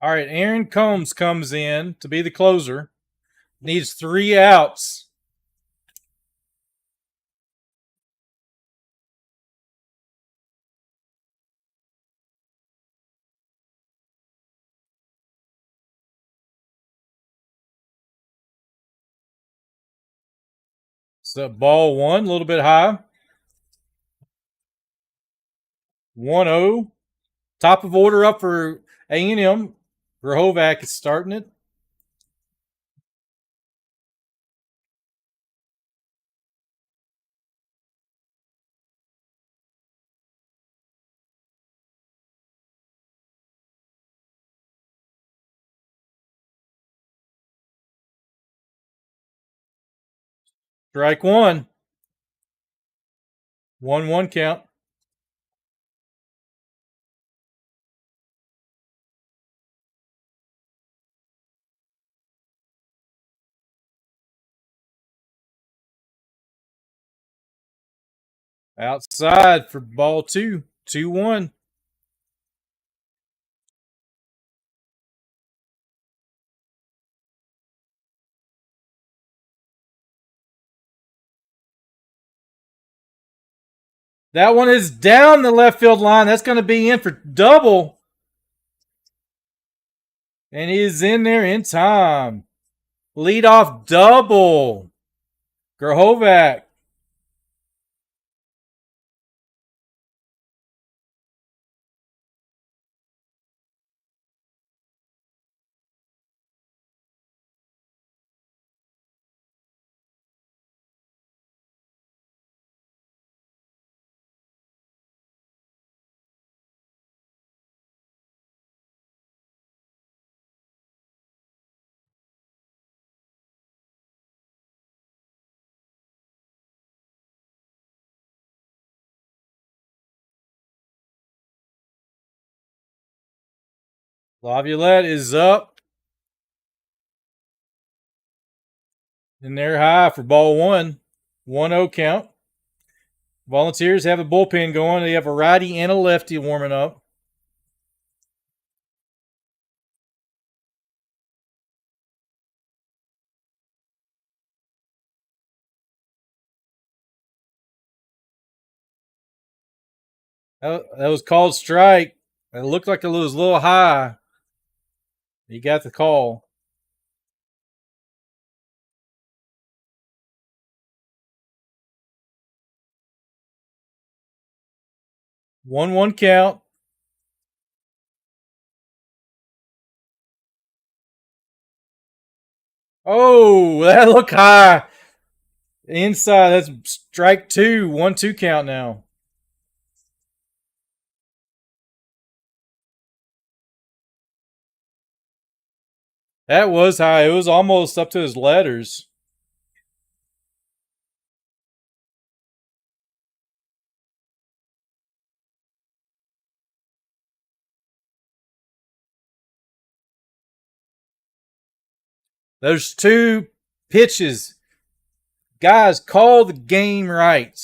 All right, Aaron Combs comes in to be the closer. Needs 3 outs. So ball 1, a little bit high. 1-0. Top of order up for A&M. Grahovac is starting it. Strike 1. 1-1 count. Outside for ball 2. 2-1. That one is down the left field line. That's going to be in for double. And he is in there in time. Lead off double. Grahovac. Laviolette is up. And they're high for ball one. 1-0 count. Volunteers have a bullpen going. They have a righty and a lefty warming up. That was called strike. It looked like it was a little high. He got the call. One count. Oh, that looked high. Inside, that's strike two. 1-2 count now. That was high. It was almost up to his letters. There's 2 pitches. Guys, call the game right.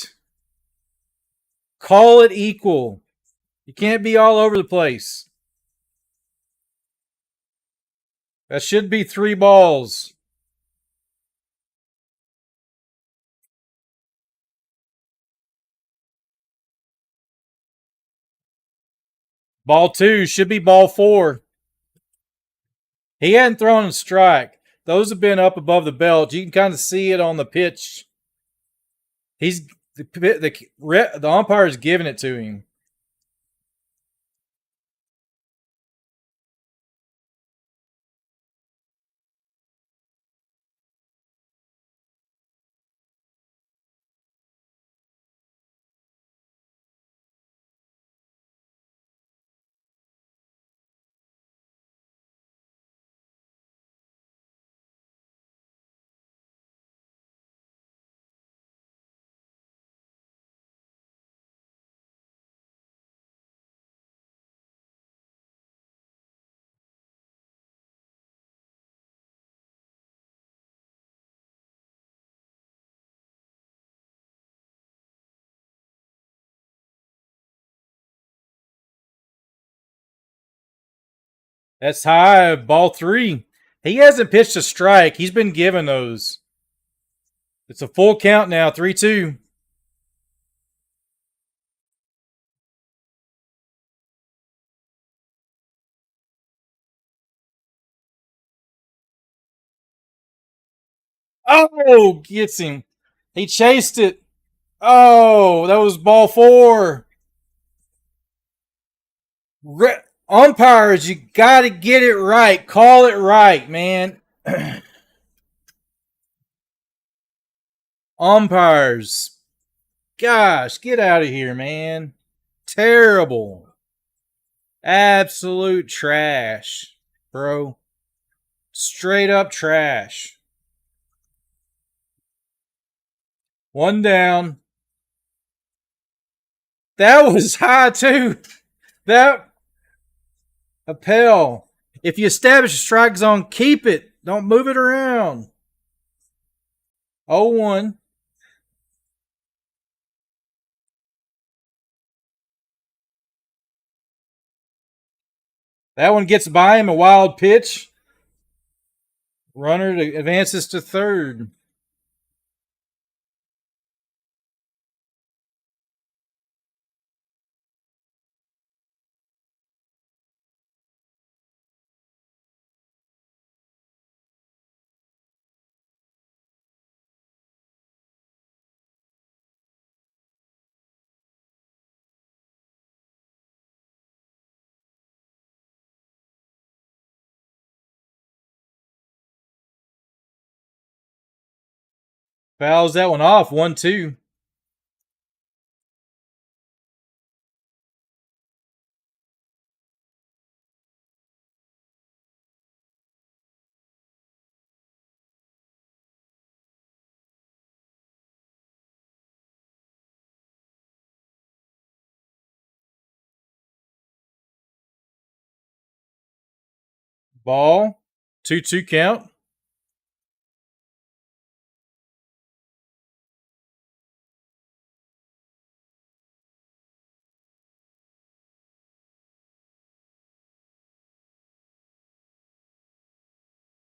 Call it equal. You can't be all over the place. That should be 3 balls. Ball 2 should be ball 4. He hadn't thrown a strike. Those have been up above the belt. You can kind of see it on the pitch. The umpire is giving it to him. That's high. Ball 3. He hasn't pitched a strike. He's been given those. It's a full count now. 3-2. Oh, gets him. He chased it. Oh, that was ball 4. Umpires, you got to get it right. Call it right, man. Umpires. Gosh, get out of here, man. Terrible. Absolute trash, bro. Straight up trash. 1 down. That was high, too. That Appel. If you establish a strike zone, keep it. Don't move it around. 0-1. That one gets by him, a wild pitch. Runner advances to third. Fouls that one off. 1-2. Ball. 2-2 count.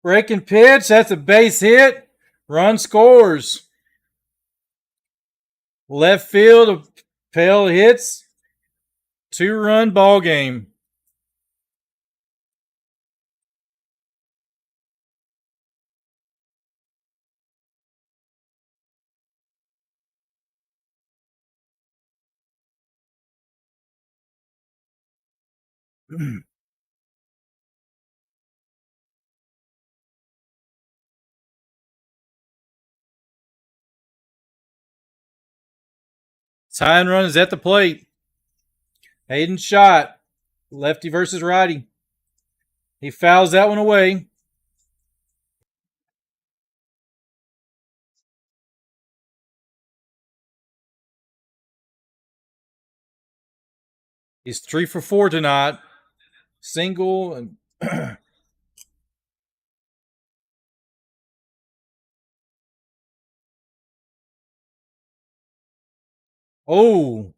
Breaking pitch. That's a base hit. Run scores. Left field. Pale hits. 2-run ball game. Tying run is at the plate. Hayden shot. Lefty versus righty. He fouls that one away. He's 3 for 4 tonight. Single and oh.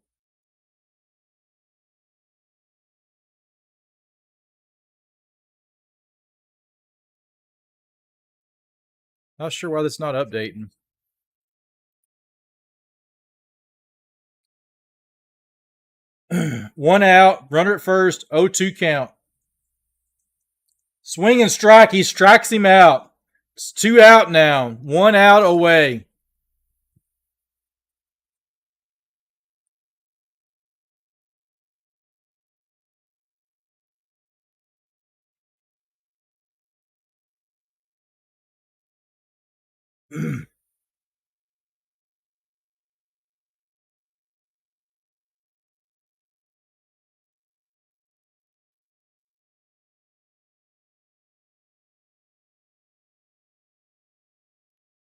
Not sure why that's not updating. One out, runner at first, 0-2 count. Swing and strike, he strikes him out. It's 2 out now, 1 out away.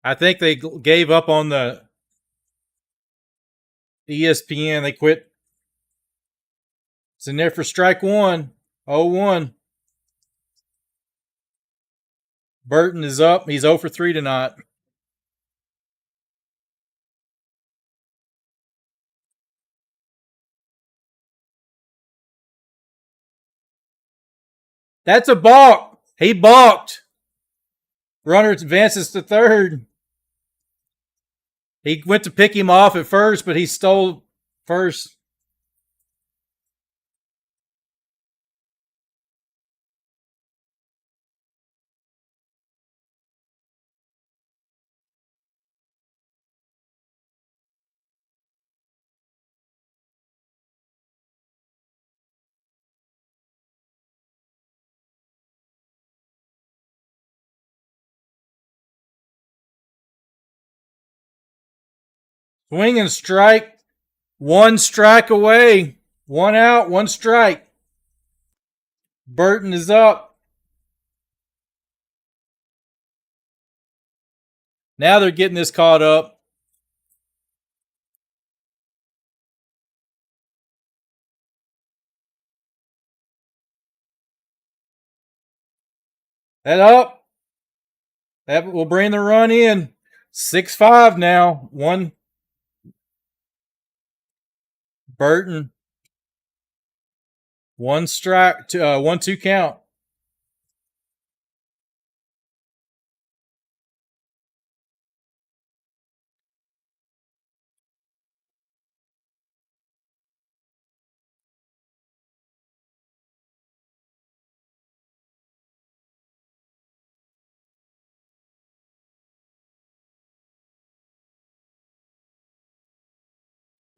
I think they gave up on the ESPN. They quit. It's in there for strike one. 0-1. Burton is up. He's 0 for 3 tonight. That's a balk. He balked. Runner advances to third. He went to pick him off at first, but he stole first. Swing and strike. 1 strike away. 1 out, 1 strike. Burton is up. Now they're getting this caught up. That up. That will bring the run in. 6-5 now. 1. Burton. 1 strike. 1-2 count.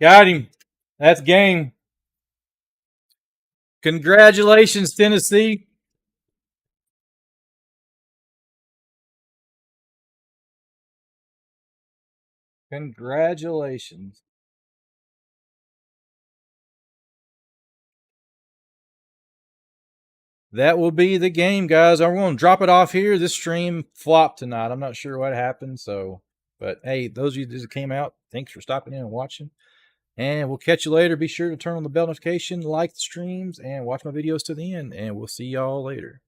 Got him. That's game. Congratulations, Tennessee. Congratulations. That will be the game, guys. I'm going to drop it off here. This stream flopped tonight. I'm not sure what happened. But hey, those of you that came out, thanks for stopping in and watching. And we'll catch you later. Be sure to turn on the bell notification, like the streams, and watch my videos to the end. And we'll see y'all later.